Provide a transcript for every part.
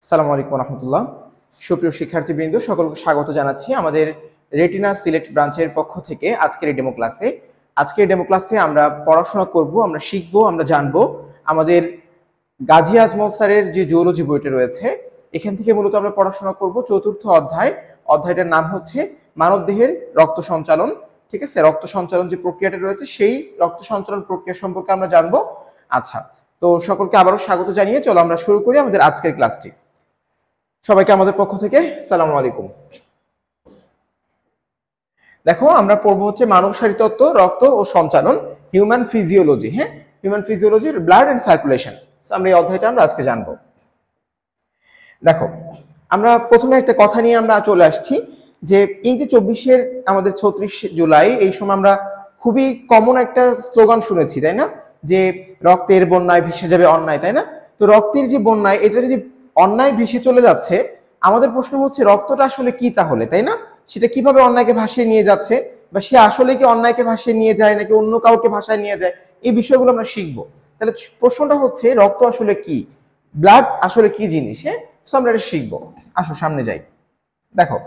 আসসালামু আলাইকুম রহমতুল্লাহ। সুপ্রিয় শিক্ষার্থীবৃন্দ, সকলকে স্বাগত জানাচ্ছি আমাদের রেটিনা সিলেক্ট ব্রাঞ্চের পক্ষ থেকে আজকের এই ডেমো ক্লাসে। আজকের ডেমো ক্লাসে আমরা পড়াশোনা করব, আমরা শিখবো, আমরা জানবো আমাদের গাজী আজমল স্যারের যে জুওলজি বইটা রয়েছে, এখান থেকে মূলত আমরা পড়াশোনা করব চতুর্থ অধ্যায়। অধ্যায়টার নাম হচ্ছে মানবদেহের রক্ত সঞ্চালন। ঠিক আছে, রক্ত সঞ্চালন যে প্রক্রিয়াটা রয়েছে সেই রক্ত সঞ্চালন প্রক্রিয়া সম্পর্কে আমরা জানবো। আচ্ছা, তো সকলকে আবারও স্বাগত জানিয়ে চলো আমরা শুরু করি আমাদের আজকের ক্লাসটি। সবাইকে আমাদের পক্ষ থেকে আসসালামু আলাইকুম। দেখো, আমরা পড়বো হচ্ছে মানব শারীরতত্ত্ব, রক্ত ও সঞ্চালন, হিউম্যান ফিজিওলজি। হ্যাঁ, human physiology, blood and circulation. আমরা এই অধ্যায়টা আমরা আজকে জানবো। দেখো, আমরা প্রথমে একটা কথা নিয়ে আমরা চলে আসছি যে এই যে 24-এর আমাদের 36 জুলাই, এই সময় আমরা খুবই কমন একটা স্লোগান শুনেছি, তাই না? যে রক্তের বন্যায় ভেসে যাবে অন্যায়, তাই না? তো রক্তের যে বন্যায়, এটা যদি অন্যায় ভেসে চলে যাচ্ছে, আমাদের প্রশ্ন হচ্ছে রক্তটা আসলে কি তাহলে, তাই না? সেটা কিভাবে অন্যায়কে ভাসিয়ে নিয়ে যাচ্ছে, বা সে আসলে কি অন্যায়কে ভাসিয়ে নিয়ে যায় নাকি অন্য কাউকে ভাসায় নিয়ে যায়, এই বিষয়গুলো আমরা শিখবো। তাহলে প্রশ্নটা হচ্ছে রক্ত আসলে কি, ব্লাড আসলে কি জিনিস। হ্যাঁ, আমরা এটা শিখবো। আসো সামনে যাই। দেখো,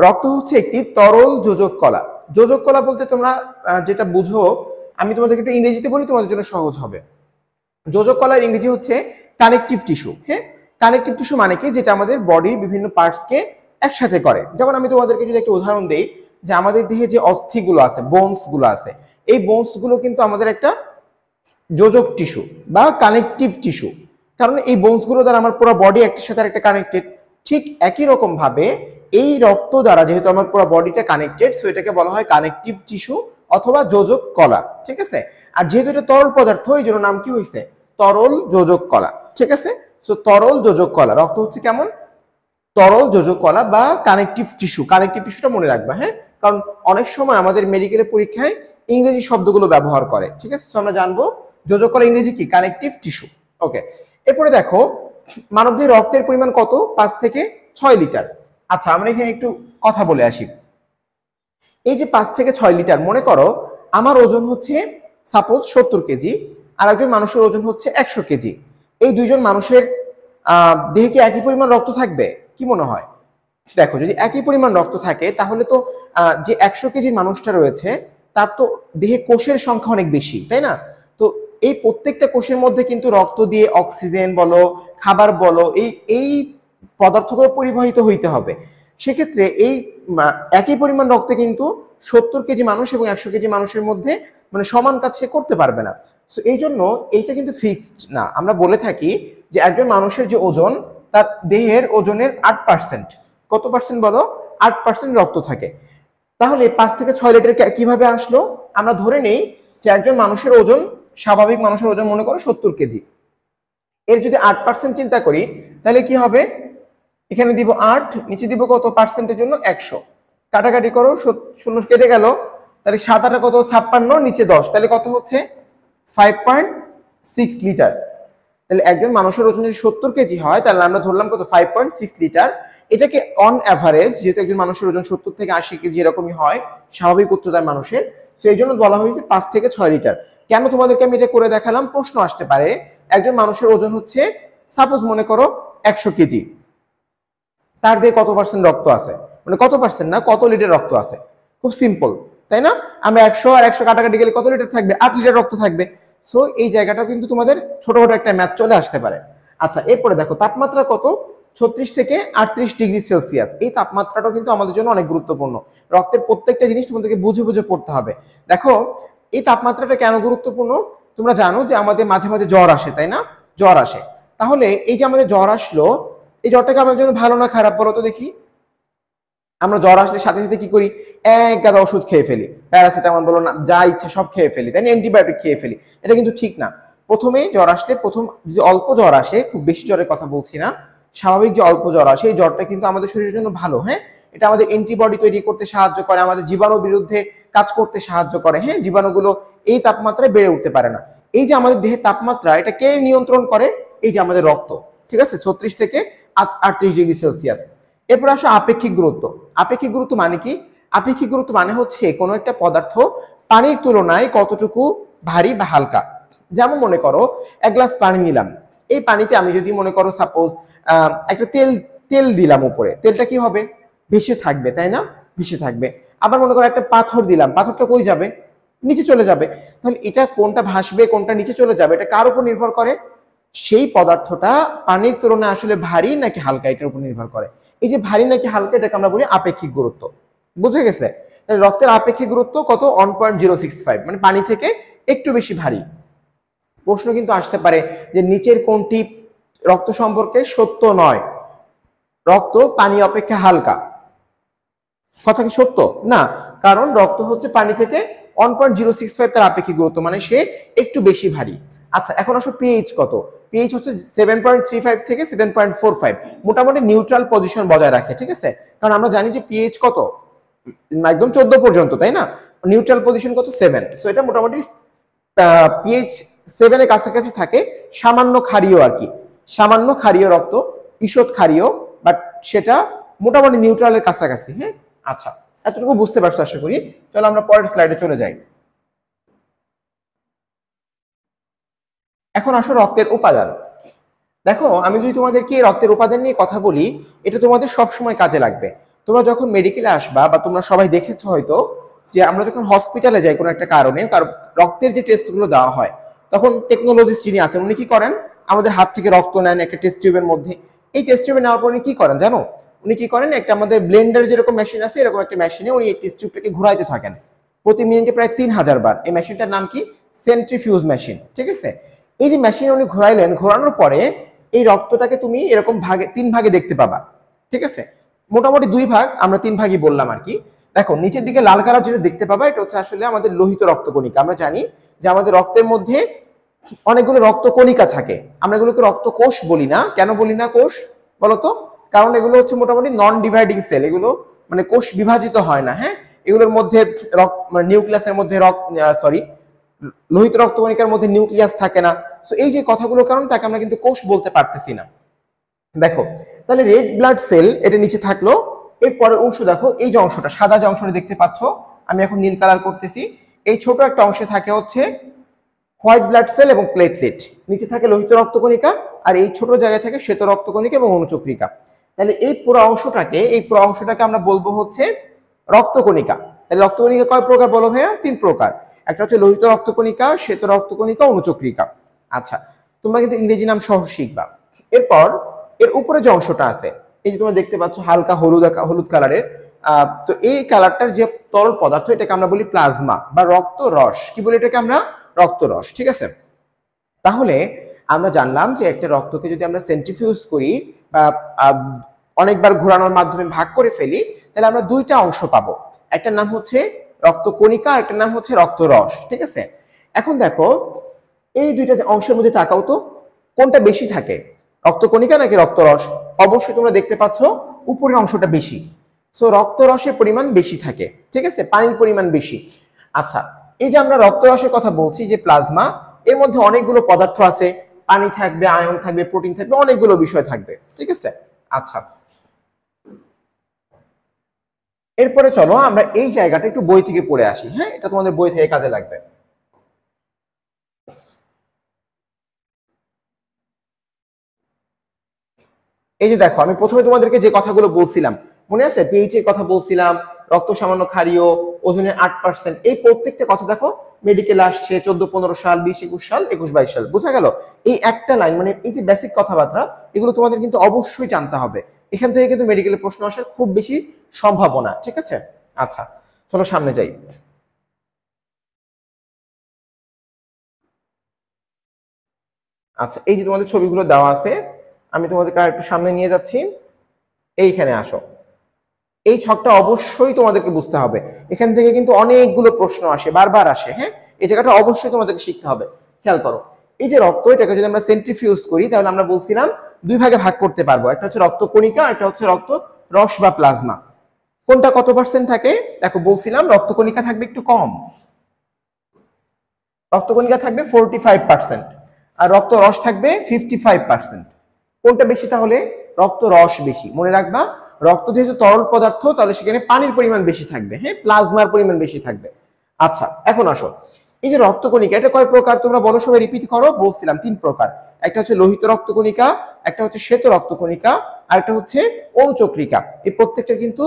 রক্ত হচ্ছে একটি তরল যোজক কলা। যোজক কলা বলতে তোমরা যেটা বুঝো, আমি তোমাদেরকে একটু ইংরেজিতে বলি, তোমাদের জন্য সহজ হবে। যোজক কলার ইংরেজি হচ্ছে কানেকটিভ টিস্যু। হ্যাঁ, কানেকটিভ টিস্যু মানে কি, যেটা আমাদের বডির বিভিন্ন পার্টসকে একসাথে করে। যেমন আমি তোমাদেরকে যদি একটা উদাহরণ দেই, যে আমাদের দেহে যে অস্থিগুলো আছে, বোনস গুলো আছে, এই বোনস গুলো কিন্তু আমাদের একটা যোজক টিস্যু বা কানেকটিভ টিস্যু। কারণ এই বোনস গুলো দ্বারা আমার পুরো বডি একটার সাথে একটা কানেক্টেড। ঠিক একই রকম ভাবে এই রক্ত দ্বারা যেহেতু আমার পুরো বডিটা কানেক্টেড, সো এটাকে বলা হয় কানেকটিভ টিস্যু অথবা যোজক কলা। ঠিক আছে, আর যেহেতু এটা তরল পদার্থ, এই জন্য নাম কি হয়েছে, তরল যোজক কলা। ঠিক আছে, সো তরল যোজক কলা, রক্ত হচ্ছে কেমন, তরল যোজক কলা বা কানেকটিভ টিস্যু। কানেকটিভ টিস্যুটা মনে রাখবা, হ্যাঁ, কারণ অনেক সময় আমাদের মেডিকেলের পরীক্ষায় ইংরেজি শব্দগুলো ব্যবহার করে। ঠিক আছে, তো আমরা জানবো যোজক কলা ইংরেজি কি, কানেকটিভ টিস্যু। ওকে, এরপরে দেখো, মানবদেহে রক্তের পরিমাণ কত, 5 থেকে 6 লিটার। আচ্ছা, আমরা এখানে একটু কথা বলে আসি। এই যে 5 থেকে 6 লিটার, মনে করো আমার ওজন হচ্ছে সাপোজ 70 কেজি, আর একজন মানুষের ওজন হচ্ছে 100 কেজি। এই দুইজন মানুষের দেহে কি একই পরিমাণ রক্ত থাকবে? কি মনে হয়? দেখো, যদি একই পরিমাণ রক্ত থাকে, তাহলে তো যে 100 কেজির মানুষটা রয়েছে, তার তো দেহে কোষের সংখ্যা অনেক বেশি, তাই না? তো এই প্রত্যেকটা কোষের মধ্যে কিন্তু রক্ত দিয়ে অক্সিজেন বলো, খাবার বলো, এই পদার্থগুলো পরিবাহিত হইতে হবে। সেক্ষেত্রে এই একই পরিমাণ রক্তে কিন্তু 70 কেজি মানুষ এবং 100 কেজি মানুষের মধ্যে মানে সমান কাজ সে করতে পারবে না। তো এই জন্য এইটা কিন্তু ফিক্সড না। আমরা বলে থাকি যে একজন মানুষের যে ওজন, তার দেহের ওজনের 8%, কত পার্সেন্ট বলো, 8% রক্ত থাকে। তাহলে 5 থেকে 6 লিটার কিভাবে আসলো? আমরা ধরে নেই যে একজন মানুষের ওজন, স্বাভাবিক মানুষের ওজন মনে করো 70 কেজি, এর যদি 8% চিন্তা করি, তাহলে কি হবে, এখানে দিব 8, নিচে দিব কত পার্সেন্টের জন্য 100, কাটাকাটি করো, 0 কেটে গেল, তাহলে 7 8 কত 56, নিচে 10, তাহলে কত হচ্ছে 5.6 লিটার। তাহলে একজন মানুষের ওজন যদি 70 কেজি হয়, তাহলে আমরা ধরলাম কত, 5.6 লিটার। এটাকে অন অ্যাভারেজ, যেহেতু একজন মানুষের ওজন 70 থেকে 80 কেজি এরকমই হয় স্বাভাবিক উচ্চতার মানুষের, তো এই জন্য বলা হয়েছে 5 থেকে 6 লিটার। কেন তোমাদেরকে আমি এটা করে দেখালাম, প্রশ্ন আসতে পারে, একজন মানুষের ওজন হচ্ছে সাপোজ মনে করো 100 কেজি, তার দিয়ে কত পার্সেন্ট রক্ত আছে, মানে কত পার্সেন্ট না, কত লিটার রক্ত আছে। খুব সিম্পল, তাই না? আমরা 100 আর 100 কাটাকাটি গেলে কত লিটার থাকবে, 8 লিটার রক্ত থাকবে। সো এই জায়গাটা কিন্তু তোমাদের ছোটখাটো একটা ম্যাথ চলে আসতে পারে। আচ্ছা, এরপরে দেখো তাপমাত্রা কত, 36 থেকে 38 ডিগ্রি সেলসিয়াস। এই তাপমাত্রাটাও কিন্তু আমাদের জন্য অনেক গুরুত্বপূর্ণ। রক্তের প্রত্যেকটা জিনিস তোমাদেরকে বুঝে বুঝে পড়তে হবে। দেখো, এই তাপমাত্রাটা কেন গুরুত্বপূর্ণ, তোমরা জানো যে আমাদের মাঝে মাঝে জ্বর আসে, তাই না? জ্বর আসে, তাহলে এই যে আমাদের জ্বর আসলো, এই জ্বরটাকে আমাদের জন্য ভালো না খারাপ বলো তো দেখি? আমরা জ্বর আসলে সাথে সাথে কি করি, এক গাদা ওষুধ খেয়ে ফেলি, প্যারাসিটামল বলো না, যা ইচ্ছা সব খেয়ে ফেলি, তাই না, অ্যান্টিবায়োটিক খেয়ে ফেলি। এটা কিন্তু ঠিক না। প্রথমে জ্বর আসলে, প্রথম যদি অল্প জ্বর আসে, খুব বেশি জ্বরের কথা বলছি না, স্বাভাবিক যে অল্প জ্বর আসে, এই জ্বরটা কিন্তু আমাদের শরীরের জন্য ভালো। হ্যাঁ, এটা আমাদের অ্যান্টিবডি তৈরি করতে সাহায্য করে, আমাদের জীবাণুর বিরুদ্ধে কাজ করতে সাহায্য করে। হ্যাঁ, জীবাণুগুলো এই তাপমাত্রায় বেড়ে উঠতে পারে না। এই যে আমাদের দেহের তাপমাত্রা, এটা কে নিয়ন্ত্রণ করে? এই যে আমাদের রক্ত। ঠিক আছে, 36 থেকে 38 ডিগ্রি সেলসিয়াস। এরপর আসো আপেক্ষিক গুরুত্ব। আপেক্ষিক গুরুত্ব মানে কি? আপেক্ষিক গুরুত্ব মানে হচ্ছে কোনো একটা পদার্থ পানির তুলনায় কতটুকু ভারী বা হালকা। যেমন মনে করো 1 গ্লাস পানি নিলাম, এই পানিতে আমি যদি মনে করো সাপোজ একটা তেল তেল দিলাম উপরে, তেলটা কি হবে? ভেসে থাকবে, তাই না? ভেসে থাকবে। আবার মনে করো একটা পাথর দিলাম, পাথরটা কই যাবে? নিচে চলে যাবে। তাহলে এটা কোনটা ভাসবে কোনটা নিচে চলে যাবে এটা কার উপর নির্ভর করে? সেই পদার্থটা পানির তুলনায় আসলে ভারী নাকি হালকা এটার উপর নির্ভর করে। এই যে ভারী নাকি হালকা এটাকে আমরা বলি আপেক্ষিক গুরুত্ব। বুঝে গেছে? রক্তের আপেক্ষিক গুরুত্ব কত? 1.065, মানে পানি থেকে একটু বেশি ভারী। প্রশ্ন কিন্তু আসতে পারে যে নিচের কোনটি রক্ত সম্পর্কে সত্য নয়? রক্ত পানি অপেক্ষা হালকা, কথা কি সত্য না? কারণ রক্ত হচ্ছে পানি থেকে 1.065 তার আপেক্ষিক গুরুত্ব, মানে সে একটু বেশি ভারী। আচ্ছা, এখন আসো পিএইচ কত? পিএইচ হচ্ছে 7.35 থেকে 7.45, মোটামুটি নিউট্রাল পজিশন বজায় রাখে, ঠিক আছে? কারণ আমরা জানি যে পিএইচ কত, একদম 14 পর্যন্ত, তাই না? নিউট্রাল পজিশন কত? 7। সো এটা মোটামুটি পিএইচ 7 এর কাছাকাছি থাকে, সামান্য ক্ষারীয় আর কি, সামান্য ক্ষারীয় রক্ত, ঈষৎ ক্ষারীয়, বাট সেটা মোটামুটি নিউট্রালের কাছাকাছি। হ্যাঁ, আচ্ছা, এতটুকু বুঝতে পারছো আশা করি। চলো আমরা পরের স্লাইডে চলে যাই। এখন আসো রক্তের উপাদান। দেখো, আমি যদি তোমাদেরকে রক্তের উপাদান নিয়ে কথা বলি, এটা তোমাদের সব সময় কাজে লাগবে। তোমরা যখন মেডিকেলে আসবা, বা তোমরা সবাই দেখেছো হয়তো যে আমরা যখন হসপিটালে যাই কোনো একটা কারণে, কারণ রক্তের যে টেস্টগুলো দেওয়া হয়, তখন টেকনোলজিস্ট যিনি আছেন উনি কি করেন? আমাদের হাত থেকে রক্ত নেন একটা টেস্ট টিউবের মধ্যে। এই টেস্ট টিউবে নেওয়ার পর উনি কি করেন জানো? উনি কি করেন, একটা আমাদের ব্লেন্ডার যেরকম মেশিন আছে এরকম একটা মেশিনে উনি এই টেস্ট টিউবটাকে ঘুরাইতে থাকেন প্রতি মিনিটে প্রায় 3000 বার। এই মেশিনটার নাম কি? সেন্ট্রিফিউজ মেশিন, ঠিক আছে? এই যে মেশিনে উনি ঘোরাইলেন, ঘোরানোর পরে এই রক্তটাকে তুমি এরকম ভাগে 3 ভাগে দেখতে পাবা, ঠিক আছে? মোটামুটি 2 ভাগ, আমরা 3 ভাগই বললাম আর কি। দেখো, নিচের দিকে লাল কালার যেটা দেখতে পাবা এটা হচ্ছে আসলে আমাদের লোহিত রক্তকণিকা। আমরা জানি যে আমাদের রক্তের মধ্যে অনেকগুলো রক্তকণিকা থাকে, আমরা এগুলোকে রক্তকোষ বলি না। কেন বলি না কোষ বলতো? কারণ এগুলো হচ্ছে মোটামুটি নন ডিভাইডিং সেল, এগুলো মানে কোষ বিভাজিত হয় না। হ্যাঁ, এগুলোর মধ্যে মানে নিউক্লিয়াসের মধ্যে লোহিত রক্তকণিকার মধ্যে নিউক্লিয়াস থাকে না। সো এই যে কথাগুলোর কারণে তাকে আমরা কিন্তু কোষ বলতে পারতেছি না। দেখো, তাহলে রেড ব্লাড সেল এটা নিচে থাকলো। এর পরের অংশ দেখো, এই যে অংশটা সাদা যে অংশটা দেখতে পাচ্ছ, আমি এখন নীল কালার করতেছি। এই ছোট একটা অংশে থাকে হচ্ছে হোয়াইট ব্লাড সেল এবং প্লেটলেট, নিচে থাকে লোহিত রক্তকণিকা, আর এই ছোট জায়গায় থাকে শ্বেত রক্তকণিকা এবং অনুচক্রিকা। তাহলে এই পুরো অংশটাকে আমরা বলবো হচ্ছে রক্তকণিকা। তাহলে রক্তকণিকা কয় প্রকার বলো ভাইয়া? 3 প্রকার। একটা হচ্ছে লোহিত রক্তকণিকা, শ্বেত রক্তকণিকা, অনুচক্রিকা। আচ্ছা, তোমরা কিন্তু ইংরেজি নাম সহ শিখবা। এরপর এর উপরে যে অংশটা আছে, এই যে তোমরা দেখতে পাচ্ছ হালকা হলুদ কালারের, তো এই কালারটার যে তরল পদার্থ এটাকে আমরা বলি প্লাজমা বা রক্ত রস। কি বলি এটাকে আমরা? রক্ত রস, ঠিক আছে? তাহলে আমরা জানলাম যে একটা রক্তকে যদি আমরা সেন্ট্রিফিউজ করি বা অনেকবার ঘোরানোর মাধ্যমে ভাগ করে ফেলি, তাহলে আমরা 2টা অংশ পাবো। একটার নাম হচ্ছে রক্তকণিকা, আর একটার নাম হচ্ছে রক্তরস, ঠিক আছে? এখন দেখো, এই 2টা অংশের মধ্যে তাকাও তো, কোনটা বেশি থাকে, রক্তকণিকা নাকি রক্তরস? অবশ্যই তোমরা দেখতে পাচ্ছ উপরের অংশটা বেশি। সো রক্তরসের পরিমাণ বেশি থাকে, ঠিক আছে? পানির পরিমাণ বেশি। আচ্ছা, এই যে আমরা রক্তরসের কথা বলছি, যে প্লাজমা, এর মধ্যে অনেকগুলো পদার্থ আছে, পানি থাকবে, আয়ন থাকবে, প্রোটিন থাকবে, অনেকগুলো বিষয় থাকবে, ঠিক আছে? আচ্ছা, এরপরে চলো আমরা এই জায়গাটা একটু বই থেকে পড়ে আসি। হ্যাঁ, এটা তোমাদের বই থেকে কাজে লাগবে। এই যে দেখো, আমি প্রথমে তোমাদেরকে যে কথাগুলো বলছিলাম মনে আছে? পিএইচ এর কথা বলছিলাম, রক্ত সামান্য ক্ষারীয়, ওজনের 8%, এই প্রত্যেকটা কথা দেখো মেডিকেল আসছে 14-15 সাল, 20-21 সাল, 21-22 সাল। বোঝা গেল? এই একটা লাইন, মানে এই যে বেসিক কথাবার্তা, এগুলো তোমাদের কিন্তু অবশ্যই জানতে হবে। এখান থেকে কিন্তু মেডিকেলে প্রশ্ন আসার খুব বেশি সম্ভাবনা, ঠিক আছে? আচ্ছা, চলো সামনে যাই। আচ্ছা, এই যে তোমাদের ছবিগুলো দেওয়া আছে, আমি তোমাদেরকে আর একটু সামনে নিয়ে যাচ্ছি। এইখানে আসো, এই ছকটা অবশ্যই তোমাদেরকে বুঝতে হবে। এখান থেকে কিন্তু অনেকগুলো প্রশ্ন আসে, বারবার আসে। হ্যাঁ, এই জায়গাটা অবশ্যই তোমাদেরকে শিখতে হবে। খেয়াল করো, এই যে রক্ত, এটাকে যদি আমরা সেন্ট্রিফিউজ করি তাহলে আমরা বলছিলাম 2 ভাগে ভাগ করতে পারবো, একটা হচ্ছে রক্তকণিকা, একটা হহচ্ছে রক্ত রস বা প্লাজমা। কোনটা কত পার্সেন্ট থাকে? দেখো, বলছিলাম রক্তকণিকা থাকবে একটু কম, রক্তকণিকা থাকবে 45%, আর রক্ত রস থাকবে 55%। কোনটা বেশি তাহলে? রক্ত রস বেশি। মনে রাখবা, রক্ত যেহেতু তরল পদার্থ, তাহলে সেখানে পানির পরিমাণ বেশি থাকবে। হ্যাঁ, প্লাজমার পরিমাণ বেশি থাকবে। আচ্ছা, এখন আসো, এই যে রক্তকণিকা, এটা কয় প্রকার তোমরা বলো, সবাই রিপিট করো। বলছিলাম 3 প্রকার। একটা হচ্ছে লোহিত রক্তকণিকা, একটা হচ্ছে শ্বেত রক্তকণিকা, আর একটা হচ্ছে অনুচক্রিকা। এই প্রত্যেকটার কিন্তু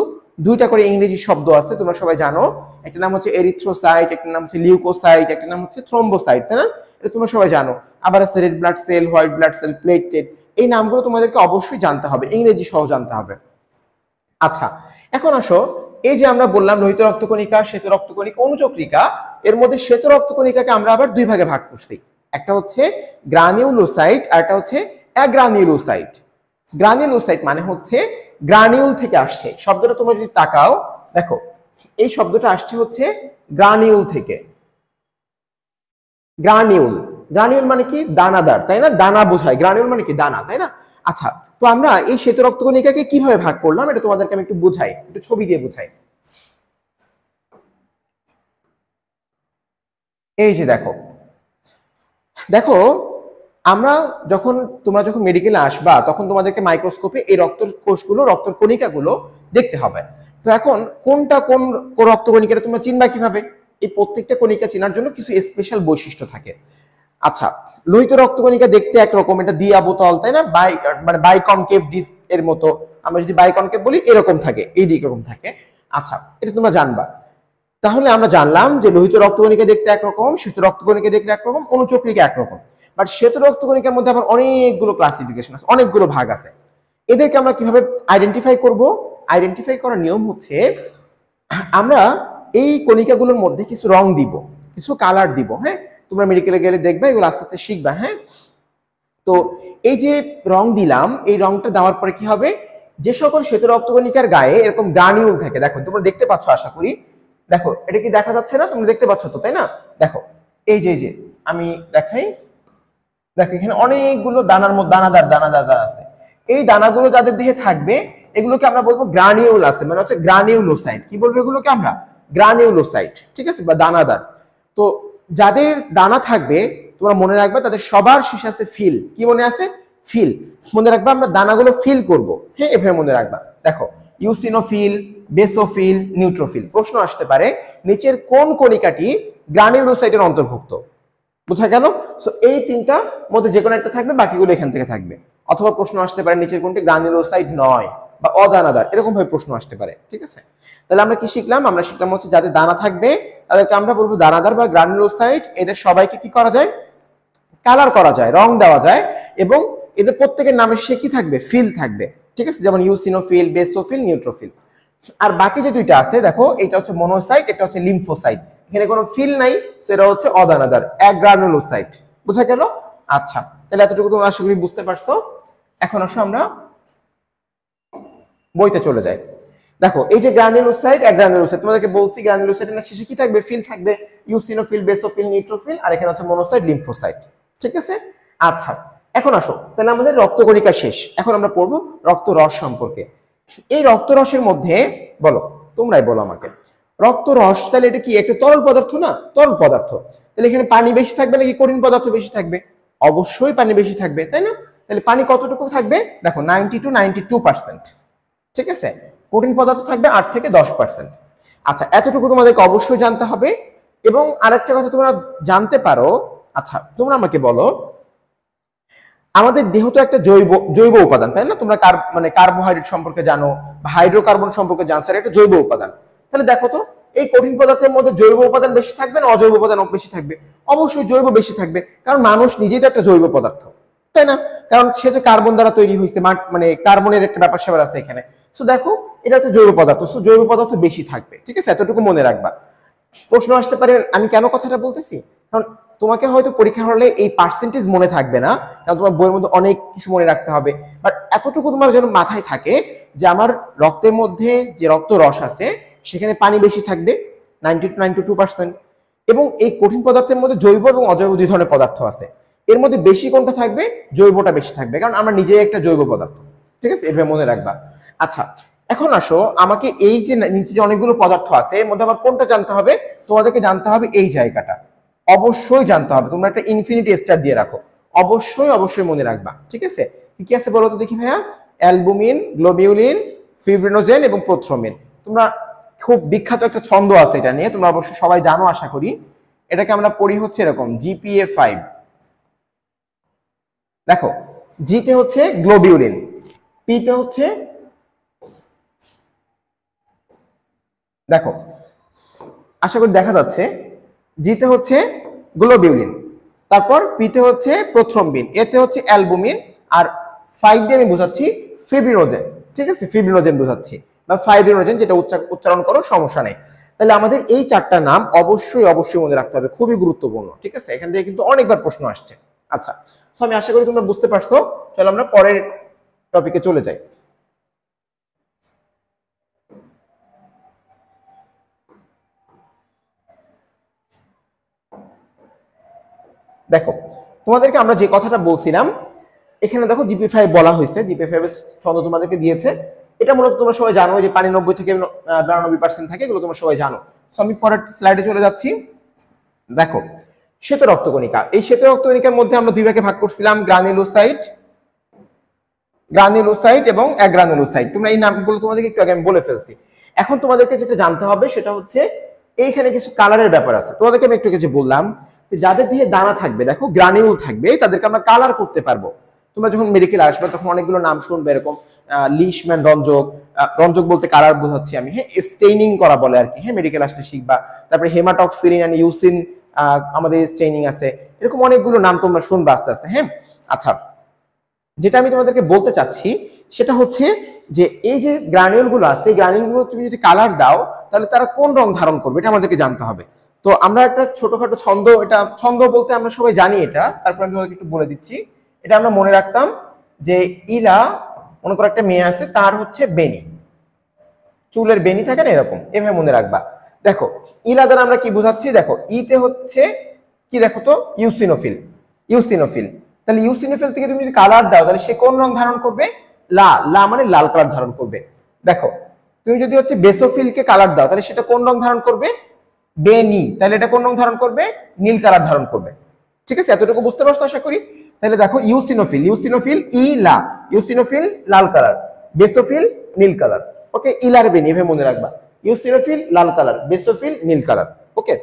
2টা করে ইংরেজি শব্দ আছে, তোমরা সবাই জানো। একটা নাম হচ্ছে এরিথ্রোসাইট, একটা নাম হচ্ছে লিউকোসাইট, একটা নাম হচ্ছে থ্রম্বোসাইট, তাই না? এটা তোমরা সবাই জানো। আবার আছে red blood cell, white blood cell, platelet. এই নামগুলো তোমাদেরকে অবশ্যই জানতে হবে, ইংরেজি সহ জানতে হবে। আচ্ছা, এখন আসো, এই যে আমরা বললাম লোহিত রক্তকণিকা, শ্বেত রক্তকণিকা, অনুচক্রিকা, এর মধ্যে শ্বেত রক্তকণিকাকে আমরা আবার 2 ভাগে ভাগ করছি। একটা হচ্ছে গ্রানিউলোসাইট আর একটা হচ্ছে অ্যাগ্রানিউলোসাইট। গ্রানিউলোসাইট মানে হচ্ছে গ্রানিউল থেকে আসছে। শব্দটা তোমরা যদি তাকাও, দেখো এই শব্দটা আসছে হচ্ছে গ্রানিউল থেকে। গ্রানিউল, গ্রানিউল মানে কি? দানাদার, তাই না? দানা বোঝায়, গ্রানিউল মানে কি? দানা, তাই না? আচ্ছা, তো আমরা এই শ্বেত রক্তকণিকাকে কিভাবে ভাগ করলাম এটা তোমাদেরকে আমি একটু বুঝাই, একটু ছবি দিয়ে বুঝাই। এই যে দেখো, দেখো আমরা তোমরা যখন মেডিকেলে আসবা তখন তোমাদেরকে মাইক্রোস্কোপে এই রক্তের কোষগুলো, রক্তের কণিকাগুলো দেখতে হবে। তো এখন কোনটা কোন রক্তকণিকাটা তোমরা চিনবা কিভাবে? এই প্রত্যেকটা কণিকা চেনার জন্য কিছু স্পেশাল বৈশিষ্ট্য থাকে। আচ্ছা, লোহিত রক্তকণিকা দেখতে একরকম, এটা দিয়া বোতল, তাই না? মানে বাইকনকেভ ডিস্ক এর মতো। আমরা যদি বাইকনকেভ বলি, এরকম থাকে, এই দিক এরকম থাকে। আচ্ছা, এটা তোমরা জানবা। তাহলে আমরা জানলাম যে লোহিত রক্তকণিকা দেখতে একরকম, শ্বেত রক্তকণিকা দেখতে একরকম, অনুচক্রিকা একরকম। বাট শ্বেত রক্তকণিকার মধ্যে আবার অনেকগুলো ক্লাসিফিকেশন আছে, অনেকগুলো ভাগ আছে। এদেরকে আমরা কিভাবে আইডেন্টিফাই করব? আইডেন্টিফাই করার নিয়ম হচ্ছে, আমরা এই কণিকাগুলোর মধ্যে কিছু রং দিব, কিছু কালার দিব। হ্যাঁ, তোমরা মেডিকেলে গেলে দেখবে, এগুলো আস্তে আস্তে শিখবা। হ্যাঁ, তো এই যে রং দিলাম, এই রংটা দেওয়ার পরে কি হবে? যে সকল শ্বেত রক্তকণিকার গায়ে এরকম গ্রানিউল থাকে, দেখো তোমরা দেখতে পাচ্ছ আশা করি। দেখো, এটা কি দেখা যাচ্ছে না? তোমরা দেখতে পাচ্ছ তো, তাই না? দেখো, এই যে আমি দেখাই, দেখো এখানে অনেকগুলো দানাদার দানাদার আছে। এই দানাগুলো যাদের দেহে থাকবে, এগুলোকে আমরা বলবো গ্রানিউল আছে, মানে হচ্ছে গ্রানিউলোসাইট। কি বলবো এগুলোকে আমরা? গ্রানিউলোসাইট, ঠিক আছে, বা দানাদার। তো যাদের দানা থাকবে, তোমরা মনে রাখবে তাদের সবার শেষে আছে ফিল। কি মনে আছে? ফিল। মনে রাখবা আমরা দানাগুলো ফিল করব। হ্যাঁ, এভাবে মনে রাখবা। দেখো, ইউসিনোফিল, বেসোফিল, নিউট্রোফিল। প্রশ্ন আসতে পারে নিচের কোন কণিকাটি গ্রানিউলোসাইটের অন্তর্ভুক্ত? বোঝা গেল? সো এই 3টা মধ্যে যে কোনো একটা থাকবে, বাকিগুলো এখান থেকে থাকবে। অথবা প্রশ্ন আসতে পারে নিচের কোনটি গ্রানুলোসাইট নয় বা অদানাদার, এরকম ভাবে প্রশ্ন আসতে পারে। ঠিক আছে, তাহলে আমরা কি শিখলাম? আমরা শিখলাম হচ্ছে যাদের দানা থাকবে তাদেরকে আমরা বলবো দানাদার বা গ্রানুলোসাইট। এদের সবাইকে কি করা যায়? কালার করা যায়, রং দেওয়া যায়। এবং এদের প্রত্যেকের নামে সে কি থাকবে? ফিল থাকবে। ঠিক আছে, যেমন ইউসিনোফিল, বেসোফিল, নিউট্রোফিল। আর বাকি যে 2টা আছে, দেখো এটা হচ্ছে মনোসাইট, এটা হচ্ছে লিম্ফোসাইট। এখানে কোনো ফিল নাই, সেটা হচ্ছে অদানাদার, অ্যাগ্রানুলোসাইট। বুঝা গেল? আচ্ছা, তাহলে এতটুকু তোমরা আশা করি বুঝতে পারছো। এখন আসো আমরা বইতে চলে যাই। দেখো, এই যে গ্রানুলোসাইট, অ্যাগ্রানুলোসাইট, তোমাদেরকে বলছি গ্রানুলোসাইটের শেষে কি থাকবে? ফিল থাকবে। ইউসিনোফিল, বেসোফিল, নিউট্রোফিল, আর এখানে হচ্ছে মনোসাইট, লিম্ফোসাইট। ঠিক আছে, আচ্ছা এখন আসো, তাহলে আমাদের রক্তকণিকা শেষ। এখন আমরা পড়বো রক্তরস সম্পর্কে। এই রক্তরসের মধ্যে বলো, তোমরাই বলো আমাকে, রক্তরস তাহলে এটা কি একটা তরল পদার্থ না? তরল পদার্থ। তাহলে এখানে পানি বেশি থাকবে নাকি কঠিন পদার্থ বেশি থাকবে? অবশ্যই পানি বেশি থাকবে, তাই না? তাহলে পানি কতটুকু থাকবে? দেখো 90 to 92%। ঠিক আছে, কঠিন পদার্থ থাকবে 8 থেকে 10%। আচ্ছা, এতটুকু তোমাদেরকে অবশ্যই জানতে হবে। এবং আরেকটা কথা তোমরা জানতে পারো, আচ্ছা তোমরা আমাকে বলো, আমাদের দেহ তো একটা জৈব উপাদান, তাই না? তোমরা মানে কার্বোহাইড্রেট সম্পর্কে জানো বা হাইড্রোকার্বন সম্পর্কে জানছো, এটা একটা জৈব উপাদান। তাহলে দেখো তো, এই কঠিন পদার্থের মধ্যে জৈব উপাদান বেশি থাকবে না অজৈব উপাদান বেশি থাকবে? অবশ্যই জৈব বেশি থাকবে, কারণ মানুষ নিজেই তো একটা জৈব পদার্থ, তাই না? কারণ সে তো কার্বন দ্বারা তৈরি হয়েছে, মানে কার্বনের একটা ব্যাপার স্যাপার আছে এখানে। সো দেখো, এটা হচ্ছে জৈব পদার্থ, সো জৈব পদার্থ বেশি থাকবে। ঠিক আছে, এতটুকু মনে রাখবা। প্রশ্ন আসতে পারে আমি কেন কথাটা বলতেছি, কারণ তোমাকে হয়তো পরীক্ষা হলে এই পার্সেন্টেজ মনে থাকবে না, কারণ তোমার বইয়ের মধ্যে অনেক কিছু মনে রাখতে হবে। বাট এতটুকু তোমার যেন মাথায় থাকে যে আমার রক্তের মধ্যে যে রক্ত রস আছে সেখানে পানি বেশি থাকবে, 90 to 92%। এবং এই কঠিন পদার্থের মধ্যে জৈব এবং অজৈব 2 ধরনের পদার্থ আছে। এর মধ্যে বেশি কোনটা থাকবে? জৈবটা বেশি থাকবে, কারণ আমরা নিজেই একটা জৈব পদার্থ। ঠিক আছে, এভাবে মনে রাখবা। আচ্ছা, এখন আসো, আমাকে এই যে নিচে যে অনেকগুলো পদার্থ আছে এর মধ্যে আবার কোনটা জানতে হবে? তোমাদেরকে জানতে হবে এই জায়গাটা, অবশ্যই জানতে হবে। তোমরা একটা ইনফিনিটি স্টার দিয়ে রাখো, অবশ্যই অবশ্যই মনে রাখবা। ঠিক আছে, কি কি আছে বলো তো দেখি ভাইয়া? অ্যালবুমিন, গ্লোবিউলিন, ফিব্রিনোজেন এবং প্রোথ্রোমিন। তোমরা খুব বিখ্যাত একটা ছন্দ আছে এটা নিয়ে, তোমরা অবশ্যই সবাই জানো আশা করি। এটাকে আমরা পড়ি হচ্ছে এরকম জিপিএ 5। দেখো জিতে হচ্ছে গ্লোবিউলিন, পিতে হচ্ছে, দেখো আশা করি দেখা যাচ্ছে, জিতে হচ্ছে গ্লোবিউলিন, তারপর পিতে হচ্ছে প্রথ্রম্বিন, এতে হচ্ছে অ্যালবুমিন, আর 5 দিয়ে আমি বোঝাচ্ছি ফিব্রিনোজেন। ঠিক আছে, ফিব্রিনোজেন বোঝাচ্ছি বা ফাইব্রিনোজেন, যেটা উচ্চারণ করো সমস্যা নেই। তাহলে আমাদের এই চারটা নাম অবশ্যই অবশ্যই মনে রাখতে হবে, খুবই গুরুত্বপূর্ণ। ঠিক আছে, এখান থেকে কিন্তু অনেকবার প্রশ্ন আসছে। আচ্ছা, তো আমি আশা করি তোমরা বুঝতে পারছো। চলো আমরা পরের টপিকে চলে যাই। দেখো তোমাদেরকে আমরা যে কথাটা বলছিলাম, এখানে দেখো জিপি 5 বলা হয়েছে, জিপি 5 এর ছন্দ তোমাদেরকে দিয়েছে। এটা মূলত তোমরা সবাই জানো যে পানি 90 থেকে 92% থাকে, এগুলো তোমরা সবাই জানো। তো আমি পরের স্লাইডে চলে যাচ্ছি। দেখো শ্বেত রক্তকণিকা, এই শ্বেত রক্তকণিকার মধ্যে আমরা দুই ভাগে ভাগ করছিলাম, গ্রানুলোসাইট এবং অ্যাগ্রানুলোসাইট। তোমরা এই নামগুলো তোমাদেরকে একটু আগে আমি বলে ফেলছি। এখন তোমাদেরকে যেটা জানতে হবে সেটা হচ্ছে এইখানে কিছু কালারের ব্যাপার আছে। তোমাদেরকে আমি একটু কিছু বললাম যে যাদের দিয়ে দানা থাকবে, দেখো গ্রানিউল থাকবে, তাদেরকে আমরা কালার করতে পারবো। তোমরা যখন মেডিকেলে আসবে তখন অনেকগুলো নাম শুনবে এরকম, লিশম্যান রঞ্জক, রঞ্জক বলতে কালার বোঝাচ্ছি আমি, হ্যাঁ, স্টেইনিং করা বলে আর কি, হ্যাঁ, মেডিকেল আসলে শিখবা। তারপরে হেমাটক্সিলিন এন্ড ইউসিন আমাদের স্টেইনিং আছে, এরকম অনেকগুলো নাম তোমরা শুনবা আস্তে আস্তে। হ্যাঁ, আচ্ছা, যেটা আমি তোমাদেরকে বলতে চাচ্ছি সেটা হচ্ছে যে এই যে গ্রানিউল গুলো আছে, এই গ্রানিউল গুলো তুমি যদি কালার দাও তাহলে তারা কোন রং ধারণ করবে এটা আমাদেরকে জানতে হবে। তো আমরা একটা ছোটখাটো ছন্দ, এটা ছন্দ বলতে আমরা সবাই জানি এটা, তারপর আমি তোমাদেরকে একটু বলে দিচ্ছি। এটা আমরা মনে রাখতাম যে ইলা, মনে করো একটা মেয়ে আছে, তার হচ্ছে বেনি, চুলের বেনি থাকে না এরকম, এভাবে মনে রাখবা। দেখো ইলা দ্বারা আমরা কি বোঝাচ্ছি, দেখো ইতে হচ্ছে কি, দেখো তো ইউসিনোফিল, ইউসিনোফিল। তাহলে ইউসিনোফিল থেকে তুমি যদি কালার দাও তাহলে সে কোন রং ধারণ করবে, লা মানে লাল কালার ধারণ করবে। দেখো তুমি যদি হচ্ছে বেসোফিলকে কালার দাও তাহলে সেটা কোন রং ধারণ করবে, বেনি, তাহলে এটা কোন রং ধারণ করবে, নীল কালার ধারণ করবে। ঠিক আছে, এতটুকু বুঝতে পারছো আশা করি। তাহলে দেখো ইউসিনোফিল, ইউসিনোফিল ইলা, ইউসিনোফিল লাল কালার, বেসোফিল নীল কালার। ওকে, ইলার বেনি এভাবে মনে রাখবা, ইউসিনোফিল লাল কালার, বেসোফিল নীল কালার। ওকে,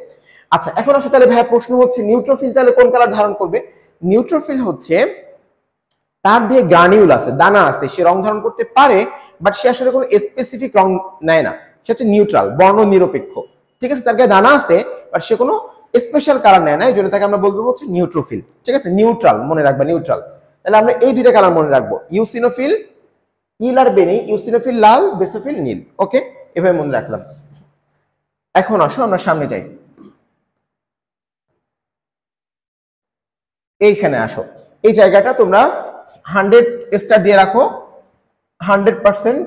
আচ্ছা, এখন আসলে তাহলে ভাইয়া প্রশ্ন হচ্ছে নিউট্রোফিল তাহলে কোন কালার ধারণ করবে। নিউট্রোফিল হচ্ছে তার দিয়ে গ্রানিউল আছে, দানা আছে, সে রং ধারণ করতে পারে, বাট সে আসলে কোনো স্পেসিফিক রং নেয় না, সে হচ্ছে নিউট্রাল, বর্ণ নিরপেক্ষ। ঠিক আছে, তার গায়ে দানা আছে বাট সে কোনো স্পেশাল কালার নেয় না, এই জন্য তাকে আমরা বলবো হচ্ছে নিউট্রোফিল। ঠিক আছে, নিউট্রাল মনে রাখবা, নিউট্রাল। তাহলে আমরা এই দুইটা কালার মনে রাখবো, ইউসিনোফিল ইল আর বেনি, ইউসিনোফিল লাল, বেসোফিল নীল। ওকে, এভাবে মনে রাখলাম। এখন আসো আমরা সামনে যাই, এইখানে আসো, এই জায়গাটা তোমরা 100 স্টার দিয়ে রাখো, 100%।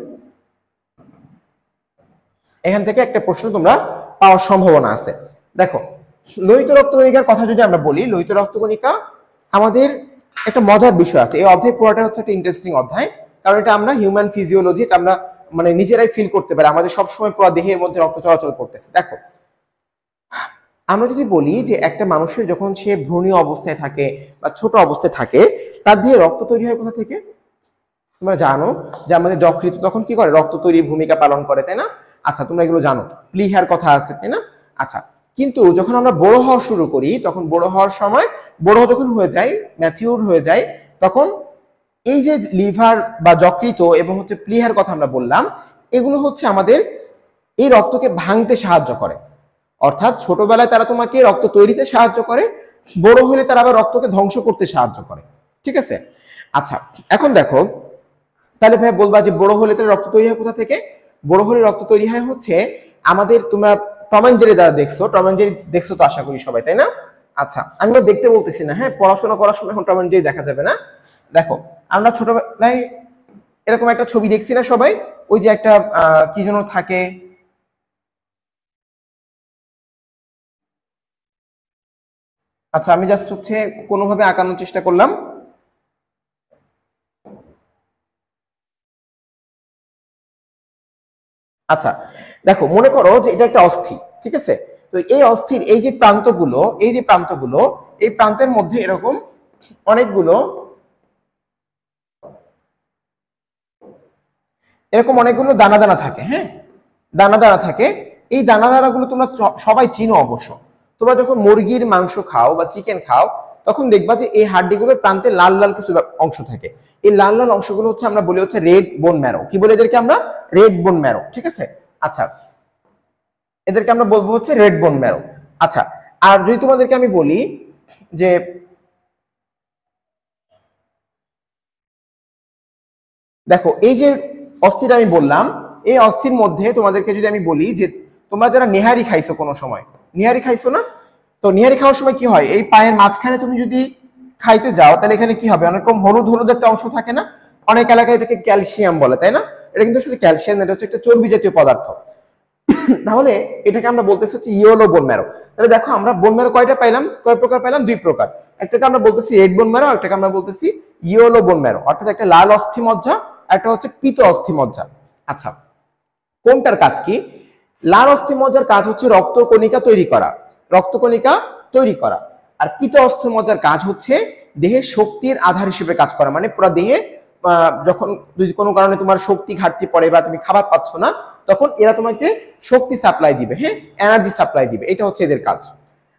এখান থেকে একটা প্রশ্ন তোমরা পাওয়ার সম্ভাবনা আছে। দেখো লোহিত রক্তকণিকার কথা যদি আমরা বলি, লোহিত রক্তকণিকা আমাদের একটা মজার বিষয় আছে। এই অধ্যায় পুরোটা হচ্ছে একটা ইন্টারেস্টিং অধ্যায়, কারণ এটা আমরা হিউম্যান ফিজিওলজি, এটা আমরা মানে নিজেরাই ফিল করতে পারি, আমাদের সবসময় পুরো দেহের মধ্যে রক্ত চলাচল করতেছে। দেখো আমরা যদি বলি যে একটা মানুষের যখন সে ভ্রূণীয় অবস্থায় থাকে বা ছোট অবস্থায় থাকে, তার দিয়ে রক্ত তৈরি হয় কোথা থেকে। তোমরা জানো যে আমাদের যকৃৎ তখন কি করে, রক্ত তৈরির ভূমিকা পালন করে, তাই না? আচ্ছা, তোমরা এগুলো জানো, প্লিহার কথা আছে, তাই না? আচ্ছা, কিন্তু যখন আমরা বড় হওয়া শুরু করি, তখন বড় হওয়ার সময়, বড় যখন হয়ে যায়, ম্যাচিউর হয়ে যায়, তখন এই যে লিভার বা যকৃৎ এবং হচ্ছে প্লিহার কথা আমরা বললাম, এগুলো হচ্ছে আমাদের এই রক্তকে ভাঙতে সাহায্য করে। অর্থাৎ ছোটবেলায় তারা তোমাকে রক্ত তৈরিতে সাহায্য করে, বড় হলে তারা আবার রক্তকে ধ্বংস করতে সাহায্য করে। ঠিক আছে, আচ্ছা, এখন দেখো তাহলে ভাই বলবা যে বড় হলে তাহলে রক্ত তৈরি হয় কোথা থেকে। বড় হলে রক্ত তৈরি হয় হচ্ছে আমাদের, তোমরা টম এন্ড জেরি দ্বারা দেখছো, টম এন্ড জেরি দেখছো তো আশা করি সবাই, তাই না? আচ্ছা, আমি দেখতে বলতেছি না, হ্যাঁ, পড়াশোনা করার সময় এখন টম এন্ড জেরি দেখা যাবে না। দেখো আমরা ছোটবেলায় এরকম একটা ছবি দেখছি না সবাই, ওই যে একটা কি যেন থাকে, আচ্ছা আমি জাস্ট হচ্ছে কোনোভাবে আঁকানোর চেষ্টা করলাম। আচ্ছা দেখো, মনে করো যে এটা একটা অস্থি, ঠিক আছে? তো এই অস্থির এই যে প্রান্তগুলো, এই প্রান্তের মধ্যে এরকম অনেকগুলো দানা দানা থাকে, হ্যাঁ, দানা দানা থাকে। এই দানা দানাগুলো তোমরা সবাই চিনো অবশ্য। তো তোমরা যখন মুরগির মাংস খাও বা চিকেন খাও তখন দেখবা যে এই হাড্ডিগুলোর প্রান্তে লাল লাল কিছু অংশ থাকে। এই লাল লাল অংশগুলো হচ্ছে আমরা বলি হচ্ছে রেড বোন ম্যারো। কি বলে এদেরকে আমরা? Red bone marrow. ঠিক আছে, আচ্ছা এদেরকে আমরা বলবো হচ্ছে রেড বোন ম্যারো। আচ্ছা, আর যদি তোমাদেরকে আমি বলি যে দেখো এই যে অস্থিটা আমি বললাম, এই অস্থির মধ্যে তোমাদেরকে যদি আমি বলি যে তোমরা যারা নেহারি খাইছো কোনো সময়, নেহারি খাইছো না? তো নেহারি খাওয়ার সময় কি হয়, এই পায়ের মাঝখানে তুমি যদি খাইতে যাও তাহলে এখানে কি হবে, অনেক রকম হলুদ হলুদ একটা অংশ থাকে না, অনেক এলাকায় এটাকে ক্যালসিয়াম বলে, তাই না? এটা কিন্তু আসলে ক্যালসিয়াম, এটা হচ্ছে একটা চর্বি জাতীয় পদার্থ। তাহলে এটাকে আমরা বলতেছি হচ্ছে ইয়েলো বোন ম্যারো। তাহলে দেখো আমরা বোন ম্যারো কয়টা পাইলাম, কয় প্রকার পাইলাম? দুই প্রকার। একটাকে আমরা বলতেছি রেড বোন ম্যারো, একটাকে আমরা বলতেছি ইয়েলো বোন ম্যারো, অর্থাৎ একটা লাল অস্থি মজ্জা, একটা হচ্ছে পিত অস্থি মজ্জা। আচ্ছা, কোনটার কাজ কি? লাল অস্থি মজ্জার কাজ হচ্ছে রক্তকণিকা তৈরি করা, রক্তকণিকা তৈরি করা। আর পিত অস্থি মজ্জার কাজ হচ্ছে দেহে শক্তির আধার হিসেবে কাজ করা, মানে পুরো দেহে যখন যদি কোনো কারণে তোমার শক্তি ঘাটতি পড়ে বা তুমি খাবার পাচ্ছ না, তখন এরা তোমাকে শক্তি সাপ্লাই দিবে, হ্যাঁ, এনার্জি সাপ্লাই দিবে, এটা হচ্ছে এদের কাজ।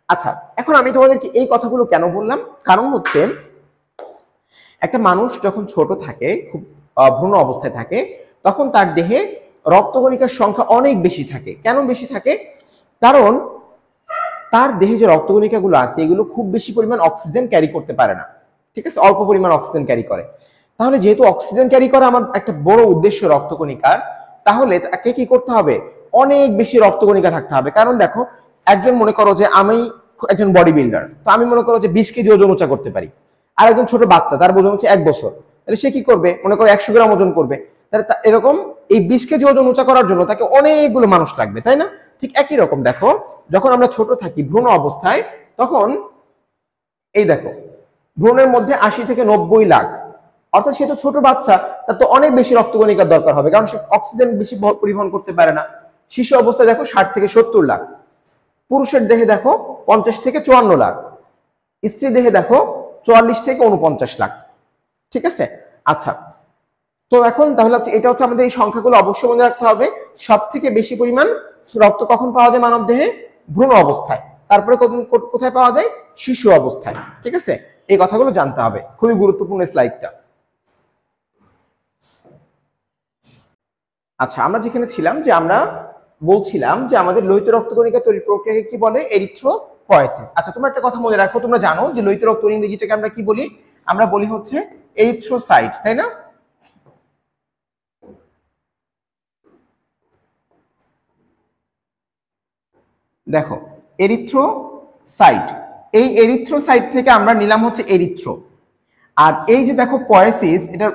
আচ্ছা, এখন আমি তোমাদেরকে এই কথাগুলো কেন বললাম, কারণ হচ্ছে একটা মানুষ যখন ছোট থাকে, খুব ভ্রূণ অবস্থায় থাকে, তখন তার দেহে রক্তকণিকার সংখ্যা অনেক বেশি থাকে। কেন বেশি থাকে? কারণ তার দেহে যে রক্তকণিকাগুলো আছে এগুলো খুব বেশি পরিমাণ অক্সিজেন ক্যারি করতে পারে না, ঠিক আছে, অল্প পরিমাণ অক্সিজেন ক্যারি করে। তাহলে যেহেতু অক্সিজেন ক্যারি করা আমার একটা বড় উদ্দেশ্য রক্তকণিকার, তাহলে তাকে কি করতে হবে? অনেক বেশি রক্তকণিকা থাকতে হবে। কারণ দেখো, একজন মনে করো যে আমি একজন বডি বিল্ডার, তো আমি মনে করো যে 20 কেজি ওজন উঁচা করতে পারি, আর একজন ছোট বাচ্চা তার ওজন হচ্ছে 1 বছর, তাহলে সে কি করবে? মনে করো 100 গ্রাম ওজন করবে। তাহলে এরকম এই 20 কেজি ওজন উঁচা করার জন্য তাকে অনেকগুলো মানুষ লাগবে, তাই না? ঠিক একই রকম দেখো, যখন আমরা ছোট থাকি ভ্রূণ অবস্থায়, তখন এই দেখো ভ্রূণের মধ্যে 80 থেকে 90 লাখ, অর্থাৎ সে তো ছোট বাচ্চা, তার তো অনেক বেশি রক্তকণিকার দরকার হবে, কারণ সে অক্সিজেন বেশি পরিবহন করতে পারে না। শিশু অবস্থায় দেখো 60 থেকে 70 লাখ, পুরুষের দেহে দেখো 50 থেকে 54 লাখ, স্ত্রী দেহে দেখো 44 থেকে 49 লাখ। ঠিক আছে, আচ্ছা, তো এখন তাহলে এটা হচ্ছে আমাদের এই সংখ্যাগুলো অবশ্যই মনে রাখতে হবে। সব থেকে বেশি পরিমাণ রক্ত কখন পাওয়া যায় মানব দেহে? ভ্রূণ অবস্থায়। তারপরে কোথায় পাওয়া যায়? শিশু অবস্থায়। ঠিক আছে, এই কথাগুলো জানতে হবে, খুবই গুরুত্বপূর্ণ স্লাইডটা। আচ্ছা, আমরা যেখানে ছিলাম, যে আমরা বলছিলাম যে আমাদের লোহিত রক্তকণিকা তৈরির প্রক্রিয়াকে কি বলে? এরিথ্রোপয়েসিস। আচ্ছা, তোমরা একটা কথা মনে রাখো, তোমরা জানো যে লোহিত রক্ত ইংরেজিটাকে আমরা কি বলি? আমরা বলি হচ্ছে এরিথ্রোসাইট, তাই না? দেখো, এরিথ্রোসাইট, এই এরিথ্রোসাইট থেকে আমরা নিলাম হচ্ছে এরিথ্রো। আর এই যে দেখো পয়েসিস, এটা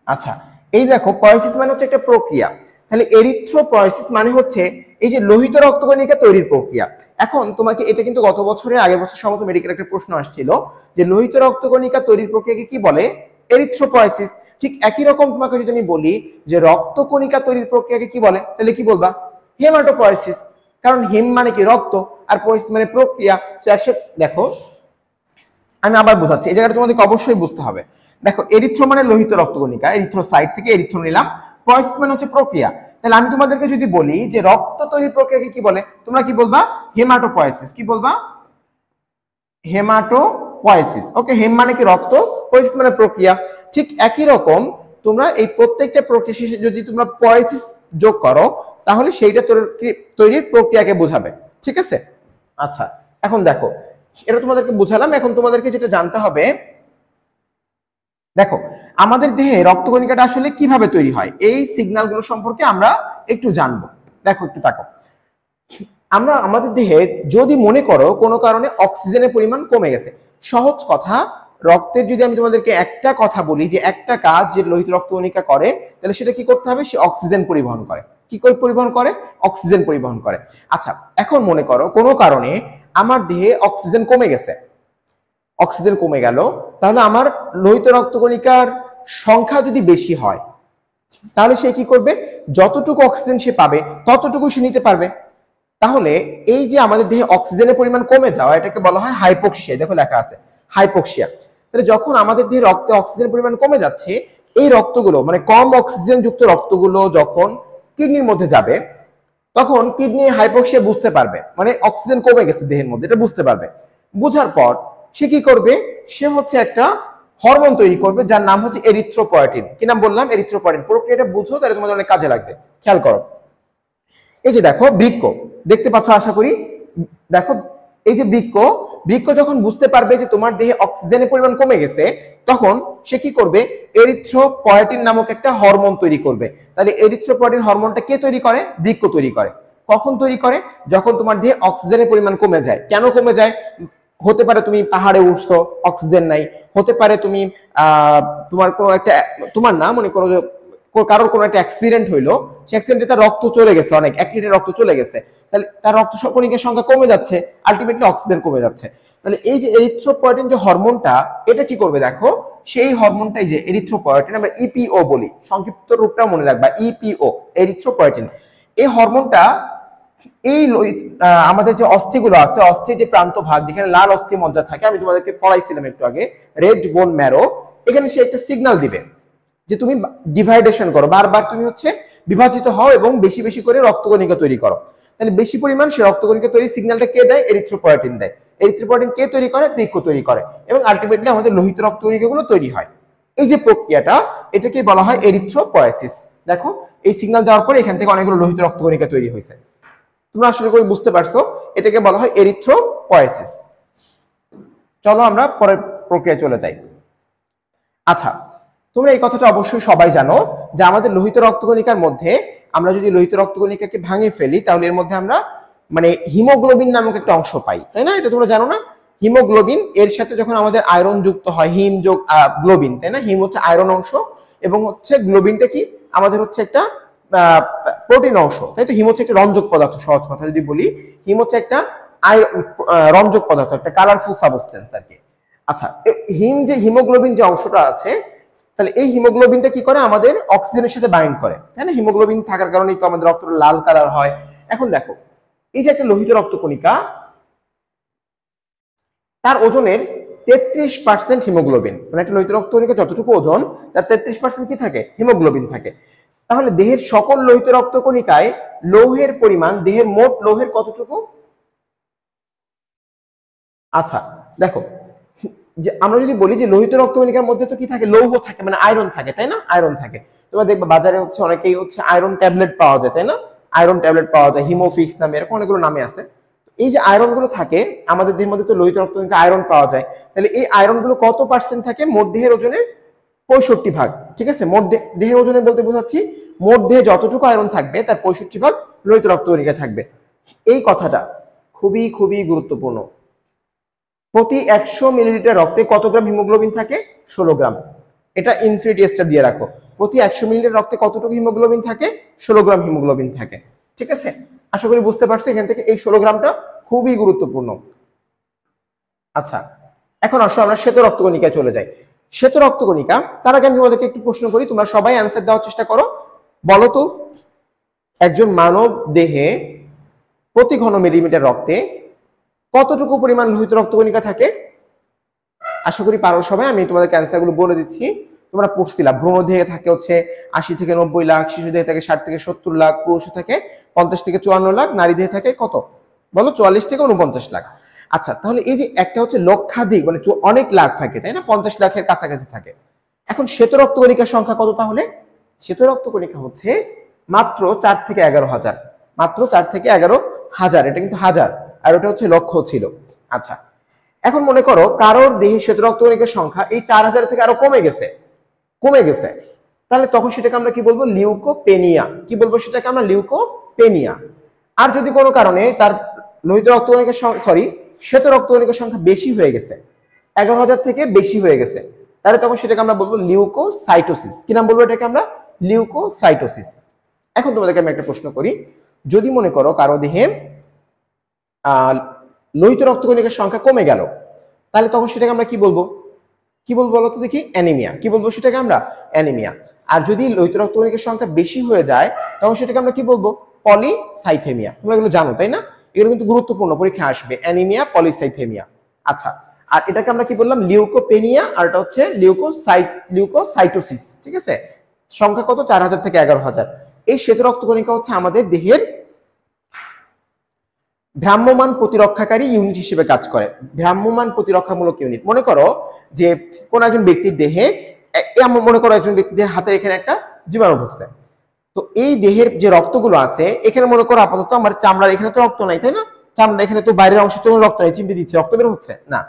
আচ্ছা, এই দেখো পয়েসিস মানে হচ্ছে একটা প্রক্রিয়া, তাহলে এরিথ্রোপয়েসিস মানে হচ্ছে এই যে লোহিত রক্তকণিকা তৈরির প্রক্রিয়া। এখন তোমাকে এটা কিন্তু গত বছরের আগের বছর সম্ভবত মেডিকেল একটা প্রশ্ন আসছিল যে লোহিত রক্তকণিকা তৈরির প্রক্রিয়াকে কি বলে? এরিথ্রোপয়েসিস। ঠিক একই রকম তোমাকে যদি আমি বলি যে রক্তকণিকা তৈরির প্রক্রিয়াকে কি বলে, তাহলে কি বলবা? হেমাটোপয়েসিস। কারণ হেম মানে কি? রক্ত, আর পয়েসিস মানে প্রক্রিয়া। একসাথে দেখো, আমি আবার বোঝাচ্ছি, এই জায়গাটা তোমাদেরকে অবশ্যই বুঝতে হবে। দেখো, এরিথ্রো মানে লোহিত রক্তকণিকা, এরিথ্রোসাইট থেকে এরিথ্রো নিলাম, পয়েসিস মানে হচ্ছে প্রক্রিয়া। তাহলে আমি তোমাদেরকে যদি বলি যে রক্ত তৈরির প্রক্রিয়াকে কি বলে, তোমরা কি বলবা? হেমাটোপয়েসিস। কি বলবা? হেমাটোপয়েসিস। ওকে, হেম মানে কি? রক্ত, পয়েসিস মানে প্রক্রিয়া। ঠিক একই রকম তোমরা এই প্রত্যেকটা প্রক্রিয়া শেষে যদি তোমরা পয়েসিস যোগ করো, তাহলে সেইটা তৈরির প্রক্রিয়াকে বোঝাবে। ঠিক আছে, আচ্ছা, এখন দেখো, এটা তোমাদেরকে বুঝালাম। এখন তোমাদেরকে যেটা জানতে হবে, দেখো আমাদের দেহে রক্তকণিকাটা আসলে কিভাবে তৈরি হয়, এই সিগন্যালগুলো সম্পর্কে আমরা একটু জানবো। দেখো, একটু তাকাও, আমরা আমাদের দেহে যদি মনে করো কোনো কারণে অক্সিজেনের পরিমাণ কমে গেছে, সহজ কথা, রক্তের যদি আমি তোমাদেরকে একটা কথা বলি যে একটা কাজ যে লোহিত রক্তকণিকা করে, তাহলে সেটা কি করতে হবে? সে অক্সিজেন পরিবহন করে। কি করে পরিবহন করে? অক্সিজেন পরিবহন করে। আচ্ছা, এখন মনে করো কোনো কারণে আমার দেহে অক্সিজেন কমে গেছে, অক্সিজেন কমে গেল, তাহলে আমার লোহিত রক্তকণিকার সংখ্যা যদি বেশি হয়, তাহলে সে কি করবে? যতটুকু অক্সিজেন সে পাবে ততটুকু সে নিতে পারবে। তাহলে এই যে আমাদের দেহে অক্সিজেনের পরিমাণ কমে যাওয়া, এটাকে বলা হয় হাইপোক্সিয়া। দেখো লেখা আছে হাইপোক্সিয়া। তাহলে যখন আমাদের দেহে রক্তে অক্সিজেনের পরিমাণ কমে যাচ্ছে, এই রক্তগুলো মানে কম অক্সিজেন যুক্ত রক্তগুলো যখন কিডনির মধ্যে যাবে, তখন কিডনি হাইপোক্সিয়া বুঝতে পারবে, মানে অক্সিজেন কমে গেছে দেহের মধ্যে, এটা বুঝতে পারবে। বুঝার পর সে কি করবে, সে হচ্ছে একটা হরমোন তৈরি করবে যার নাম হচ্ছে এরিথ্রোপয়েটিন। কি নাম বললাম? এরিথ্রোপয়েটিন। প্রক্রিয়াটা বুঝো, তাহলে তোমাদের অনেক কাজে লাগবে। খেয়াল করো, এই যে দেখো বৃক্ক দেখতে পাচ্ছ আশা করি। দেখো এই যে বৃক্ক, বৃক্ক যখন বুঝতে পারবে যে তোমার দেহে অক্সিজেনের পরিমাণ কমে গেছে, তখন সে কি করবে, এরিথ্রোপয়েটিন নামক একটা হরমোন তৈরি করবে। তাহলে এরিথ্রোপয়েটিন হরমোনটা কে তৈরি করে? বৃক্ক তৈরি করে। কখন তৈরি করে? যখন তোমার দেহে অক্সিজেনের পরিমাণ কমে যায়। কেন কমে যায়? হতে পারে তুমি পাহাড়ে উঠছো, অক্সিজেন নাই। হতে পারে তুমি তোমার কোনো একটা, তোমার না মনে করো কারোর কোনো একটা অ্যাক্সিডেন্ট হইলো, সে অ্যাক্সিডেন্টে তার রক্ত চলে গেছে, অনেক 1 লিটার রক্ত চলে গেছে, তাহলে তার রক্ত কণিকার সংখ্যা কমে যাচ্ছে, আলটিমেটলি অক্সিজেন কমে যাচ্ছে। তাহলে এই যে এরিথ্রোপয়েটিন যে হরমোনটা, এটা কি করবে দেখো, সেই হরমোনটাই যে এরিথ্রোপয়েটিন, আমরা ইপিও বলি, সংক্ষিপ্ত রূপটা মনে রাখবা, ইপিও, এরিথ্রোপয়েটিন। এই হরমোনটা এই আমাদের যে অস্থিগুলো আছে, অস্থির যে প্রান্ত ভাগ যেখানে লাল অস্থি মজ্জা থাকে, আমি তোমাদেরকে পড়াইছিলাম একটু আগে, রেড বোন ম্যারো, এখানে সে একটা সিগন্যাল দিবে যে তুমি ডিভাইডেশন করো, বারবার তুমি হচ্ছে বিভাজিত হও এবং বেশি বেশি করে রক্তকণিকা তৈরি করো। তাহলে বেশি পরিমাণ সে রক্তকণিকা তৈরি সিগন্যালটা কে দেয়? এরিথ্রোপয়েটিন দেয়। এরিথ্রোপয়েটিন কে তৈরি করে? বৃক্ক তৈরি করে, এবং আলটিমেটলি আমাদের লোহিত রক্তকণিকাগুলো তৈরি হয়। এই যে প্রক্রিয়াটা, এটাকে বলা হয় এরিথ্রোপয়েসিস। দেখো এই সিগন্যাল দেওয়ার পরে এখান থেকে অনেকগুলো লোহিত রক্তকণিকা তৈরি হয়েছে। তোমরা আসলে করে বুঝতে পারছো, এটাকে বলা হয় এরিথ্রোপয়েসিস। চলো আমরা পরের প্রক্রিয়া চলে যাই। আচ্ছা, তোমরা এই কথাটা অবশ্যই সবাই জানো যে আমাদের লোহিত রক্তকণিকার মধ্যে, আমরা যদি লোহিত রক্তকণিকাকে ভাঙে ফেলি, তাহলে এর মধ্যে আমরা মানে হিমোগ্লোবিন নামক একটা অংশ পাই, তাই না? এটা তোমরা জানো না? হিমোগ্লোবিন, এর সাথে যখন আমাদের আয়রন যুক্ত হয়, হিম যোগ গ্লোবিন, তাই না? হিম হচ্ছে আয়রন অংশ, এবং হচ্ছে গ্লোবিনটা কি আমাদের হচ্ছে একটা প্রোটিন অংশ, তাই তো? হিম হচ্ছে একটা রঞ্জক পদার্থ, সহজ কথা যদি বলি, হিম হচ্ছে একটা রঞ্জক পদার্থ, একটা কালারফুল সাবস্টেন্স আর কি। আচ্ছা, হিম যে হিমোগ্লোবিন যে অংশটা আছে, তাহলে এই হিমোগ্লোবিনটা কি করে? আমাদের অক্সিজেনের সাথে বাইন্ড করে, তাই না? হিমোগ্লোবিন থাকার কারণেই তো আমাদের রক্তটা লাল কালার হয়। এখন দেখো, এই যে একটা লোহিত রক্তকণিকা, তার ওজনের 33% হিমোগ্লোবিন, মানে একটা লোহিত রক্তকণিকা যতটুকু ওজন, তার 33% কি থাকে? হিমোগ্লোবিন থাকে। তাহলে দেহের সকল লোহিত রক্তকণিকায় লৌহের পরিমাণ, দেহের মোট লৌহের কতটুকু? আচ্ছা দেখো, যে আমরা যদি বলি যে লোহিত রক্তকণিকার মধ্যে তো কি থাকে? লৌহ থাকে, মানে আয়রন থাকে, তাই না? আয়রন থাকে। তোমরা দেখবে বাজারে হচ্ছে অনেকেই হচ্ছে আয়রন ট্যাবলেট পাওয়া যায়, তাই না? আয়রন ট্যাবলেট পাওয়া যায়, হিমোফিক্স নামে, এরকম অনেকগুলো নামে আছে। এই যে আয়রন গুলো থাকে আমাদের দেহের মধ্যে, তো লোহিত রক্তকণিকা আয়রন পাওয়া যায়। তাহলে এই আয়রন গুলো কত পার্সেন্ট থাকে মোট দেহের ওজনের? 65 ভাগ। ঠিক আছে, মোট দেহের ওজনে বলতে বোঝাচ্ছি মোট দেহে যতটুকু আয়রন থাকবে তার 65 ভাগ লোহিত রক্তকণিকা থাকবে। এই কথাটা খুবই খুবই গুরুত্বপূর্ণ। প্রতি 100 মিলিলিটার রক্তে কত গ্রাম হিমোগ্লোবিন থাকে? 16 গ্রাম। এটা ইনফিনিটি স্টার দিয়ে রাখো। প্রতি 100 মিলিলিটার রক্তে কতটুকু হিমোগ্লোবিন থাকে? 16 গ্রাম হিমোগ্লোবিন থাকে। ঠিক আছে, আশা করি বুঝতে পারছো। এখান থেকে এই 16 গ্রামটা খুবই গুরুত্বপূর্ণ। আচ্ছা, এখন আসো আমরা শ্বেত রক্তকণিকায় চলে যাই। শ্বেত রক্তকণিকা, তার আগে আমি তোমাদেরকে একটু প্রশ্ন করি, তোমরা সবাই অ্যান্সার দেওয়ার চেষ্টা করো। বলো তো, একজন মানব দেহে প্রতি ঘন মিলিমিটার রক্তে কতটুকু পরিমাণ লোহিত রক্তকণিকা থাকে? আশা করি পারো সবাই। আমি তোমাদের ক্যান্সার গুলো বলে দিচ্ছি, তোমরা পড়ছিলা। ভ্রূণ দেহে থাকে হচ্ছে 80 থেকে 90 লাখ, শিশু দেহে থাকে 60 থেকে 70 লাখ, পুরুষ থাকে 50 থেকে 54 লাখ, নারী দেহে থাকে কত বলো? 44 থেকে 49 লাখ। আচ্ছা, তাহলে এই যে একটা হচ্ছে লক্ষাধিক, মানে অনেক লাখ থাকে, তাই না? 50 লাখের কাছাকাছি থাকে। এখন শ্বেত রক্তকণিকার সংখ্যা কত তাহলে? শ্বেত রক্তকণিকা হচ্ছে মাত্র 4 থেকে 11,000, মাত্র 4 থেকে 11,000। এটা কিন্তু হাজার, আর ওটা হচ্ছে লক্ষ ছিল। আচ্ছা, এখন মনে করো কারোর দেহে শ্বেত রক্তকণিকার সংখ্যা এই 4000 থেকে আরো কমে গেছে, তাহলে তখন সেটাকে আমরা কি বলবো? লিউকোপেনিয়া। কি বলবো সেটাকে আমরা? লিউকোপেনিয়া। আর যদি কোনো কারণে তার লোহিত রক্তকণিকার শ্বেত রক্তকণিকার সংখ্যা বেশি হয়ে গেছে, 11,000 থেকে বেশি হয়ে গেছে, তাহলে তখন সেটাকে আমরা বলবো লিউকোসাইটোসিস। কি নাম বলবো এটাকে আমরা? লিউকোসাইটোসিস। এখন তোমাদেরকে আমি একটা প্রশ্ন করি, যদি মনে করো কারো দেহে লোহিত রক্তকণিকার সংখ্যা কমে গেল, তাহলে তখন সেটাকে আমরা কি বলবো? কি বলবো বলো তো দেখি? অ্যানিমিয়া। কি বলবো সেটাকে আমরা? অ্যানিমিয়া। আর যদি লোহিত রক্তকণিকার সংখ্যা বেশি হয়ে যায়, তখন সেটাকে আমরা কি বলবো? পলিসাইথেমিয়া। তোমরা এগুলো জানো তাই না? এগুলো কিন্তু গুরুত্বপূর্ণ, পরীক্ষা আসবে, অ্যানিমিয়া, পলিসাইথেমিয়া। আচ্ছা, আর এটাকে আমরা কি বললাম, লিউকোপেনিয়া, আর এটা হচ্ছে লিউকোসাইটোসিস। ঠিক আছে, সংখ্যা কত, 4000 থেকে 11000। এই শ্বেত রক্তকণিকা হচ্ছে আমাদের দেহের ভ্রাম্যমান প্রতিরক্ষাকারী ইউনিট হিসেবে কাজ করে। ভ্রাম্যমান প্রতিরক্ষামূলক ইউনিট, মনে করো যে কোন একজন ব্যক্তির দেহে, মনে করো একজন ব্যক্তির হাতে এখানে একটা জীবাণু ঢুকছে, তো এই দেহের যে রক্তগুলো আছে এখানে মনে করো আপাতত আমার চামড়ার এখানে তো রক্ত নাই, তাই না, চামড়া এখানে তো বাইরের অংশে তো রক্ত নাই, চিমটি দিচ্ছে রক্ত বের হচ্ছে না,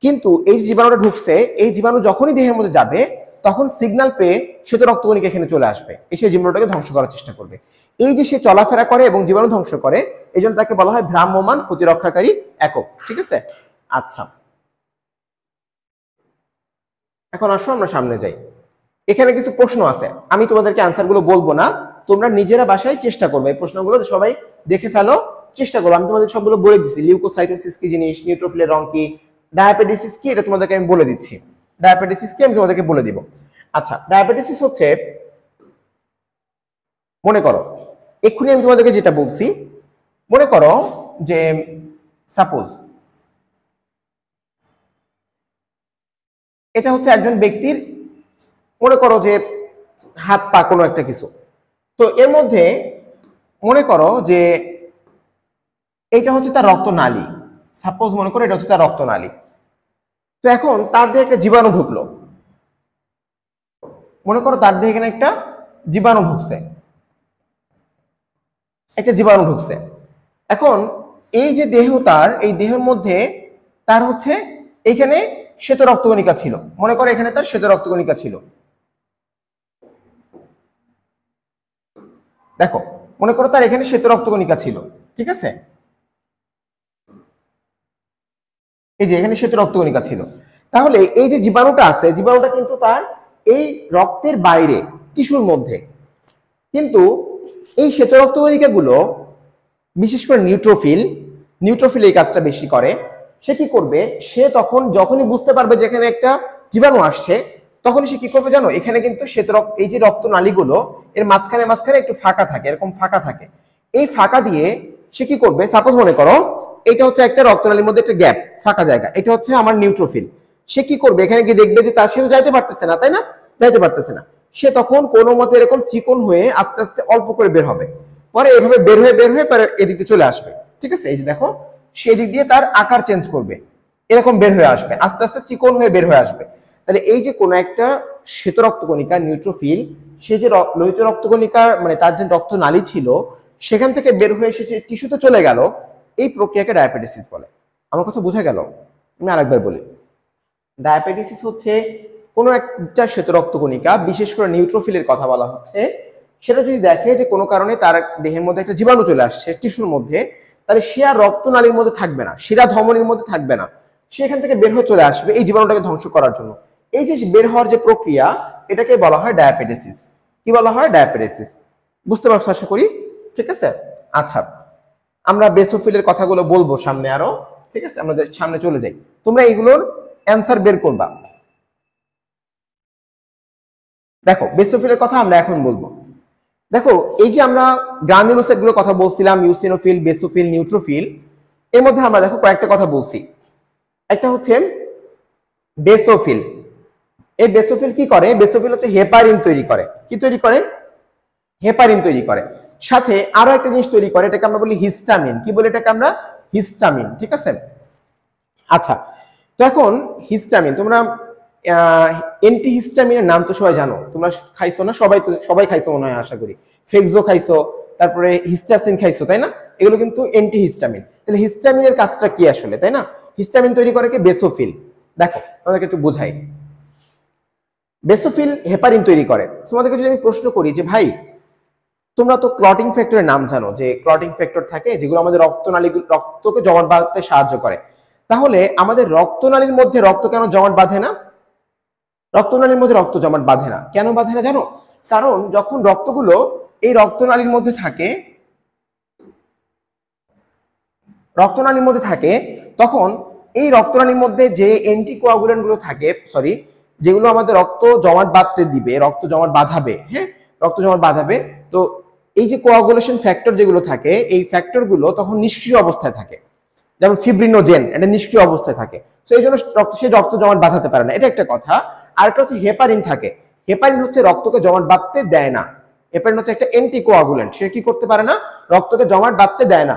কিন্তু এই জীবাণুটা ঢুকছে, এই জীবাণু যখনই দেহের মধ্যে যাবে তখন সিগন্যাল পেয়ে শ্বেত রক্তকণিকা এখানে চলে আসবে, এসে জীবাণুটাকে ধ্বংস করার চেষ্টা করবে। এই যে সে চলাফেরা করে এবং জীবাণু ধ্বংস করে, এই জন্য তাকে বলা হয় ভ্রাম্যমান প্রতিরক্ষাকারী একক। ঠিক আছে, আচ্ছা এখন আসো আমরা সামনে যাই। এখানে কিছু প্রশ্ন আছে, আমি তোমাদেরকে আনসার গুলো বলবো না, তোমরা নিজেরা বাসায় চেষ্টা করবে এই প্রশ্নগুলো সবাই দেখে ফেলো, চেষ্টা করবো। আমি তোমাদের সবগুলো বলে দিচ্ছি, লিউকোসাইটোসিস কি জিনিস, নিউট্রোফিলের রং কি, ডায়াবেটিস কি, এটা তোমাদেরকে আমি বলে দিচ্ছি। ডায়াবেটিস কি আমি তোমাদেরকে বলে দিব। আচ্ছা, ডায়াবেটিস হচ্ছে, মনে করো এক্ষুনি আমি তোমাদেরকে যেটা বলছি, মনে করো যে সাপোজ এটা হচ্ছে একজন ব্যক্তির, মনে করো যে হাত পা কোনো একটা কিছু, তো এর মধ্যে মনে করো যে এইটা হচ্ছে তার রক্তনালী, সাপোজ মনে করো এটা হচ্ছে তার রক্তনালী। তো এখন তার দেহে একটা জীবাণু ঢুকলো, মনে করো তার দেহে এখানে একটা জীবাণু ঢুকছে, একটা জীবাণু ঢুকছে। এখন এই যে দেহ, তার এই দেহের মধ্যে তার হচ্ছে এখানে শ্বেত রক্তকণিকা ছিল, মনে করো এখানে তার শ্বেত রক্তকণিকা ছিল। দেখো মনে করো তার এখানে শ্বেত রক্তকণিকা ছিল, ঠিক আছে, এই যে এখানে শ্বেত রক্তকণিকা ছিল। তাহলে এই যে জীবাণুটা আছে, জীবাণুটা কিন্তু তার এই রক্তের বাইরে টিস্যুর মধ্যে, কিন্তু এই শ্বেত রক্তকণিকা গুলো, বিশেষ করে নিউট্রোফিল এই কাজটা বেশি করে। সে কি করবে, সে তখন যখনই বুঝতে পারবে যে এখানে একটা জীবাণু আসছে, তখন সে কি করবে জানো, এখানে কিন্তু শ্বেত রক্ত, এই যে রক্তনালীগুলো এর মাঝখানে মাঝখানে একটু ফাঁকা থাকে, এরকম ফাঁকা থাকে, এই ফাঁকা দিয়ে সে কি করবে, সাপোজ মনে করো এটা হচ্ছে একটা রক্তনালীর মধ্যে একটা গ্যাপ, ফাঁকা জায়গা, এটা হচ্ছে আমার নিউট্রোফিল। সে কি করবে, এখানে গিয়ে দেখবে যে তার, সে যাইতে পারতেছে না, তাই না, যাইতে পারতেছে না, সে তখন কোনো মতে এরকম চিকন হয়ে আস্তে আস্তে অল্প করে বের হবে, পরে এভাবে বের হয়ে পরে এদিকে চলে আসবে। ঠিক আছে, এই যে দেখো সেদিক দিয়ে তার আকার চেঞ্জ করবে, এরকম বের হয়ে আসবে, আস্তে আস্তে চিকন হয়ে বের হয়ে আসবে। তাহলে এই যে কোনো একটা শ্বেত রক্তকণিকা নিউট্রোফিল, সে যে লোহিত রক্তকণিকা, মানে তার যে রক্তনালী ছিল সেখান থেকে বের হয়ে এসে টিস্যুতে চলে গেল, এই প্রক্রিয়াকে ডায়াবেটিস বলে। আমার কথা বোঝা গেল? আমি আরেকবার বলি, ডায়াবেটিস হচ্ছে কোনো একটা শ্বেত রক্তকণিকা, বিশেষ করে নিউট্রোফিলের কথা বলা হচ্ছে, সেটা যদি দেখে যে কোনো কারণে তার দেহের মধ্যে একটা জীবাণু চলে আসছে টিস্যুর মধ্যে, তাহলে সে আর রক্তনালীর মধ্যে থাকবে না, শিরা ধমনীর মধ্যে থাকবে না, সে এখান থেকে বের হয়ে চলে আসবে এই জীবাণুটাকে ধ্বংস করার জন্য। এই যে বের হওয়ার যে প্রক্রিয়া, এটাকে বলা হয় ডায়াবেটিস। কি বলা হয়? ডায়াবেটিস। বুঝতে পারছো আশা করি? ঠিক আছে, আচ্ছা আমরা বেসোফিলের কথাগুলো বলবো সামনে আরো, ঠিক আছে, আমরা সামনে চলে যাই, তোমরা এইগুলোর অ্যান্সার বের করবা। দেখো বেসোফিলের কথা আমরা এখন বলবো। দেখো এই যে আমরা গ্রানুলোসাইট গুলোর কথা বলছিলাম, ইউসিনোফিল, বেসোফিল, নিউট্রোফিল, এর মধ্যে আমরা দেখো কয়েকটা কথা বলছি। একটা হচ্ছে বেসোফিল। এই বেসোফিল কি করে? বেসোফিল হচ্ছে হেপারিন তৈরি করে। কি তৈরি করে? হেপারিন তৈরি করে। সাথে আরো একটা জিনিস তৈরি করে, এটাকে আমরা বলি হিস্টামিন। কি বলি এটাকে আমরা? হিস্টামিন। ঠিক আছে, আচ্ছা তো এখন হিস্টামিন, তোমরা অ্যান্টিহিস্টামিনের নাম তো সবাই জানো, তোমরা খাইছো না? সবাই খাইছো মনে হয় আশা করি। ফেক্সো খাইছো, তারপরে হিস্টাসিন খাইছো, তাই না? এগুলো কিন্তু অ্যান্টিহিস্টামিন। তাহলে হিস্টামিনের কাজটা কি আসলে, তাই না? হিস্টামিন তৈরি করে কি? বেসোফিল। দেখো তোমাদেরকে একটু বোঝাই, বেসোফিল হেপারিন তৈরি করে। তোমাদেরকে যদি আমি প্রশ্ন করি যে ভাই তোমরা তো ক্লটিং ফ্যাক্টরের নাম জানো, যে ক্লটিং ফ্যাক্টর থাকে যেগুলো আমাদের রক্তকে জমাট বাঁধতে সাহায্য করে, তাহলে আমাদের রক্তনালীর মধ্যে রক্ত কেন জমাট বাঁধে না? রক্তনালীর মধ্যে রক্ত জমাট বাঁধে না, কেন বাঁধে না জানো? কারণ যখন রক্তগুলো এই রক্তনালীর মধ্যে থাকে, তখন এই রক্তনালীর মধ্যে যে অ্যান্টিকোয়াগুলেন্ট গুলো থাকে, যেগুলো আমাদের রক্ত জমাট বাঁধতে দিবে, রক্ত জমাট বাঁধাবে, হ্যাঁ রক্ত জমাট বাঁধাবে, তো এই যে কোয়াগুলেশন ফ্যাক্টর যেগুলো থাকে, এই ফ্যাক্টর গুলো তখন নিষ্ক্রিয় অবস্থায় থাকে। যেমন ফিব্রিনোজেন, এটা নিষ্ক্রিয় অবস্থায় থাকে, তো এই জন্য সে রক্ত জমাট বাঁধাতে পারে না, এটা একটা কথা। আর একটা হচ্ছে হেপারিন থাকে, হেপারিন হচ্ছে রক্তকে জমাট বাঁধতে দেয় না। হেপারিন হচ্ছে একটা অ্যান্টিকোয়াগুলেন্ট, সে কি করতে পারে না, রক্তকে জমাট বাঁধতে দেয় না।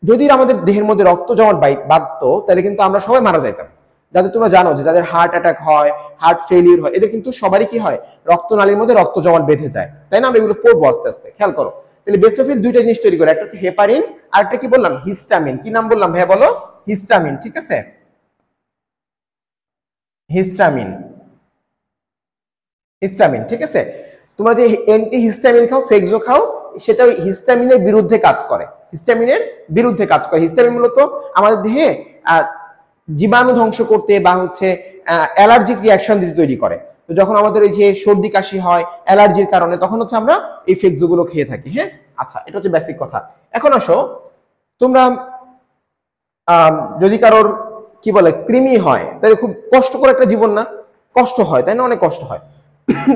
যদি আমাদের দেহের মধ্যে রক্ত জমাট বাঁধতো তাহলে কিন্তু আমরা সবাই মারা যাইতাম। যাদের তোমরা জানো যে যাদের হার্ট অ্যাটাক হয়, হার্ট ফেলিউর হয়, এদের কিন্তু সবারই কি হয়, রক্তনালীর মধ্যে রক্ত জমাট বেঁধে যায়, তাই না? আমরা এগুলো পড়বো আস্তে আস্তে, খেয়াল করো। তাহলে বেসোফিল দুইটা জিনিস তৈরি করে, একটা হচ্ছে হেপারিন আর একটা কি বললাম, হিস্টামিন। কি নাম বললাম ভাইয়া বলো? হিস্টামিন, ঠিক আছে, হিস্টামিন, হিস্টামিন, ঠিক আছে। তোমরা যে অ্যান্টি হিস্টামিন খাও, ফেক্সো খাও, সেটা ওই হিস্টামিনের বিরুদ্ধে কাজ করে, হিস্টামিনের বিরুদ্ধে কাজ করে। হিস্টামিন মূলত আমাদের দেহে জীবাণু ধ্বংস করতে বা হচ্ছে অ্যালার্জিক রিয়াকশন দিতে তৈরি করে। তো যখন আমাদের এই যে সর্দি কাশি হয় অ্যালার্জির কারণে, তখন হচ্ছে আমরা এই ফেক্সো গুলো খেয়ে থাকি। হ্যাঁ, আচ্ছা, এটা হচ্ছে বেসিক কথা। এখন আসো, তোমরা যদি কারোর কি বলে কৃমি হয়, তাহলে খুব কষ্ট করে একটা জীবন না, কষ্ট হয়, তাই না? অনেক কষ্ট হয়।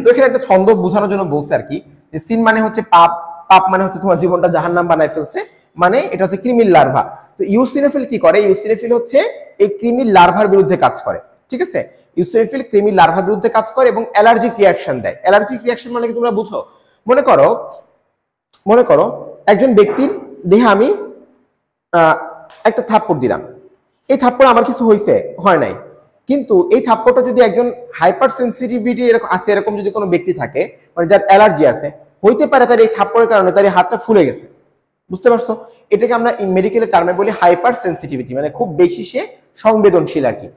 তো এখানে একটা ছন্দ বোঝানোর জন্য বলছে আর কি, যে সিন মানে হচ্ছে পাপ, পাপ মানে হচ্ছে তোমার জীবনটা জাহান্নাম বানায় ফেলছে, মানে এটা হচ্ছে কৃমির লার্ভা। তো ইউসিনোফিল কি করে? ইউসিনোফিল হচ্ছে এই কৃমির লার্ভার বিরুদ্ধে কাজ করে, ঠিক আছে। ইউসিনোফিল কৃমির লার্ভার বিরুদ্ধে কাজ করে এবং অ্যালার্জিক রিয়াকশন দেয়। অ্যালার্জিক রিয়াকশন মানে কি তোমরা বুঝো? মনে করো, মনে করো একজন ব্যক্তির দেহে আমি একটা থাপ্পড় দিলাম, এই থাপ্পড় আমার কিছু হয়েছে, হয় নাই, কিন্তু এই থাপ্পড়টা যদি একজন হাইপার সেন্সিটিভিটি এরকম আছে, এরকম যদি কোনো ব্যক্তি থাকে, মানে যার অ্যালার্জি আছে, হইতে পারে তার এই থাপ্পড়ের কারণে তার এই হাতটা ফুলে গেছে। বুঝতে পারছো? এটাকে আমরা মেডিকেলের টার্মে বলি হাইপার সেন্সিটিভিটি, মানে খুব বেশি সে সংবেদনশীল আর কি।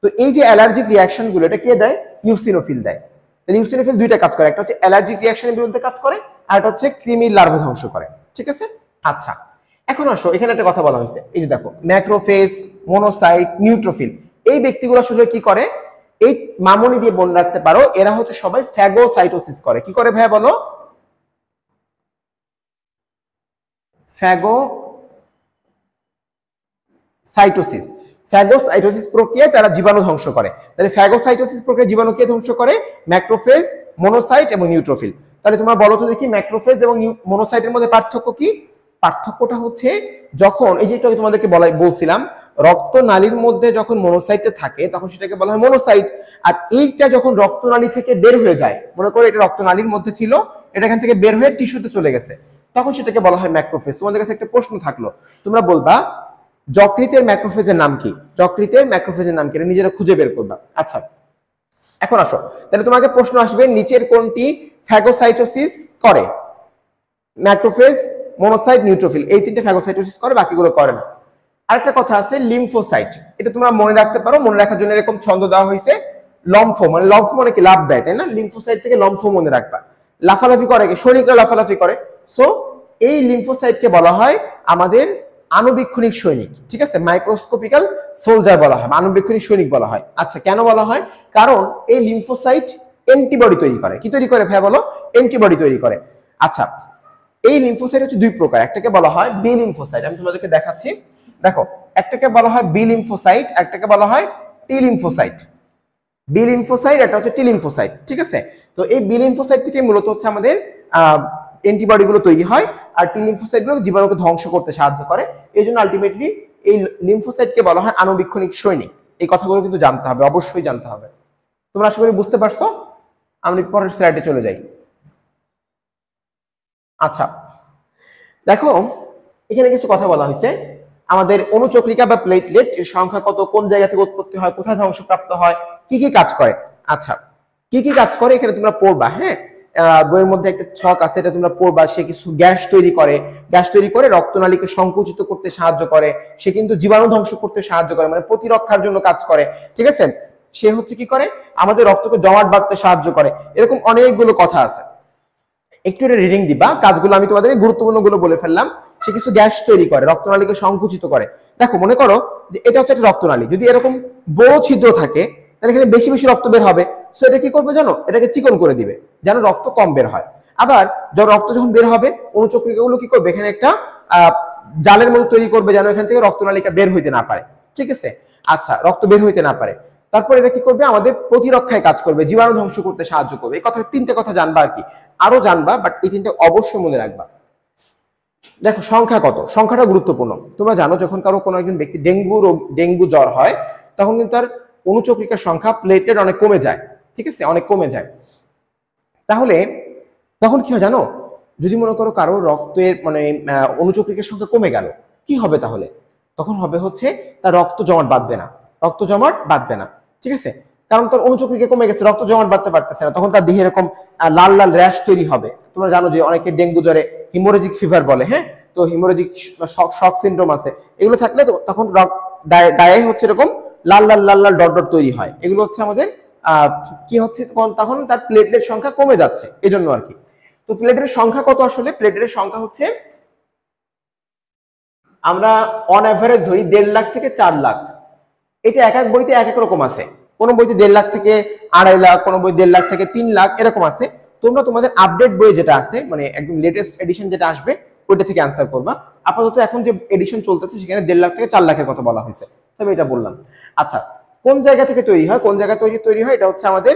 তো এই যে অ্যালার্জিক রিয়াকশন গুলো, এটা কে দেয়? ইউসিনোফিল দেয়। তাহলে ইউসিনোফিল দুইটা কাজ করে, একটা হচ্ছে অ্যালার্জিক রিয়াকশনের বিরুদ্ধে কাজ করে, আর একটা হচ্ছে কৃমির লার্ভা ধ্বংস করে, ঠিক আছে। আচ্ছা, এখন আসো, এখানে একটা কথা বলা হয়েছে, এই যে দেখো, ম্যাক্রোফেজ, মোনোসাইট, নিউট্রোফিল, এই ব্যক্তিগুলো আসলে কি করে? এই মামনি দিয়ে মনে রাখতে পারো, এরা হচ্ছে সবাই ফ্যাগোসাইটোসিস করে। কি করে ভাইয়া বলো? ফ্যাগোসাইটোসিস, ফ্যাগোসাইটোসিস প্রক্রিয়ায় তারা জীবাণু ধ্বংস করে। তাহলে ফ্যাগোসাইটোসিস প্রক্রিয়ায় জীবাণু কে ধ্বংস করে? ম্যাক্রোফেজ, মোনোসাইট এবং নিউট্রোফিল। তাহলে তোমরা বলো তো দেখি, ম্যাক্রোফেজ এবং মোনোসাইটের মধ্যে পার্থক্য কি? পার্থক্যটা হচ্ছে, যখন এই যে একটু তোমাদেরকে বলছিলাম, রক্তনালীর মধ্যে যখন মনোসাইটটা থাকে তখন সেটাকে বলা হয় মনোসাইট। আর এইটা যখন রক্তনালী থেকে বের হয়ে যায়, মনে করো এটা রক্তনালীর মধ্যে ছিল, এটা এখান থেকে বের হয়ে টিস্যুতে চলে গেছে, তখন সেটাকে বলা হয় ম্যাক্রোফেজ। তোমাদের কাছে একটা প্রশ্ন থাকলো, তোমরা বলবা যকৃতের ম্যাক্রোফেজের নাম কি? যকৃতের ম্যাক্রোফেজের নাম কি? এটা নিজেরা খুঁজে বের করবা। আচ্ছা, এখন আসো, তাহলে তোমাকে প্রশ্ন আসবে, নিচের কোনটি ফ্যাগোসাইটোসিস করে? ম্যাক্রোফেজ, মোনোসাইট, নিউট্রোফিল, এই তিনটে ফ্যাগোসাইটোসিস করে, বাকিগুলো করে না। আরেকটা কথা আছে লিম্ফোসাইট, এটা তোমরা মনে রাখতে পারো। মনে রাখার জন্য এরকম ছন্দ দেওয়া হয়েছে, লম্ফো, মানে লম্ফো মানে কি? লাভ দেয়, তাই না? লিম্ফোসাইট থেকে লম্ফো মনে রাখবা। লাফালাফি করে কি? সৈনিকরা লাফালাফি করে। সো এই লিম্ফোসাইটকে বলা হয় আমাদের আণুবীক্ষণিক সৈনিক, ঠিক আছে, মাইক্রোস্কোপিক্যাল সোলজার বলা হয়, আণুবীক্ষণিক সৈনিক বলা হয়। আচ্ছা, কেন বলা হয়? কারণ এই লিম্ফোসাইট অ্যান্টিবডি তৈরি করে। কি তৈরি করে ভাই বলো? অ্যান্টিবডি তৈরি করে। আচ্ছা, এই লিম্ফোসাইট হচ্ছে দুই প্রকার, একটাকে বলা হয় বি লিম্ফোসাইট, আমি তোমাদেরকে দেখাচ্ছি, দেখো, একটাকে বলা হয় বি লিম্ফোসাইট, একটাকে বলা হয় টি লিম্ফোসাইট। বি লিম্ফোসাইট, একটা হচ্ছে টি লিম্ফোসাইট, ঠিক আছে। তো এই বি লিম্ফোসাইট থেকে মূলত হচ্ছে আমাদের অ্যান্টিবডি গুলো তৈরি হয়, আর টি লিম্ফোসাইট গুলো জীবাণুকে ধ্বংস করতে সাহায্য করে। এই জন্য আলটিমেটলি এই লিম্ফোসাইটকে বলা হয় আণুবীক্ষণিক সৈনিক। এই কথাগুলো কিন্তু জানতে হবে, অবশ্যই জানতে হবে। তোমরা আশা করি বুঝতে পারছো। আমি পরের স্লাইডে চলে যাই। আচ্ছা, দেখো, এখানে কিছু কথা বলা হয়েছে, আমাদের অনুচক্রিকা বা প্লেটলেট এর সংখ্যা কত, কোন জায়গা থেকে উৎপত্তি হয়, কোথায় ধ্বংসপ্রাপ্ত হয়, কি কি কাজ করে। আচ্ছা, কি কি কাজ করে এখানে তোমরা পড়বা। হ্যাঁ, বইয়ের মধ্যে একটা ছক আছে, এটা তোমরা পড়বা। সে কিছু গ্যাস তৈরি করে, গ্যাস তৈরি করে রক্তনালীকে সংকুচিত করতে সাহায্য করে। সে কিন্তু জীবাণু ধ্বংস করতে সাহায্য করে, মানে প্রতিরক্ষার জন্য কাজ করে, ঠিক আছে। সে হচ্ছে কি করে? আমাদের রক্তকে জমাট বাঁধতে সাহায্য করে। এরকম অনেকগুলো কথা আছে, একটু রিডিং দিবা। কাজগুলো আমি তোমাদের গুরুত্বপূর্ণ গুলো বলে ফেললাম। সে কিছু গ্যাস তৈরি করে, রক্তনালীকে সংকুচিত করে। দেখো, মনে করো যে এটা হচ্ছে একটা রক্তনালী, যদি এরকম বড় ছিদ্র থাকে তাহলে এখানে বেশি বেশি রক্ত বের হবে। সো এটা কি করবে জানো? এটাকে চিকন করে দিবে যেন রক্ত কম বের হয়। আবার রক্ত যখন বের হবে, অনুচক্রিকাগুলো কি করবে? এখানে একটা জালের মতো তৈরি করবে যেন এখান থেকে রক্তনালীকা বের হইতে না পারে, ঠিক আছে। আচ্ছা, রক্ত বের হইতে না পারে। তারপর এটা কি করবে? আমাদের প্রতিরক্ষায় কাজ করবে, জীবাণু ধ্বংস করতে সাহায্য করবে। এই কথা, তিনটে কথা জানবা আর কি, আরো জানবা, বাট এই তিনটে অবশ্যই মনে রাখবা। দেখো সংখ্যা কত, সংখ্যাটা গুরুত্বপূর্ণ। তোমরা জানো যখন কারো কোনো একজন ব্যক্তি ডেঙ্গু জ্বর হয় তখন কিন্তু তার অনুচক্রিকার সংখ্যা প্লেটলেট অনেক কমে যায়, ঠিক আছে, অনেক কমে যায়। তাহলে তখন কি হয় জানো, যদি মনে করো কারো রক্তের মানে অনুচক্রিকার সংখ্যা কমে গেল, কি হবে তাহলে? তখন হবে হচ্ছে তার রক্ত জমাট বাঁধবে না, রক্ত জমাট বাঁধবে না, ঠিক আছে, কারণ তার অনুচক্রিকা কমে গেছে, রক্ত জমাট বাঁধতে পারতেছে না, তখন তার দেহে এরকম লাল লাল র্যাশ তৈরি হবে। তোমরা জানো যে অনেকে ডেঙ্গু জ্বরে হিমোরেজিক ফিভার বলে, হ্যাঁ, তো হিমোরেজিক শক সিনড্রোম আছে, এগুলো থাকলে তখন গায়ে হচ্ছে এরকম লাল লাল লাল লাল ডট ডট তৈরি হয়। এগুলো হচ্ছে আমাদের কি হচ্ছে, তখন তার প্লেটলেট সংখ্যা কমে যাচ্ছে, এজন্য আর কি। তো প্লেটের সংখ্যা কত আসলে? প্লেটের সংখ্যা হচ্ছে আমরা অন অ্যাভারেজ ধরি 1.5 লাখ থেকে 4 লাখ। এটা এক এক বইতে এক এক রকম আছে, কোন বইতে 1.5 লাখ থেকে 2.5 লাখ, কোন বই 1.5 লাখ থেকে 3 লাখ এরকম আছে। তোমরা তোমাদের আপডেট বই যেটা আছে মানে একদম লেটেস্ট এডিশন যেটা আসবে ওইটা থেকে অ্যান্সার করবা। আপাতত এখন যে এডিশন চলতেছে সেখানে 1.5 লাখ থেকে 4 লাখের কথা বলা হয়েছে, তবে এটা বললাম। আচ্ছা, কোন জায়গা থেকে তৈরি হয়, কোন জায়গা তৈরি হয়? এটা হচ্ছে আমাদের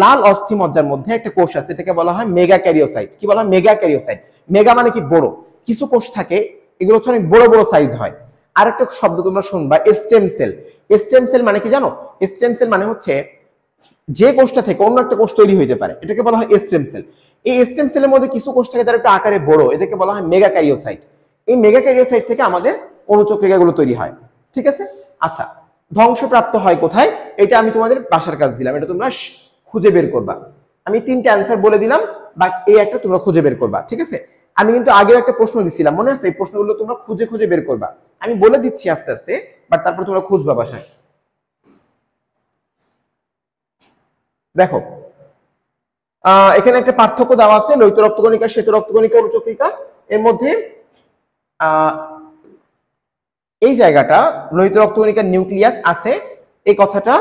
লাল অস্থি মজ্জার মধ্যে একটা কোষ আছে, এটাকে বলা হয় মেগা ক্যারিওসাইট। কি বলা হয়? মেগা ক্যারিওসাইট। মেগা মানে কি? বড়। কিছু কোষ থাকে এগুলো হচ্ছে অনেক বড় বড় সাইজ হয়। আরেকটা শব্দ তোমরা শুনবা, স্টেম সেল। স্টেম সেল মানে কি জানো? স্টেম সেল মানে হচ্ছে যে কোষটা থেকে অন্য একটা কোষ তৈরি হইতে পারে, এটাকে বলা হয় স্টেম সেল। এই স্টেম সেলের মধ্যে কিছু কোষ থাকে যারা একটু আকারে বড়, এটাকে বলা হয় মেগা ক্যারিওসাইট। এই মেগা ক্যারিওসাইট থেকে আমাদের অনুচক্রিকাগুলো তৈরি হয়, ঠিক আছে। আচ্ছা, ধ্বংসপ্রাপ্ত হয় কোথায়? এটা আমি তোমাদের বাসার কাজ দিলাম, এটা তোমরা খুঁজে বের করবা। আমি 3টে অ্যান্সার বলে দিলাম, বা এই একটা তোমরা খুঁজে বের করবা, ঠিক আছে। আমি কিন্তু আগেও একটা প্রশ্ন দিছিলাম, মনে আছে? এই প্রশ্নগুলো তোমরা খুঁজে খুঁজে বের করবা। আমি বলে দিচ্ছি আস্তে আস্তে, বাট তারপর তোমরা খুঁজবা বাসায়। দেখো এখানে একটা পার্থক্য দেওয়া আছে, লোহিত রক্তকণিকা, শ্বেত রক্তকণিকা, অনুচক্রিকা। এর মধ্যে এই জায়গাটা লোহিত রক্তকণিকার নিউক্লিয়াস আছে, এই কথাটা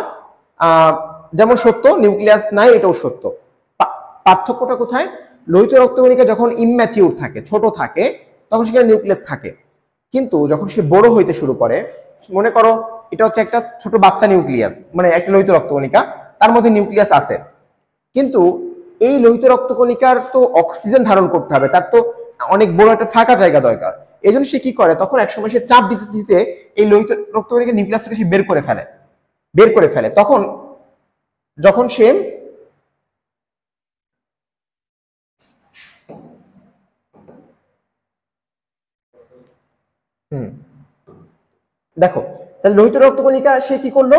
যেমন সত্য, নিউক্লিয়াস নাই এটাও সত্য। পার্থক্যটা কোথায়? লোহিত রক্তকণিকা যখন ইম্যাচিউর থাকে, ছোট থাকে, তখন সেখানে নিউক্লিয়াস থাকে। কিন্তু যখন সে বড় হইতে শুরু করে, মনে করো এটা হচ্ছে একটা ছোট বাচ্চা নিউক্লিয়াস, মানে একটা লোহিত রক্তকণিকা, তার মধ্যে নিউক্লিয়াস আছে, কিন্তু এই লোহিত রক্তকণিকার তো অক্সিজেন ধারণ করতে হবে, তার তো অনেক বড় একটা ফাঁকা জায়গা দরকার। এই জন্য সে কি করে, তখন একসময় সে চাপ দিতে দিতে এই লোহিত রক্তকণিকার নিউক্লিয়াসটাকে সে বের করে ফেলে। তখন যখন সে দেখো, তাহলে লোহিত রক্তকণিকা সে কি করলো,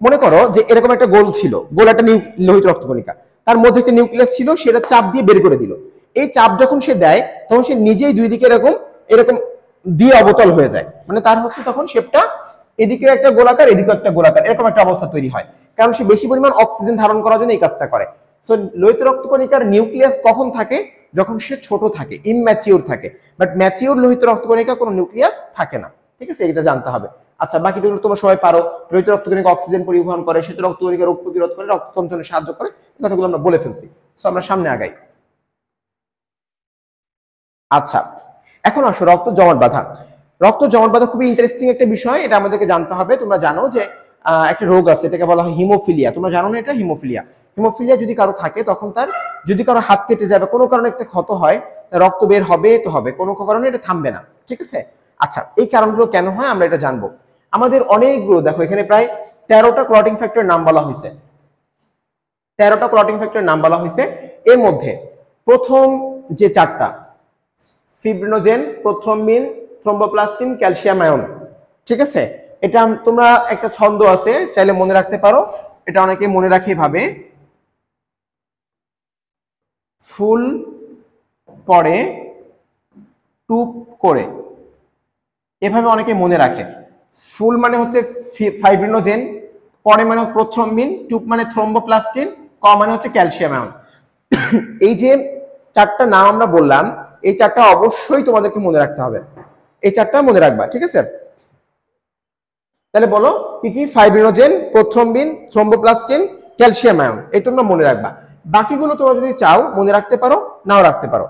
মনে করো যে এরকম একটা গোল ছিল, গোল একটা লোহিত রক্তকণিকা, তার মধ্যে একটা নিউক্লিয়াস ছিল, সেটা চাপ দিয়ে বের করে দিল। এই চাপ যখন সে দেয় তখন সে নিজেই দুই দিকে এরকম এরকম দিয়ে অবতল হয়ে যায়, মানে তার হচ্ছে তখন শেপটা এদিকে একটা গোলাকার এদিকে একটা গোলাকার এরকম একটা অবস্থা তৈরি হয়, কারণ সে বেশি পরিমাণ অক্সিজেন ধারণ করার জন্য এই কাজটা করে। সো লোহিত রক্তকণিকার নিউক্লিয়াস কখন থাকে? যখন সে ছোট থাকে, ইম্যাচিওর থাকে। বাট ম্যাচিওর লোহিত রক্তকণিকা কোনো নিউক্লিয়াস থাকে না, ঠিক আছে, এটা জানতে হবে। আচ্ছা, বাকি যেগুলো তোমরা সবাই পারো, লোহিত রক্তকণিকা অক্সিজেন পরিবহন করে, শ্বেত রক্তকণিকা রোগ প্রতিরোধ করে, রক্ত সঞ্চালনে সাহায্য করে, এই কথাগুলো আমরা বলে ফেলছি। সো আমরা সামনে আগাই। আচ্ছা, এখন আসো রক্ত জমাট বাঁধা। রক্ত জমাট বাঁধা খুবই ইন্টারেস্টিং একটা বিষয়, এটা আমাদেরকে জানতে হবে। তোমরা জানো যে একটা রোগ আছে, এটাকে বলা হয় হিমোফিলিয়া। তোমরা জানো না এটা? হিমোফিলিয়া। হিমোফিলিয়া যদি কারো থাকে, তখন তার যদি কারো হাত কেটে যাবে, কোনো কারণে একটা ক্ষত হয়, রক্ত বের হবে তো হবে, কোনো কারণে এটা থামবে না, ঠিক আছে। আচ্ছা, এই কারণগুলো কেন হয় আমরা এটা জানবো। আমাদের অনেকগুলো, দেখো এখানে প্রায় 13টা ক্লটিং ফ্যাক্টরের নাম বলা হয়েছে, 13টা ক্লটিং ফ্যাক্টরের নাম বলা হয়েছে। এর মধ্যে প্রথম যে 4টা, fibrinogen, prothrombin, thromboplastin, calcium ion, ঠিক আছে। এটা তোমরা একটা ছন্দ আছে, চাইলে মনে রাখতে পারো। এটা অনেকে মনে রাখে ভাবে, ফুল পরে টুপ করে, এভাবে অনেকে মনে রাখে। ফুল মানে হচ্ছে ফাইব্রিনোজেন, পরে মানে প্রথ্রম্বিন, টুপ মানে থ্রম্বোপ্লাস্টিন, ক মানে হচ্ছে ক্যালসিয়াম আয়ন। এই যে 4টা নাম আমরা বললাম, এই 4টা অবশ্যই তোমাদেরকে মনে রাখতে হবে, এই 4টা মনে রাখবা, ঠিক আছে। তাহলে বলো কি কি? Fibrinogen, prothrombin, thromboplastin, calcium ion, এটা তোমরা মনে রাখবা। বাকিগুলো তোমরা যদি চাও মনে রাখতে পারো, নাও রাখতে পারো।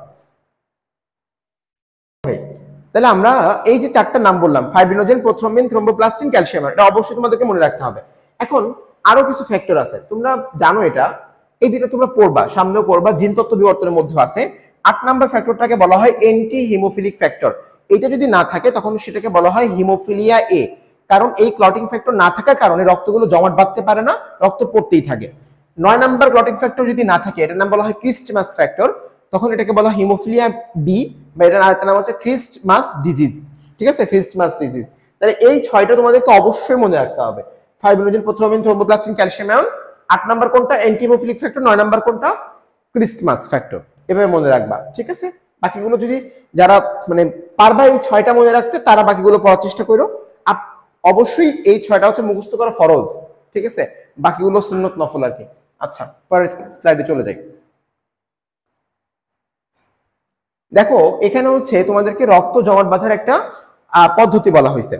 তাহলে আমরা এই যে 4টা নাম বললাম, fibrinogen, prothrombin, thromboplastin, calcium ion, এটা অবশ্যই তোমাদেরকে মনে রাখতে হবে। এখন আরো কিছু ফ্যাক্টর আছে, তোমরা জানো এটা, এই দুটো তোমরা পড়বা, সামনেও পড়বা, জিনতত্ত্ব বিবর্তনের মধ্যে আছে। 8 নম্বর ফ্যাক্টরটাকে বলা হয় অ্যান্টি হিমোফিলিক ফ্যাক্টর। এটা যদি না থাকে তখন সেটাকে বলা হয় হিমোফিলিয়া এ, কারণ এই ক্লটিং ফ্যাক্টর না থাকার কারণে রক্তগুলো জমাট বাঁধতে পারে না, রক্ত পড়তেই থাকে। 9 নাম্বার ক্লটিং ফ্যাক্টর যদি না থাকে, এটার নাম বলা হয় ক্রিস্টমাস ফ্যাক্টর, তখন এটাকে বলা হয় হিমোফিলিয়া বি, বা এটার আরেকটা নাম হচ্ছে ক্রিস্টমাস ডিজিজ। ঠিক আছে, ক্রিস্টমাস ডিজিজ। তাহলে এই 6টা তোমাদেরকে অবশ্যই মনে রাখতে হবে। Fibrinogen, prothrombin, thromboplastin, calcium ion. 8 number কোনটা? অ্যান্টিহিমোফিলিক ফ্যাক্টর। 9 নাম্বার কোনটা? Christmas factor. এভাবে মনে রাখবা, ঠিক আছে? বাকিগুলো যদি যারা মানে পারবা এই 6টা মনে রাখতে, তারা বাকিগুলো পড়ার চেষ্টা করো। অবশ্যই এই 6টা হচ্ছে মুখস্থ করা ফরজ, ঠিক আছে? বাকিগুলো সুন্নত নফল আর কি। আচ্ছা, পরের স্লাইডে চলে যাই। দেখো এখানে হচ্ছে তোমাদেরকে রক্ত জমাট বাঁধার একটা পদ্ধতি বলা হয়েছে।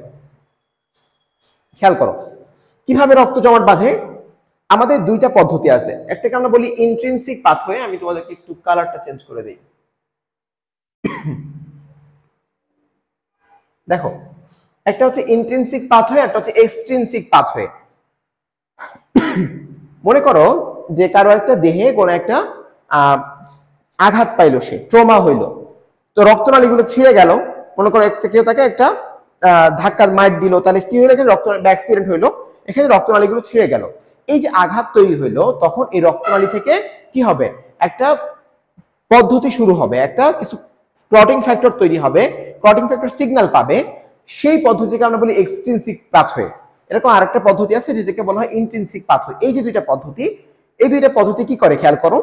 খেয়াল করো কিভাবে রক্ত জমাট বাঁধে। আমাদের 2টা পদ্ধতি আছে, একটাকে আমরা বলি ইন্ট্রিনসিক পাথওয়ে। আমি তোমাদেরকে একটু কালারটা চেঞ্জ করে দিই। দেখো একটা হচ্ছে ইন্ট্রিনসিক পাথওয়ে, একটা হচ্ছে এক্সট্রিনসিক পাথওয়ে। মনে করো যে কারো একটা দেহে কোনো একটা আঘাত পাইলো, সে ট্রমা হইলো, তো রক্তনালীগুলো ছিঁড়ে গেল। মনে করো কেউ তাকে একটা ধাক্কার মাইট দিল, তাহলে কি হলো? এখানে রক্ত অ্যাক্সিডেন্ট হইলো, এখানে রক্তনালীগুলো ছিঁড়ে গেল। এই যে আঘাত তৈরি হইলো, তখন এই রক্তনালী থেকে কি হবে? একটা পদ্ধতি শুরু হবে, একটা কিছু ক্লটিং ফ্যাক্টর তৈরি হবে, ক্লটিং ফ্যাক্টর সিগন্যাল পাবে। সেই পদ্ধতিকে আমরা বলি এক্সট্রিনসিক পাথওয়ে। এরকম আরেকটা পদ্ধতি আছে যেটাকে বলা হয় ইন্ট্রিনসিক পাথওয়ে। এই যে 2টা পদ্ধতি, এই 2টা পদ্ধতি কি করে খেয়াল করো।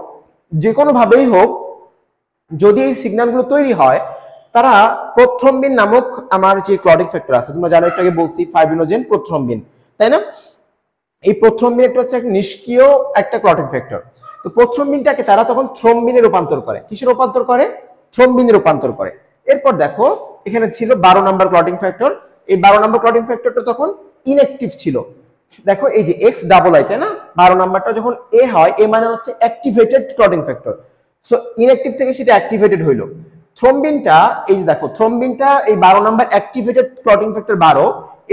যে কোনো ভাবেই হোক, যদি এই সিগন্যালগুলো তৈরি হয়, তারা প্রথ্রম্বিন নামক আমার যে ক্লটিং ফ্যাক্টর আছে, তোমরা জানো একটু আগে বলছি ফাইব্রিনোজেন, প্রথ্রম্বিন, তাই না? এই প্রথ্রম্বিন একটা হচ্ছে একটা নিষ্ক্রিয় একটা ক্লটিং ফ্যাক্টর। তো প্রথ্রম্বিনটাকে তারা তখন থ্রম্বিনে রূপান্তর করে। কিসে রূপান্তর করে? থ্রম্বিনে রূপান্তর করে। এরপর দেখো এখানে ছিল 12 নাম্বার ক্লটিং ফ্যাক্টর। এই 12 নাম্বার ক্লটিং ফ্যাক্টরটা তখন ইনঅ্যাক্টিভ ছিল। দেখো এই যে এক্স ডাবল আই, তাই না? 12 নাম্বারটা যখন এ হয়, এ মানে হচ্ছে activated clotting factor. So inactive থেকে সেটা অ্যাক্টিভেটেড হইলো। থ্রম্বিনটা, এই যে দেখো থ্রম্বিনটা এই 12 নাম্বার অ্যাক্টিভেটেড ক্লটিং ফ্যাক্টর 12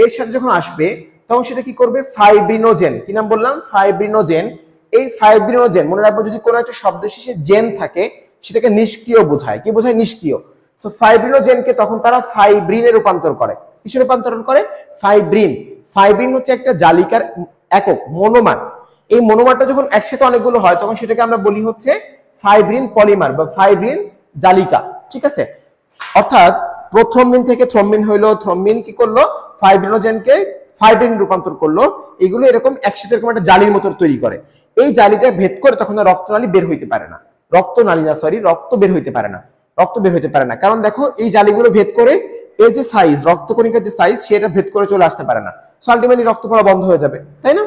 এর সাথে যখন আসবে, তখন সেটা কি করবে? ফাইব্রিনোজেন। কি নাম বললাম? ফাইব্রিনোজেন। এই ফাইব্রিনোজেন, মনে রাখবো যদি কোনো একটা শব্দ শেষে জেন থাকে, সেটাকে নিষ্ক্রিয় বোঝায়। কি বোঝায়? নিষ্ক্রিয়। সো ফাইব্রিনোজেনকে তখন তারা ফাইব্রিনে রূপান্তর করে। কিসে রূপান্তরণ করে? ফাইব্রিন। ফাইব্রিন হচ্ছে একটা জালিকার একক, মনোমার। এই মনোমারটা যখন একসাথে অনেকগুলো হয়, তখন সেটাকে আমরা বলি হচ্ছে ফাইব্রিন পলিমার বা ফাইব্রিন জালিকা, ঠিক আছে? অর্থাৎ প্রথ্রম্বিন থেকে থ্রম্বিন হইলো, থ্রম্বিন কি করলো? ফাইব্রিনোজেনকে ফাইব্রিন রূপান্তর করলো। এগুলো এরকম একসাথে এরকম একটা জালির মতো তৈরি করে। এই জালিটা ভেদ করে তখন রক্তনালী বের হইতে পারে না। রক্তনালী না, সরি, রক্ত বের হইতে পারে না। রক্ত বের হইতে পারে না, কারণ দেখো এই জালিগুলো ভেদ করে এর যে সাইজ, রক্তকণিকার যে সাইজ, সেটা ভেদ করে চলে আসতে পারে না। সো আলটিমেটলি রক্ত পড়া বন্ধ হয়ে যাবে, তাই না?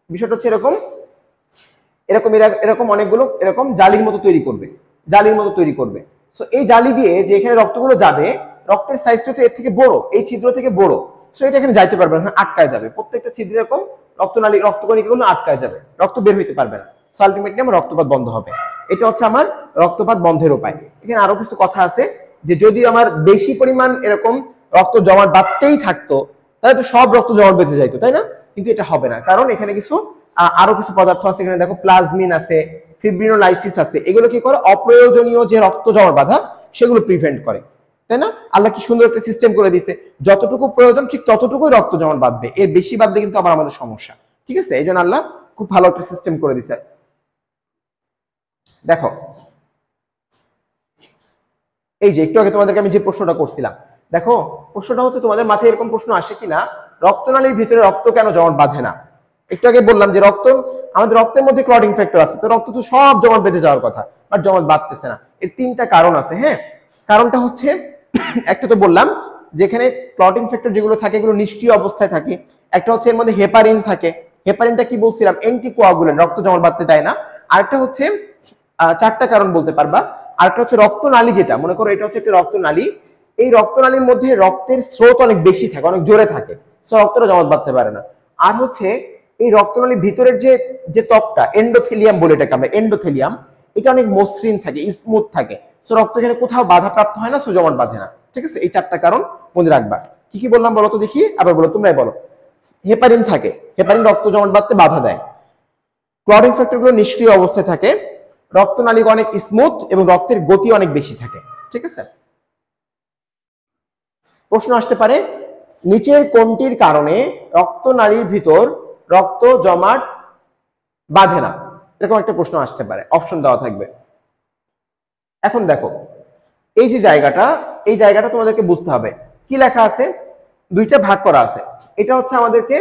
বিষয়টা হচ্ছে এরকম। এরকম এরকম অনেকগুলো এরকম জালির মতো তৈরি করবে, জালির মতো তৈরি করবে। সো এই জালি দিয়ে যে এখানে রক্তগুলো যাবে, রক্তের সাইজটা তো এর থেকে বড়, এই ছিদ্র থেকে বড়। সো এটা এখানে যাইতে পারবে না, আটকায় যাবে। প্রত্যেকটা ছিদ্রে এরকম রক্তনালী, রক্তকণিকাগুলো আটকায় যাবে, রক্ত বের হইতে পারবে না। সো আলটিমেটলি আমার রক্তপাত বন্ধ হবে। এটা হচ্ছে আমার রক্তপাত বন্ধের উপায়। এখানে আরো কিছু কথা আছে, যে যদি আমার বেশি পরিমাণ এরকম রক্ত জমাট বাঁধতেই থাকতো, তাহলে তো সব রক্ত জমাট বেঁধে যাইতো, তাই না? কিন্তু এটা হবে না, কারণ এখানে কিছু আরো কিছু পদার্থ আছে। এখানে দেখো প্লাজমিন আছে, ফিব্রিনোলাইসিস আছে। এগুলো কি করে? অপ্রয়োজনীয় যে রক্ত জমাট বাঁধা, সেগুলো প্রিভেন্ট করে, তাই না? আল্লাহ কি সুন্দর একটা সিস্টেম করে দিয়েছে, যতটুকু প্রয়োজন ঠিক ততটুকুই রক্ত জমাট বাঁধবে, এর বেশি বাঁধলে কিন্তু আবার আমাদের সমস্যা, ঠিক আছে? এই জন্য আল্লাহ খুব ভালো একটা সিস্টেম করে দিয়েছে। দেখো এই যে একটু আগে তোমাদেরকে আমি যে প্রশ্নটা করছিলাম, দেখো প্রশ্নটা হচ্ছে তোমাদের মাথায় এরকম প্রশ্ন আসে কিনা, রক্তনালীর ভিতরে রক্ত কেন জমাট বাঁধে না? একটু আগে বললাম যে রক্ত, আমাদের রক্তের মধ্যে ক্লটিং ফ্যাক্টর আছে, তো রক্ত তো সব জমাট বেঁধে যাওয়ার কথা, বাট জমাট বাঁধতেছে না। এর 3টা কারণ আছে। হ্যাঁ, কারণটা হচ্ছে একটা তো বললাম যেখানে ক্লটিং ফ্যাক্টর যেগুলো থাকে এগুলো নিষ্ক্রিয় অবস্থায় থাকে। একটা হচ্ছে এর মধ্যে হেপারিন থাকে। হেপারিনটা কি বলছিলাম? অ্যান্টিকোয়াগুলেন্ট, রক্ত জমাট বাঁধতে দেয় না। আরেকটা হচ্ছে 4টা কারণ বলতে পারবা। আরেকটা হচ্ছে রক্তনালী, যেটা মনে করো এটা হচ্ছে একটা রক্তনালী, এই রক্তনালীর মধ্যে রক্তের স্রোত অনেক বেশি থাকে, অনেক জোরে থাকে, সো রক্তটা জমাট বাঁধতে পারে না। আর হচ্ছে এই রক্তনালীর ভিতরের যে যে ত্বকটা, এন্ডোথেলিয়াম বলে এটাকে আমরা, এন্ডোথেলিয়াম, এটা অনেক মসৃণ থাকে, স্মুথ থাকে, সো রক্ত এখানে কোথাও বাধা প্রাপ্ত হয় না, সো জমাট বাঁধে না, ঠিক আছে? এই 4টা কারণ মনে রাখবা। কি কি বললাম বলো তো দেখি, আবার বলো, তোমরাই বলো। হেপারিন থাকে, হেপারিন রক্ত জমাট বাঁধতে বাধা দেয়। ক্লটিং ফ্যাক্টরগুলো নিষ্ক্রিয় অবস্থায় থাকে। রক্তনালী অনেক স্মুথ এবং রক্তের গতি অনেক বেশি থাকে, ঠিক আছে? প্রশ্ন আসতে পারে নিচের কোনটির কারণে রক্তনালীর ভিতর রক্ত জমাট বাঁধে না, এরকম একটা প্রশ্ন আসতে পারে, অপশন দেওয়া থাকবে। এখন দেখো এই যে জায়গাটা, এই জায়গাটা তোমাদেরকে বুঝতে হবে কি লেখা আছে, দুইটা ভাগ করা আছে। এটা হচ্ছে আমাদেরকে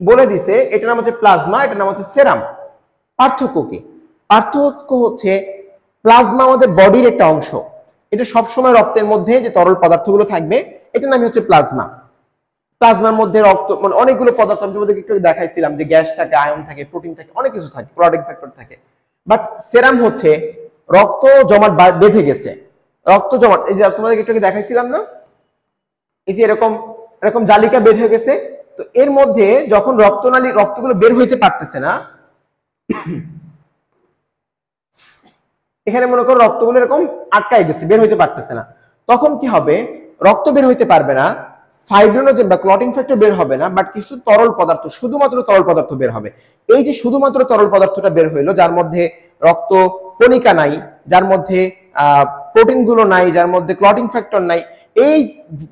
বলে দিছে এটার নাম হচ্ছে প্লাজমা, এটার নাম হচ্ছে সেরাম। পার্থক্য কি? পার্থক্য হচ্ছে প্লাজমা আমাদের বডির একটা অংশ, এটা সবসময় রক্তের মধ্যে যে তরল পদার্থগুলো থাকবে এটার নামই হচ্ছে প্লাজমা। প্লাজমার মধ্যে রক্ত মানে অনেকগুলো পদার্থ আমি তোমাদেরকে একটু দেখাইছিলাম যে গ্যাস থাকে, আয়ন থাকে, প্রোটিন থাকে, অনেক কিছু থাকে, ক্লটিং ফ্যাক্টর থাকে। বাট সেরাম হচ্ছে রক্ত জমাট বেঁধে গেছে, রক্ত জমাট, এই যে তোমাদেরকে একটু দেখাইছিলাম না, এই যে এরকম এরকম জালিকা বেঁধে গেছে। তো এর মধ্যে যখন রক্তনালী রক্তগুলো বের হইতে পারতেছে না, এখানে মনে করো রক্তগুলো এরকম আটকায় গেছে, বের হইতে পারতেছে না, তখন কি হবে? রক্ত বের হইতে পারবে না, ফাইব্রিনোজেন বা ক্লটিং ফ্যাক্টর বের হবে না, বাট কিছু তরল পদার্থ, শুধুমাত্র তরল পদার্থ বের হবে। এই যে শুধুমাত্র তরল পদার্থটা বের হইলো, যার মধ্যে রক্ত কণিকা নাই, যার মধ্যে প্রোটিন গুলো নাই, যার মধ্যে ক্লটিং ফ্যাক্টর নাই, এই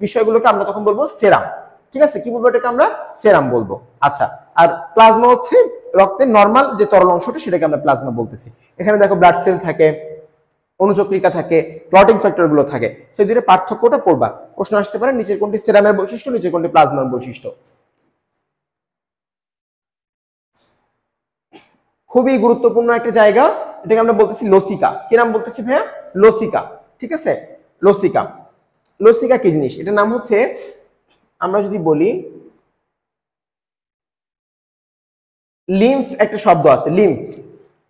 বিষয়গুলোকে আমরা তখন বলবো সেরাম। ঠিক আছে, কি বলবো? এটাকে আমরা সেরাম বলবো। আচ্ছা, আর প্লাজমা হচ্ছে রক্তের নরমাল যে তরল অংশটা, সেটাকে আমরা প্লাজমা বলতেছি। এখানে দেখো ব্লাড সেল থাকে, অনুচক্রিকা থাকে, ক্লটিং ফ্যাক্টর গুলো থাকে, সেই দুইটা পার্থক্যটা পড়বা। প্রশ্ন আসতে পারে নিচের কোনটি সেরামের বৈশিষ্ট্য, নিচের কোনটি প্লাজমার বৈশিষ্ট্য। খুবই গুরুত্বপূর্ণ একটা জায়গা, এটাকে আমরা বলতেছি লসিকা। কি নাম বলতেছি ভাইয়া? লসিকা। ঠিক আছে, লসিকা। লসিকা কি জিনিস? এটার নাম হচ্ছে, আমরা যদি বলি লিম্ফ, একটা শব্দ আছে লিম্ফ,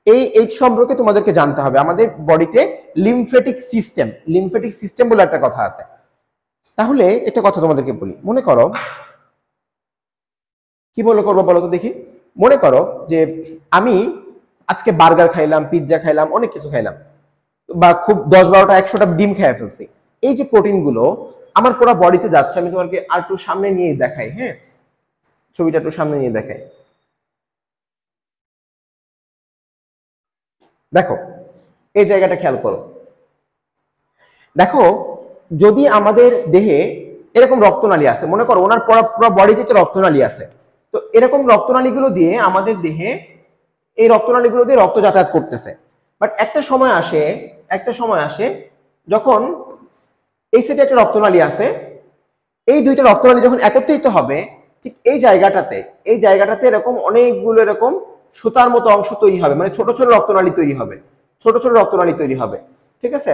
এই সম্পর্কে তোমাদেরকে জানতে হবে। আমাদের বডিতে লিম্ফেটিক সিস্টেম বলে একটা কথা আছে। তাহলে একটা কথা তোমাদেরকে বলি, মনে করো, কি মনে করবো বলো তো দেখি, মনে করো যে আমি আজকে বার্গার খাইলাম, পিৎজা খাইলাম, অনেক কিছু খাইলাম, বা খুব 10-12টা 100টা ডিম খেয়ে ফেলছি। এই যে প্রোটিন গুলো আমার পুরো বডিতে যাচ্ছে, আমি তোমাকে আর একটু সামনে নিয়ে দেখাই। হ্যাঁ, ছবিটা একটু সামনে নিয়ে দেখাই। দেখো এই জায়গাটা খেয়াল করো, দেখো যদি আমাদের দেহে এরকম রক্তনালী আছে, মনে করো ওনার পুরো বডিতে তো রক্তনালী আছে, তো এরকম রক্তনালীগুলো দিয়ে আমাদের দেহে, এই রক্তনালীগুলো দিয়ে রক্ত যাতায়াত করতেছে। বাট একটা সময় আসে যখন এই সাইডে একটা রক্তনালী আছে, এই দুইটা রক্তনালী যখন একত্রিত হবে, ঠিক এই জায়গাটাতে এরকম অনেকগুলো এরকম সুতার মতো অংশ তৈরি হবে, মানে ছোট ছোট রক্তনালী তৈরি হবে। ঠিক আছে,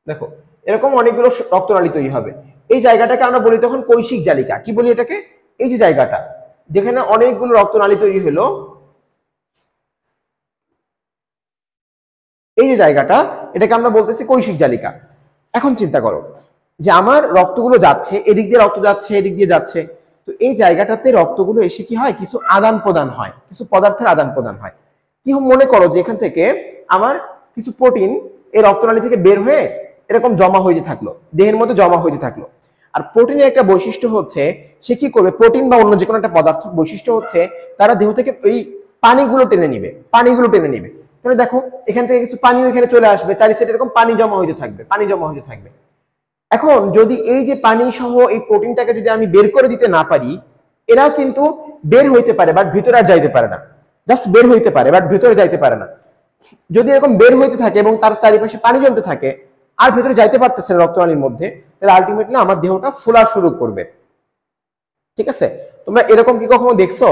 দেখো এরকম অনেকগুলো রক্তনালী তৈরি হবে। এই জায়গাটাকে আমরা বলি তখন কৈশিক জালিকা। কি বলি এটাকে? এই যে জায়গাটা যেখানে অনেকগুলো রক্তনালী তৈরি হলো, এই যে জায়গাটা, এটাকে আমরা বলতেছি কৈশিক জালিকা। এখন চিন্তা করো যে আমার রক্তগুলো যাচ্ছে, এদিক দিয়ে রক্ত যাচ্ছে, এদিক দিয়ে যাচ্ছে, তো এই জায়গাটাতে রক্তগুলো এসে কি হয়? কিছু আদান প্রদান হয়, কিছু পদার্থের আদান প্রদান হয়। কি মনে করো যে এখান থেকে আমার কিছু প্রোটিন এই রক্তনালী থেকে বের হয়ে এরকম জমা হইতে থাকলো, দেহের মধ্যে জমা হইতে থাকলো। আর প্রোটিনের একটা বৈশিষ্ট্য হচ্ছে, সে কি করবে? প্রোটিন বা অন্য যে কোনো একটা পদার্থ বৈশিষ্ট্য হচ্ছে তারা দেহ থেকে এই পানিগুলো টেনে নিবে। তাহলে দেখো এখান থেকে কিছু পানি এখানে চলে আসবে, চারি সাইডে এরকম পানি জমা হইতে থাকবে। এখন যদি এই যে পানি সহ এই প্রোটিনটাকে যদি আমি বের করে দিতে না পারি, এরা কিন্তু বের হইতে পারে বাট ভিতরে আর যাইতে পারে না, জাস্ট বের হইতে পারে বাট ভিতরে যাইতে পারে না। যদি এরকম বের হইতে থাকে এবং তার চারিপাশে পানি জমতে থাকে আর ভিতরে যাইতে পারতেছে না রক্তনালীর মধ্যে, তাহলে আলটিমেটলি আমার দেহটা ফোলা শুরু করবে। ঠিক আছে, তোমরা এরকম কি কখনো দেখছো?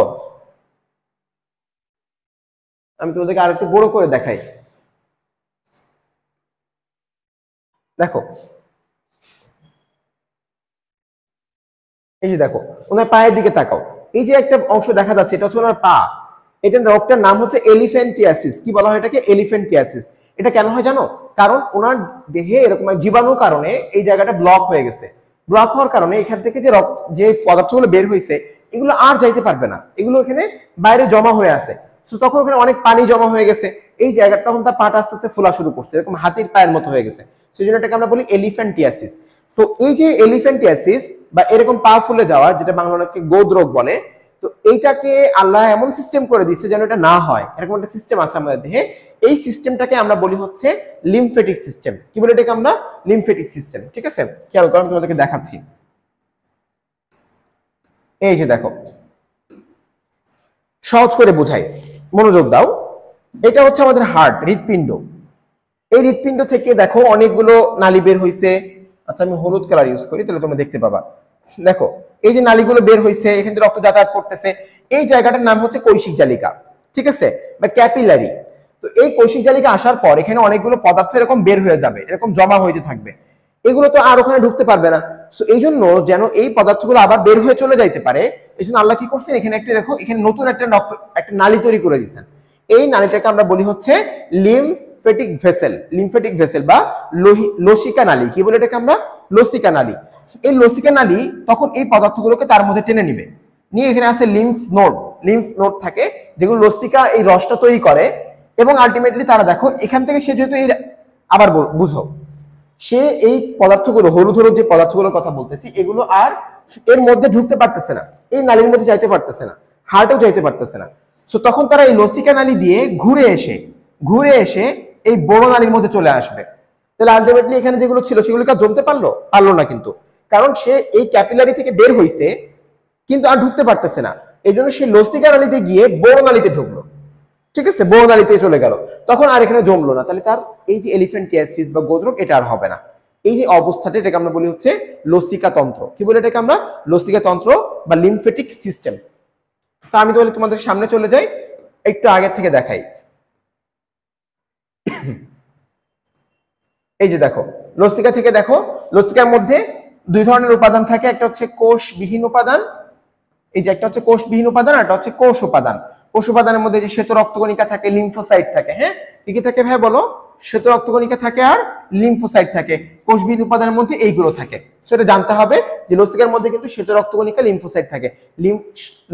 আমি তোমাদেরকে আর একটু বড় করে দেখাই। দেখো এই যে দেখো ওনার পায়ের দিকে তাকাও, এই যে একটা অংশ দেখা যাচ্ছে, এটা হচ্ছে ওনার পা। এটা রোগটার নাম হচ্ছে এলিফ্যান্টিয়াসিস। কি বলা হয় এটাকে? এলিফ্যান্টিয়াসিস। এটা কেন হয় জানো? কারণ ওনার দেহে এরকম জীবাণুর কারণে এই জায়গাটা ব্লক হয়ে গেছে। ব্লক হওয়ার কারণে এখান থেকে যে পদার্থগুলো বের হয়েছে এগুলো আর যাইতে পারবে না, এগুলো এখানে বাইরে জমা হয়ে আছে। তখন ওখানে অনেক পানি জমা হয়ে গেছে, এই জায়গাটা তখন তার পাটা আস্তে আস্তে ফোলা শুরু করছে, এরকম হাতির পায়ের মতো হয়ে গেছে। সেই জন্য এটাকে আমরা বলি এলিফ্যান্টিয়াসিস। তো এই যে এলিফ্যান্টিয়াসিস বা এরকম পা ফুলে যাওয়া, যেটা বাংলা অনেকে গোদ রোগ বলে, তো তো এইটাকে আল্লাহ এমন সিস্টেম করে দিচ্ছে যেন এটা না হয়, এরকম একটা সিস্টেম আছে আমাদের দেহে। এই সিস্টেমটাকে আমরা বলি হচ্ছে লিমফেটিক সিস্টেম। কি বলে এটাকে আমরা? Lymphatic system. ঠিক আছে, খেয়াল করো, আমি তোমাদেরকে দেখাচ্ছি। এই যে দেখো, সহজ করে বোঝাই, মনোযোগ দাও। এটা হচ্ছে আমাদের হার্ট, হৃৎপিণ্ড। এই হৃৎপিণ্ড থেকে দেখো অনেকগুলো নালী বের হইছে। আচ্ছা, আমি হলুদ কালার ইউজ করি, তাহলে তোমরা দেখতে পাবা। দেখো এই যে নালীগুলো বের হইছে, এখান থেকে রক্ত যাতায়াত করতেছে। এই জায়গাটার নাম হচ্ছে কৈশিক জালিকা, ঠিক আছে, বা ক্যাপিলারি। তো এই কৈশিক জালিকা আসার পর এখানে অনেকগুলো পদার্থ এরকম বের হয়ে যাবে, এরকম জমা হইতে থাকবে। এগুলো তো আর ওখানে ঢুকতে পারবে না। সো এই জন্য যেন এই পদার্থগুলো আবার বের হয়ে চলে যাইতে পারে, এই জন্য আল্লাহ কি করছেন, এখানে একটা দেখো, এখানে নতুন একটা নালী তৈরি করে দিচ্ছেন। এই নালীটাকে আমরা বলি হচ্ছে লিমফেটিক ভেসেল। লিমফেটিক ভেসেল বা লসিকা নালী। কি বলে এটাকে আমরা? লসিকা নালী। এই লসিকা নালী তখন এই পদার্থগুলোকে তার মধ্যে টেনে নিবে, নিয়ে এখানে আছে লিম্ফ নোড। লিম্ফ নোড থাকে যেগুলো লসিকা এই রসটা তৈরি করে, এবং আলটিমেটলি তারা দেখো এখান থেকে সে যেহেতু এই, আবার বুঝো, সে এই পদার্থগুলো, হলুদ হলুদ যে পদার্থগুলোর কথা বলতেছি, এগুলো আর এর মধ্যে ঢুকতে পারতেছে না, এই নালীর মধ্যে যাইতে পারতেছে না, হার্টেও যাইতে পারতেছে না। সো তখন তারা এই লসিকা নালী দিয়ে ঘুরে এসে এই বড় নালীর মধ্যে চলে আসবে। তাহলে আলটিমেটলি এখানে যেগুলো ছিল সেগুলোকে জমতে পারলো না, কিন্তু কারণ সে এই ক্যাপিলারি থেকে বের হইছে কিন্তু আর ঢুকতে পারতেছে না, এই জন্য সে লসিকা নালীতে গিয়ে বড় নালীতে ঢুকলো। ঠিক আছে, বড় নালীতে চলে গেল, তখন আর এখানে জমলো না। তাহলে তার এই যে এলিফ্যান্টিয়াসিস বা গোদরোগ, এটা আর হবে না। এই যে অবস্থাটা, এটাকে আমরা বলি হচ্ছে লসিকা তন্ত্র। কি বলে এটাকে আমরা? লসিকা তন্ত্র বা লিমফেটিক সিস্টেম। তো আমি তাহলে তোমাদের সামনে চলে যাই, একটু আগের থেকে দেখাই। এই যে দেখো, লসিকা থেকে দেখো, লসিকার মধ্যে দুই ধরনের উপাদান থাকে, একটা হচ্ছে কোষবিহীন উপাদান, এই যে একটা হচ্ছে কোষবিহীন উপাদান, আর একটা হচ্ছে কোষ উপাদান। কোষ উপাদানের মধ্যে যে শ্বেত রক্তকণিকা থাকে, লিম্ফোসাইট থাকে। হ্যাঁ, কি কি থাকে ভাই বলো? শ্বেত রক্তকণিকা থাকে আর লিম্ফোসাইট থাকে। কোষবিহীন উপাদানের মধ্যে এইগুলো থাকে। সেটা জানতে হবে যে লসিকার মধ্যে কিন্তু শ্বেত রক্তকণিকা, লিম্ফোসাইট থাকে।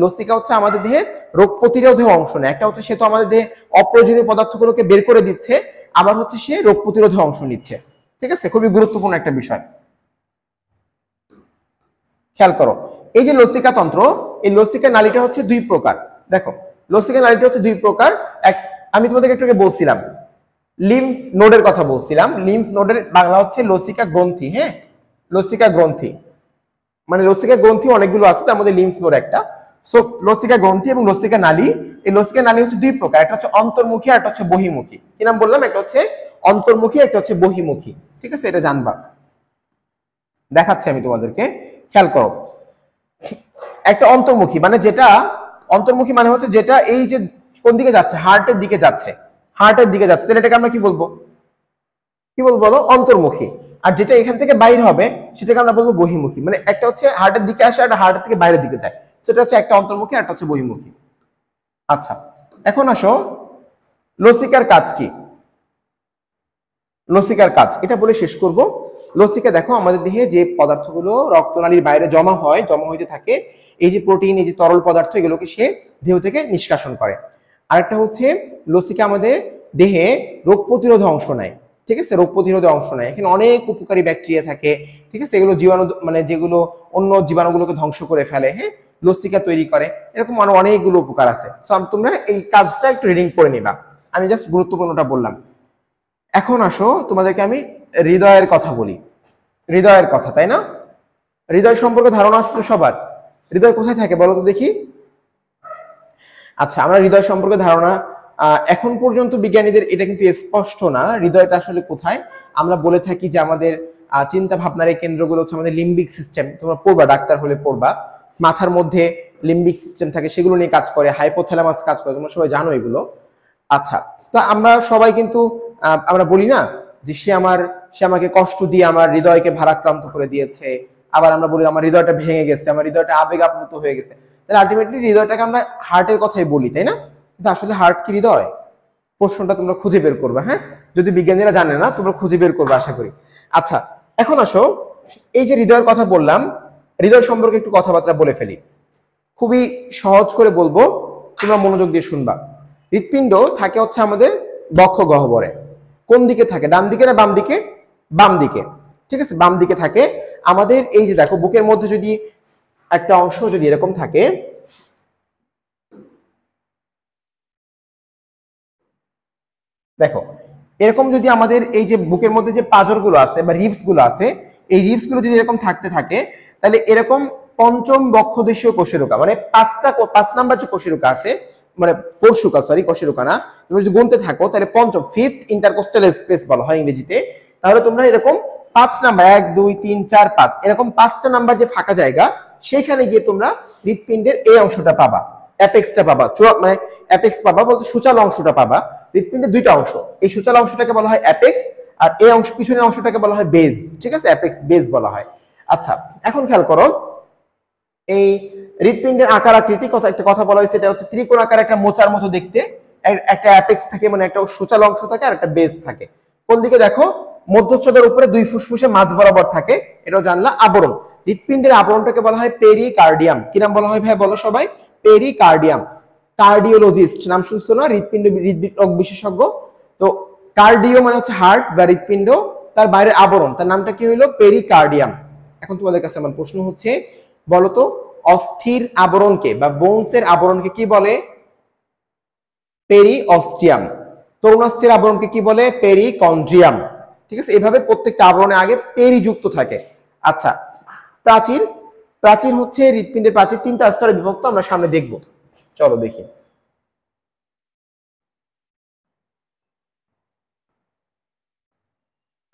লসিকা হচ্ছে আমাদের দেহে রোগ প্রতিরোধের অংশ নেয়। একটা হচ্ছে সে তো আমাদের দেহে অপ্রয়োজনীয় পদার্থগুলোকে বের করে দিচ্ছে, আবার হচ্ছে সে রোগ প্রতিরোধে অংশ নিচ্ছে। ঠিক আছে, খুবই গুরুত্বপূর্ণ একটা বিষয়। খেয়াল করো, এই যে লসিকা তন্ত্র, এই লসিকা নালীটা হচ্ছে দুই প্রকার। দেখো, লসিকা নালীটা হচ্ছে দুই প্রকার। আমি তোমাদেরকে একটু আগে বলছিলাম, লিম্ফ নোডের কথা বলছিলাম। লিম্ফ নোডের বাংলা হচ্ছে লসিকা গ্রন্থি। হ্যাঁ, লসিকা গ্রন্থি মানে লসিকা গ্রন্থি অনেকগুলো আছে, তার মধ্যে লিম্ফ নোড একটা। সো লসিকা গ্রন্থি এবং লসিকা নালী, এই লসিকা নালী হচ্ছে দুই প্রকার, একটা হচ্ছে অন্তর্মুখী আর একটা হচ্ছে বহির্মুখী। কি নাম বললাম? একটা হচ্ছে অন্তর্মুখী, একটা হচ্ছে বহির্মুখী। ঠিক আছে, এটা জানবা, দেখাচ্ছি আমি তোমাদেরকে। খেয়াল করো, একটা অন্তর্মুখী মানে যেটা, অন্তর্মুখী মানে হচ্ছে যেটা এই যে কোন দিকে যাচ্ছে, হার্টের দিকে যাচ্ছে, হার্টের দিকে যাচ্ছে, তাহলে এটাকে আমরা কি বলবো? কি বলবো বলো? অন্তর্মুখী। আর যেটা এখান থেকে বাইর হবে সেটাকে আমরা বলবো বহির্মুখী। মানে একটা হচ্ছে হার্টের দিকে আসে, আর হার্টের থেকে বাইরের দিকে যায়, সেটা হচ্ছে একটা অন্তর্মুখী, আর একটা হচ্ছে বহির্মুখী। আচ্ছা, এখন আসো, লসিকার কাজ কি? লসিকার কাজ এটা বলে শেষ করব। লসিকা দেখো, আমাদের দেহে যে পদার্থগুলো রক্তনালীর বাইরে জমা হইতে থাকে, এই যে প্রোটিন, এই যে তরল পদার্থ, এগুলোকে সে দেহ থেকে নিষ্কাশন করে। আরেকটা হচ্ছে লসিকা আমাদের দেহে রোগ প্রতিরোধ অংশ নেয়। ঠিক আছে, রোগ প্রতিরোধে অংশ নেয়। এখানে অনেক উপকারী ব্যাকটেরিয়া থাকে। ঠিক আছে, এগুলো জীবাণু, মানে যেগুলো অন্য জীবাণুগুলোকে ধ্বংস করে ফেলে, হ্যাঁ, লসিকা তৈরি করে। এরকম অনেকগুলো উপকার আছে। সো তোমরা এই কাজটা একটু রিডিং করে নিবা, আমি জাস্ট গুরুত্বপূর্ণটা বললাম। এখন আসো, তোমাদেরকে আমি হৃদয়ের কথা বলি। হৃদয়ের কথা, তাই না? হৃদয় সম্পর্কে ধারণা আছে তো সবার? হৃদয় কোথায় থাকে বলো তো দেখি। আচ্ছা, আমরা হৃদয় সম্পর্কে ধারণা, এখন পর্যন্ত বিজ্ঞানীদের এটা কিন্তু স্পষ্ট না হৃদয়টা আসলে কোথায়। আমরা বলে থাকি যে আমাদের চিন্তা ভাবনার এই কেন্দ্রগুলো হচ্ছে আমাদের লিম্বিক সিস্টেম। তোমরা পড়বা, ডাক্তার হলে পড়বা, মাথার মধ্যে লিম্বিক সিস্টেম থাকে, সেগুলো নিয়ে কাজ করে। হাইপোথ্যালামাস কাজ করে, তোমরা সবাই জানো এগুলো। আচ্ছা, তো আমরা সবাই কিন্তু আমরা বলি না যে সে আমাকে কষ্ট দিয়ে আমার হৃদয়কে ভারাক্রান্ত করে দিয়েছে। আবার আমরা বলি আমার হৃদয়টা ভেঙে গেছে, আমার হৃদয়টা আবেগ আপ্লুত হয়ে গেছে। তাহলে আলটিমেটলি হৃদয়টাকে আমরা হার্টের কথাই বলি, তাই না? কিন্তু আসলে হার্ট কি হৃদয়? প্রশ্নটা তোমরা খুঁজে বের করবে। হ্যাঁ, যদি বিজ্ঞানীরা জানে না, তোমরা খুঁজে বের করবে আশা করি। আচ্ছা, এখন আসো, এই যে হৃদয়ের কথা বললাম, হৃদয় সম্পর্কে একটু কথাবার্তা বলে ফেলি। খুবই সহজ করে বলবো, তোমরা মনোযোগ দিয়ে শুনবা। হৃৎপিণ্ড থাকে হচ্ছে আমাদের বক্ষ গহ্বরে। কোন দিকে থাকে? ডান দিকে না বাম দিকে? বাম দিকে। ঠিক আছে, বাম দিকে থাকে। আমাদের এই যে দেখো, বুকের মধ্যে যদি একটা অংশ যদি এরকম থাকে, দেখো এরকম যদি আমাদের এই যে বুকের মধ্যে যে পাঁজরগুলো আছে বা রিবস গুলো আছে, এই রিবস গুলো যদি এরকম থাকতে থাকে, তাহলে এরকম পঞ্চম বক্ষদেশীয় কোষেরুকা মানে 5 নাম্বার যে কোষেরুকা আছে, মানে পরশুকা, সরি কোষেরুকা না, তুমি যদি গুনতে থাকো তাহলে পঞ্চম, ফিফথ ইন্টারকোস্টাল স্পেস বলা হয় ইংরেজিতে। তাহলে তোমরা এরকম 5 নাম্বার, 1 2 3 4 5 এরকম 5টা নাম্বার যে ফাঁকা জায়গা, সেখানে গিয়ে তোমরা হৃৎপিণ্ডের এই অংশটা পাবা, অ্যাপেক্সটা পাবা, মানে অ্যাপেক্স পাবা বলতে সূচালো অংশটা পাবা। হৃৎপিণ্ডের দুইটা অংশ, এই সূচালো অংশটাকে বলা হয় অ্যাপেক্স, আর এই অংশ পিছনের অংশটাকে বলা হয় বেজ, ঠিক আছে, অ্যাপেক্স বেজ বলা হয়। আচ্ছা এখন খেয়াল করো, এই হৃৎপিণ্ডের আকার আকৃতি একটা কথা বলা হয়েছে, এটা হচ্ছে ত্রিকোণাকার একটা মোচার মতো দেখতে, একটা অ্যাপেক্স থাকে মানে একটা সূচালো অংশ থাকে, আর একটা বেজ থাকে। কোন দিকে দেখো, মধ্যচ্ছদের উপরে দুই ফুসফুসে মাঝ বরাবর থাকে, এটাও জানলা। আবরণ, হৃৎপিণ্ডের আবরণটাকে বলা হয় পেরিকার্ডিয়াম। কি নাম বলা হয় ভাই বলো সবাই? পেরিকার্ডিয়াম। কার্ডিওলজিস্ট নাম শুনছো না, হৃদরোগ বিশেষজ্ঞ। তো কার্ডিও মানে হচ্ছে হার্ট বা হৃৎপিণ্ড, তার বাইরের আবরণ, তার নামটা কি হলো? পেরিকার্ডিয়াম। এখন তোমাদের কাছে আমার প্রশ্ন হচ্ছে, বলতো অস্থির আবরণকে বা বোনসের আবরণকে কি বলে? পেরিঅস্টিয়াম। তরুণাস্থির আবরণকে কি বলে? পেরিকন্ড্রিয়াম। ঠিক আছে, এভাবে প্রত্যেকটা আবরণে আগে পেরি যুক্ত থাকে। আচ্ছা, প্রাচীর, প্রাচীর হচ্ছে হৃৎপিণ্ডের প্রাচীর 3টা স্তরে বিভক্ত, আমরা সামনে দেখব, চলো দেখি।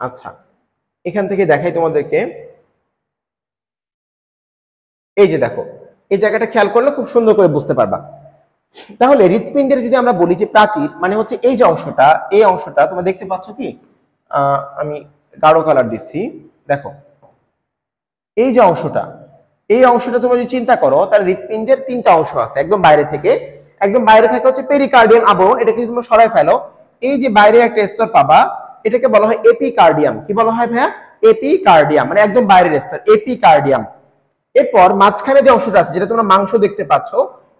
আচ্ছা এখান থেকে দেখাই তোমাদেরকে, এই যে দেখো, এই জায়গাটা খেয়াল করলে খুব সুন্দর করে বুঝতে পারবা। তাহলে হৃৎপিণ্ডের যদি আমরা বলি যে প্রাচীর মানে হচ্ছে এই যে অংশটা, এই অংশটা তোমরা দেখতে পাচ্ছ কি? আমি গাঢ় কালার দিচ্ছি, দেখো এই যে অংশটা, এই অংশটা তোমরা যদি চিন্তা করো, তাহলে হৃৎপিণ্ডের 3টা অংশ আছে একদম বাইরে থেকে। একদম বাইরে থাকে হচ্ছে পেরিকার্ডিয়াম আবরণ, এটাকে যদি তোমরা সরাই ফেলো, এই যে বাইরে একটা স্তর পাবা, এটাকে বলা হয় এপিকার্ডিয়াম। কি বলা হয় ভাইয়া? এপিকার্ডিয়াম, মানে একদম বাইরের স্তর, এপিকার্ডিয়াম। এরপর মাঝখানে যে অংশটা আছে, যেটা তোমরা মাংস দেখতে পাচ্ছ,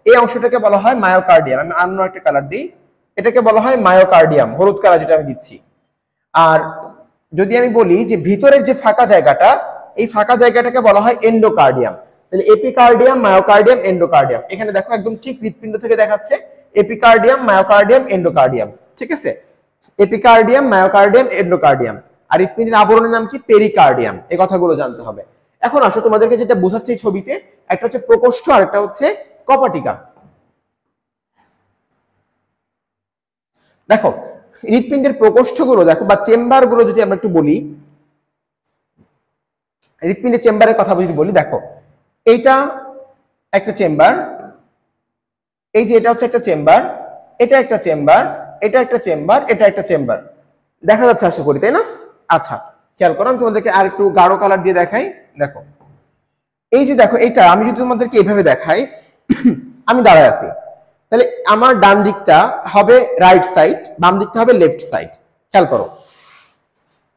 এই অংশটাকে বলা হয় মায়োকার্ডিয়াম। আমি অন্য একটা কালার দিই, এটাকে বলা হয় মায়োকার্ডিয়াম, হলুদ কালার যেটা আমি দিচ্ছি। আর যদি আমি বলি যে ভিতরের যে ফাঁকা জায়গাটা, এই ফাঁকা জায়গাটাকে বলা হয় এন্ডোকার্ডিয়াম। তাহলে এপিকার্ডিয়াম, মায়োকার্ডিয়াম, এন্ডোকার্ডিয়াম, এখানে দেখো একদম ঠিক হৃৎপিণ্ড থেকে দেখাচ্ছে এপিকার্ডিয়াম, মায়োকার্ডিয়াম, এন্ডোকার্ডিয়াম। ঠিক আছে, এপিকার্ডিয়াম, মায়োকার্ডিয়াম, এন্ডোকার্ডিয়াম। আর হৃৎপিণ্ডের আবরণের নাম কি? পেরিকার্ডিয়াম। এই কথাগুলো জানতে হবে। এখন আসো তোমাদেরকে যেটা বোঝাচ্ছে এই ছবিতে, একটা হচ্ছে প্রকোষ্ঠ আর একটা হচ্ছে কপাটিকা। দেখো হৃৎপিণ্ডের প্রকোষ্ঠগুলো দেখো বা চেম্বার গুলো যদি আমরা একটু বলি, হৃৎপিণ্ডের চেম্বারের কথা যদি বলি, দেখো এইটা একটা চেম্বার, এই যে এটা হচ্ছে একটা চেম্বার, এটা একটা চেম্বার, এটা একটা চেম্বার, এটা একটা চেম্বার, দেখা যাচ্ছে আশা করি, তাই না? আচ্ছা খেয়াল করো, আমি তোমাদেরকে আর একটু গাঢ় কালার দিয়ে দেখাই। দেখো এই যে দেখো, এটা আমি যদি তোমাদেরকে এইভাবে দেখাই, আমি দাঁড়ায় আছি, তাহলে আমার ডান দিকটা হবে রাইট সাইড, বাম দিকটা হবে লেফট সাইড। খেয়াল করো,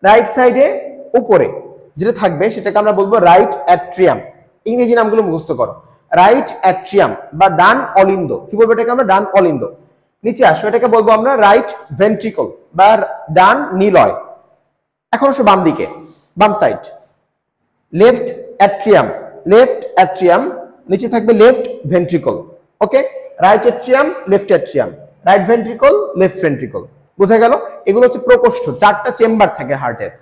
রাইট সাইডে উপরে যেটা থাকবে সেটাকে আমরা বলবো রাইট অ্যাট্রিয়াম। ইংরেজি নামগুলো মুখস্থ করো, রাইট অ্যাট্রিয়াম বা ডান অলিন্দ। কি বলবো এটাকে আমরা? ডান অলিন্দ। নিচে আসো, এটাকে বলবো আমরা রাইট ভেন্ট্রিকল বা ডান নিলয়। এখন আসো বাম দিকে, বাম side, left atrium, left atrium, নিচে থাকবে left ventricle. Okay, right atrium, left atrium, right ventricle, left ventricle. বোঝা গেল? এগুলো হচ্ছে প্রকোষ্ঠ, 4টা চেম্বার থাকে হার্টের।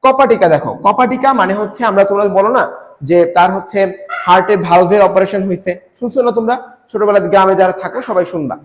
কপাটিকা, দেখো কপাটিকা মানে হচ্ছে, আমরা তোমরা বলো না যে তার হচ্ছে হার্টের ভালভের অপারেশন হয়েছে, শুনছো না তোমরা? ছোটবেলায় গ্রামে যারা থাকো সবাই শুনবা,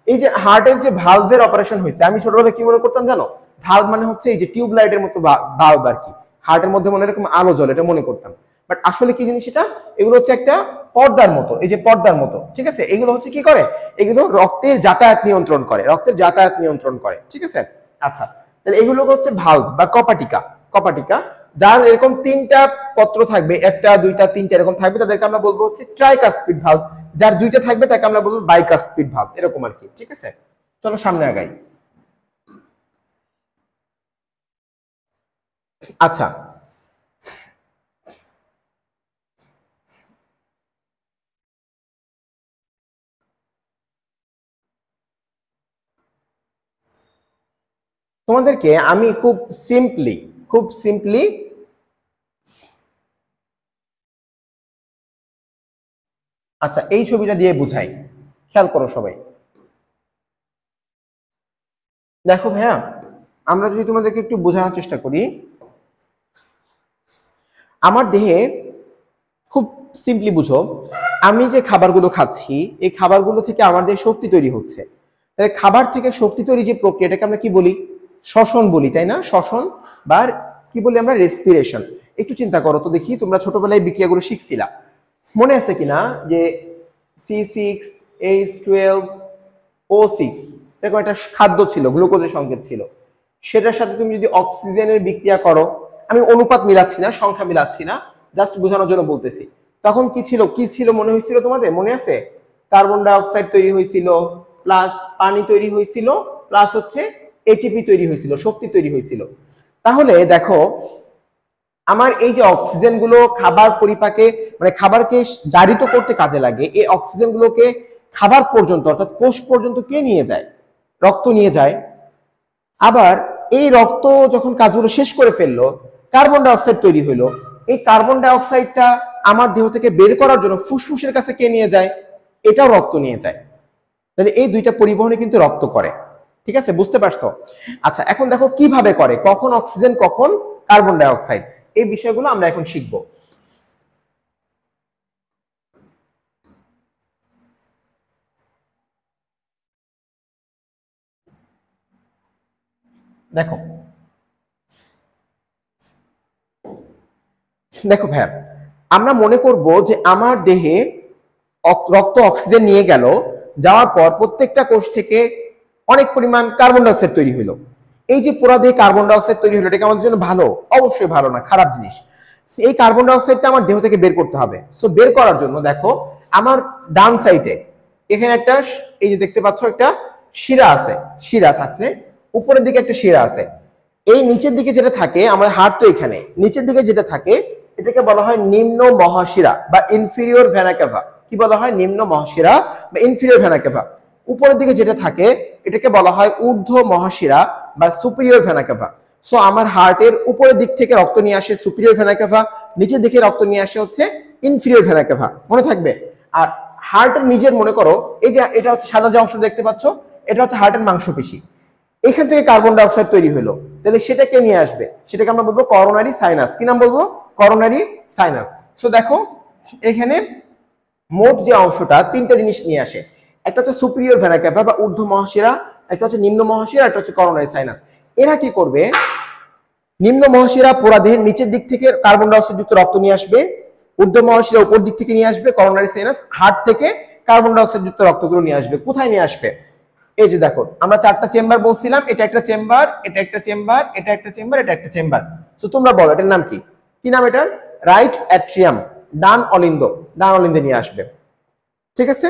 এই যে হার্টের যে ভালভের অপারেশন হয়েছে। আমি ছোটবেলায় কি মনে করতাম জানো? ভালভ মানে হচ্ছে এই যে টিউব লাইটের মতো ভালভ আর কি, হার্টের মধ্যে মনে এরকম আলো জ্বলে, এটা মনে করতাম। বাট আসলে কি জিনিস এটা? এগুলো হচ্ছে একটা পর্দার মতো, এই যে পর্দার মতো, ঠিক আছে? এগুলো হচ্ছে কি করে? এগুলো রক্তের যাতায়াত নিয়ন্ত্রণ করে, রক্তের যাতায়াত নিয়ন্ত্রণ করে, ঠিক আছে? আচ্ছা, তাহলে এগুলো হচ্ছে ভালভ বা কপাটিকা। কপাটিকা যার এরকম 3টা পত্র থাকবে, 1টা 2টা 3টা এরকম থাকবে, তাদেরকে আমরা বলবো হচ্ছে ট্রাইকাসপিড ভালভ। যার 2টা থাকবে তাকে আমরা বলবো বাইকাসপিড ভালভ, এরকম আর কি, ঠিক আছে? চলো সামনে আগাই। আচ্ছা তোমাদেরকে আমি খুব সিম্পলি আচ্ছা এই ছবিটা দিয়ে বুঝাই, খেয়াল করো সবাই। দেখো ভাইয়া, আমরা যদি তোমাদেরকে একটু বোঝানোর চেষ্টা করি, আমার দেহে খুব সিম্পলি বুঝো, আমি যে খাবারগুলো খাচ্ছি এই খাবারগুলো থেকে আমার দেহে শক্তি তৈরি হচ্ছে। তাহলে খাবার থেকে শক্তি তৈরি যে প্রক্রিয়াটাকে আমরা কি বলি? শ্বসন বলি, তাই না? শ্বসন বা কি বলি আমরা? রেসপিরেশন। একটু চিন্তা করো তো দেখি, তোমরা ছোটবেলায় বিক্রিয়াগুলো শিখছিলা, মনে আছে কিনা যে C6H12O6 এরকম একটা খাদ্য ছিল, গ্লুকোজের সংকেত ছিল, সেটার সাথে তুমি যদি অক্সিজেনের বিক্রিয়া করো, আমি অনুপাত মিলাচ্ছি না, সংখ্যা মিলাচ্ছি না, জাস্ট বোঝানোর জন্য বলতেছি, তখন কি ছিল? কি ছিল মনে হয়েছিল তোমাদের? মনে আছে? কার্বন ডাই অক্সাইড তৈরি হয়েছিল, প্লাস পানি তৈরি হয়েছিল, প্লাস হচ্ছে এটিপি তৈরি হয়েছিল, শক্তি তৈরি হয়েছিল। তাহলে দেখো, আমার এই যে অক্সিজেন গুলো খাবার পরিপাকে মানে খাবারকে জারিত করতে কাজে লাগে, এই অক্সিজেন গুলোকে খাবার পর্যন্ত অর্থাৎ কোষ পর্যন্ত কে নিয়ে যায়? রক্ত নিয়ে যায়। আবার এই রক্ত যখন কাজগুলো শেষ করে ফেললো, কার্বন ডাই অক্সাইড তৈরি হলো, এই কার্বন ডাই অক্সাইডটা আমার দেহ থেকে বের করার জন্য ফুসফুসের কাছে কে নিয়ে যায়? এটাও রক্ত নিয়ে যায়। তাহলে এই দুইটা পরিবহনে কিন্তু রক্ত করে। ঠিক আছে, বুঝতে পারছো? আচ্ছা, এখন দেখো কিভাবে করে, কখন অক্সিজেন কখন কার্বন ডাই অক্সাইড, এই বিষয়গুলো আমরা এখন শিখবো। দেখো দেখো ভাইয়া, আমরা মনে করব যে আমার দেহে রক্ত অক্সিজেন নিয়ে গেল, যাওয়ার পর প্রত্যেকটা কোষ থেকে অনেক পরিমাণ কার্বন ডাই অক্সাইড তৈরি হলো। এই যে পুরা দেহে কার্বন ডাই অক্সাইড তৈরি হলো, এটা আমাদের জন্য ভালো? অবশ্যই ভালো না, খারাপ জিনিস। এই কার্বন ডাই অক্সাইডটা আমার দেহ থেকে বের করতে হবে। সো বের করার জন্য দেখো, আমার ডান সাইডে এখানে একটা, এই যে দেখতে পাচ্ছ একটা শিরা আছে, শিরা আছে, উপরের দিকে একটা শিরা আছে। এই নিচের দিকে যেটা থাকে, আমার হাড় তো এখানে, নিচের দিকে যেটা থাকে এটাকে বলা হয় নিম্ন মহাশিরা বা ইনফিরিয়র ভেনা ক্যাভা। কি বলা হয়? নিম্ন মহাশিরা বা ইনফিরিয়র ভেনা ক্যাভা। উপরের দিকে যেটা থাকে এটাকে বলা হয় ঊর্ধ্ব মহাশিরা বা সুপিরিয়র ভেনা ক্যাভা। সো আমার হার্টের উপরের দিক থেকে রক্ত নিয়ে আসে সুপিরিয়র ভেনা ক্যাভা, নিচের দিকে রক্ত নিয়ে আসে হচ্ছে ইনফিরিয়র ভেনা ক্যাভা, মনে থাকবে। আর হার্টের নিজের মনে করো, এই যে এটা হচ্ছে সাদা যে অংশ দেখতে পাচ্ছ, এটা হচ্ছে হার্টের মাংসপেশি। এখান থেকে কার্বন ডাই অক্সাইড তৈরি হলো, তাহলে সেটাকে নিয়ে আসবে, সেটাকে আমরা বলবো করোনারি সাইনাস। কি নাম বলবো? Coronary sinus. সো দেখো, এখানে মোট যে অংশটা তিনটা জিনিস নিয়ে আসে, একটা হচ্ছে সুপিরিয়র ভেনা ক্যাভা বা ঊর্ধ্ব মহাশিরা, একটা হচ্ছে নিম্ন মহাশিরা, একটা হচ্ছে করোনারি সাইনাস। এরা কি করবে? নিম্ন মহাশিরা পুরা দেহের নিচের দিক থেকে কার্বন ডাই অক্সাইড যুক্ত রক্ত নিয়ে আসবে, ঊর্ধ্ব মহাশিরা উপর দিক থেকে নিয়ে আসবে, করোনারি সাইনাস হার্ট থেকে কার্বন ডাই অক্সাইড যুক্ত রক্তগুলো নিয়ে আসবে। কোথায় নিয়ে আসবে? এই যে দেখো, আমরা চারটা চেম্বার বলছিলাম, এটা একটা চেম্বার, এটা একটা চেম্বার, এটা একটা চেম্বার, এটা একটা চেম্বার। তো তোমরা বলো এটার নাম কি? কি নাম এটার? রাইট অ্যাট্রিয়াম, ডান অলিন্দ, ডান অলিন্দে নিয়ে আসবে। ঠিক আছে,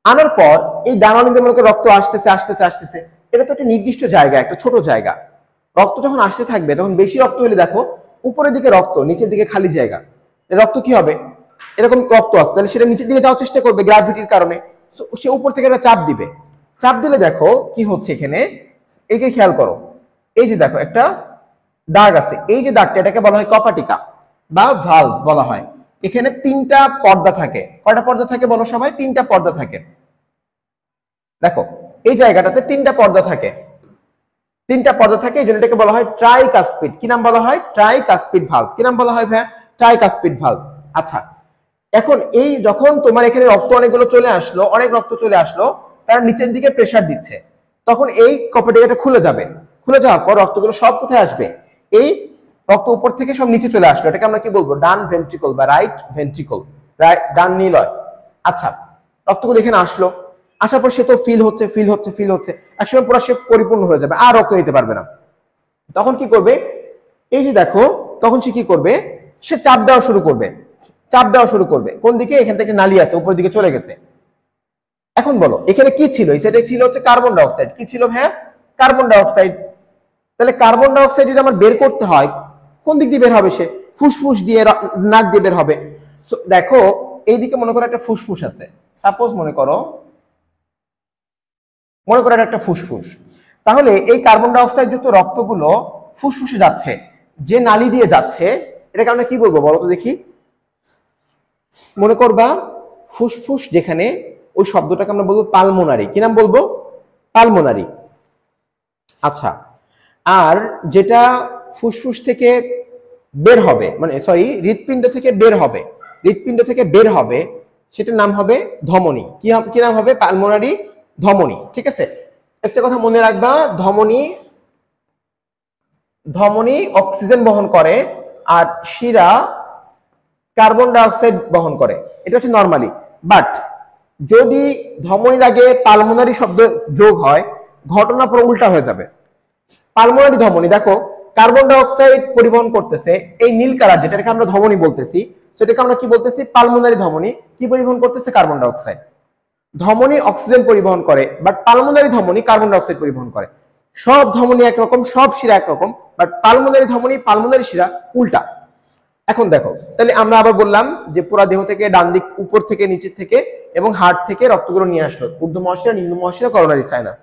আনার পর এই ডান অলিন্দে মনে করো রক্ত আসতেছে আসতেছে আসতেছে, এটা তো একটা নির্দিষ্ট জায়গা, একটা ছোট জায়গা। রক্ত যখন আসতে থাকবে তখন বেশি রক্ত হলে দেখো উপরের দিকে রক্ত, নিচের দিকে খালি জায়গা। রক্ত কি হবে? এরকম রক্ত আছে, তাহলে সেটা নিচের দিকে যাওয়ার চেষ্টা করবে গ্র্যাভিটির কারণে, সে উপর থেকে একটা চাপ দিবে। চাপ দিলে দেখো কি হচ্ছে এখানে, একে খেয়াল করো, এই যে দেখো একটা দাগ আছে, এই যে দাগটা এটাকে বলা হয় কপাটিকা বা ভালভ বলা হয়। এখানে তিনটা পর্দা থাকে। কয়টা পর্দা থাকে বলো সবাই? তিনটা পর্দা থাকে। দেখো এই জায়গাটাতে তিনটা পর্দা থাকে, তিনটা পর্দা থাকে, এই জন্য এটাকে বলা হয় ট্রাইকাসপিড। কি নাম বলা হয়? Tricuspid valve. কি নাম বলা হয় ভাইয়া? Tricuspid valve. আচ্ছা, এখন এই যখন তোমার এখানে রক্ত অনেকগুলো চলে আসলো, অনেক রক্ত চলে আসলো, তার নিচের দিকে প্রেসার দিচ্ছে, তখন এই কপাটিকাটা খুলে যাবে। খুলে যাওয়ার পর রক্তগুলো সব কোথায় আসবে? এই রক্ত উপর থেকে সব নিচে চলে আসলো, এটাকে আমরা কি বলবো? ডান ভেন্ট্রিকল বা রাইট ভেন্ট্রিকল, ডান নিলয়। আচ্ছা, রক্তগুলো এখানে আসলো, আসার পর সে তো ফিল হচ্ছে ফিল হচ্ছে ফিল হচ্ছে, একসময় পুরো সে পরিপূর্ণ হয়ে যাবে, আর রক্ত নিতে পারবে না। তখন কি করবে? এই যে দেখো, তখন সে কি করবে? সে চাপ দেওয়া শুরু করবে, চাপ দেওয়া শুরু করবে। কোন দিকে? এখান থেকে নালি আছে, উপরের দিকে চলে গেছে। এখন বলো এখানে কি ছিল? সেটা ছিল হচ্ছে কার্বন ডাই অক্সাইড। কি ছিল ভাইয়া? Carbon die oxide. তাহলে কার্বন ডাই অক্সাইড যদি আমার বের করতে হয়, কোন দিক দিয়ে বের হবে? সে ফুসফুস দিয়ে, নাক দিয়ে বের হবে। দেখো এইদিকে মনে করো একটা ফুসফুস আছে, সাপোজ মনে করো এটা একটা ফুসফুস। তাহলে এই কার্বন ডাই অক্সাইড যুক্ত রক্তগুলো ফুসফুসে যাচ্ছে, যে নালী দিয়ে যাচ্ছে এটাকে আমরা কি বলবো বলো তো দেখি? মনে করবা ফুসফুস যেখানে, ওই শব্দটাকে আমরা বলবো পালমোনারি। কি নাম বলবো? পালমোনারি। আচ্ছা, আর যেটা ফুসফুস থেকে বের হবে, মানে সরি হৃৎপিণ্ড থেকে বের হবে, হৃৎপিণ্ড থেকে বের হবে, সেটার নাম হবে ধমনী। কি নাম হবে? পালমোনারি ধমনী। ঠিক আছে, একটা কথা মনে রাখবা, ধমনী অক্সিজেন বহন করে আর শিরা কার্বন ডাই অক্সাইড বহন করে, এটা হচ্ছে নরমালি। বাট যদি ধমনীর আগে পালমোনারি শব্দ যোগ হয়, ঘটনা পুরো উল্টা হয়ে যাবে। পালমোনারি ধমনী, দেখো কার্বন ডাই অক্সাইড পরিবহন করতেছে, এই নীল কালার যেটাকে আমরা ধমনী বলতেছি, সেটাকে আমরা কি বলতেছি? পালমোনারি ধমনী। কি পরিবহন করতেছে? Carbon die oxide. ধমনী অক্সিজেন পরিবহন করে, বাট পালমোনারি ধমনী কার্বন ডাই অক্সাইড পরিবহন করে। সব ধমনী একরকম, সব শিরা একরকম, বাট পালমোনারি ধমনী পালমোনারি শিরা উল্টা। এখন দেখো, তাহলে আমরা আবার বললাম যে পুরা দেহ থেকে ডান দিক, উপর থেকে নিচের থেকে এবং হার্ট থেকে রক্তগুলো নিয়ে আসলো, ঊর্ধ্ব মহাশিরা, নিম্ন মহাশিরা, করোনারি সাইনাস।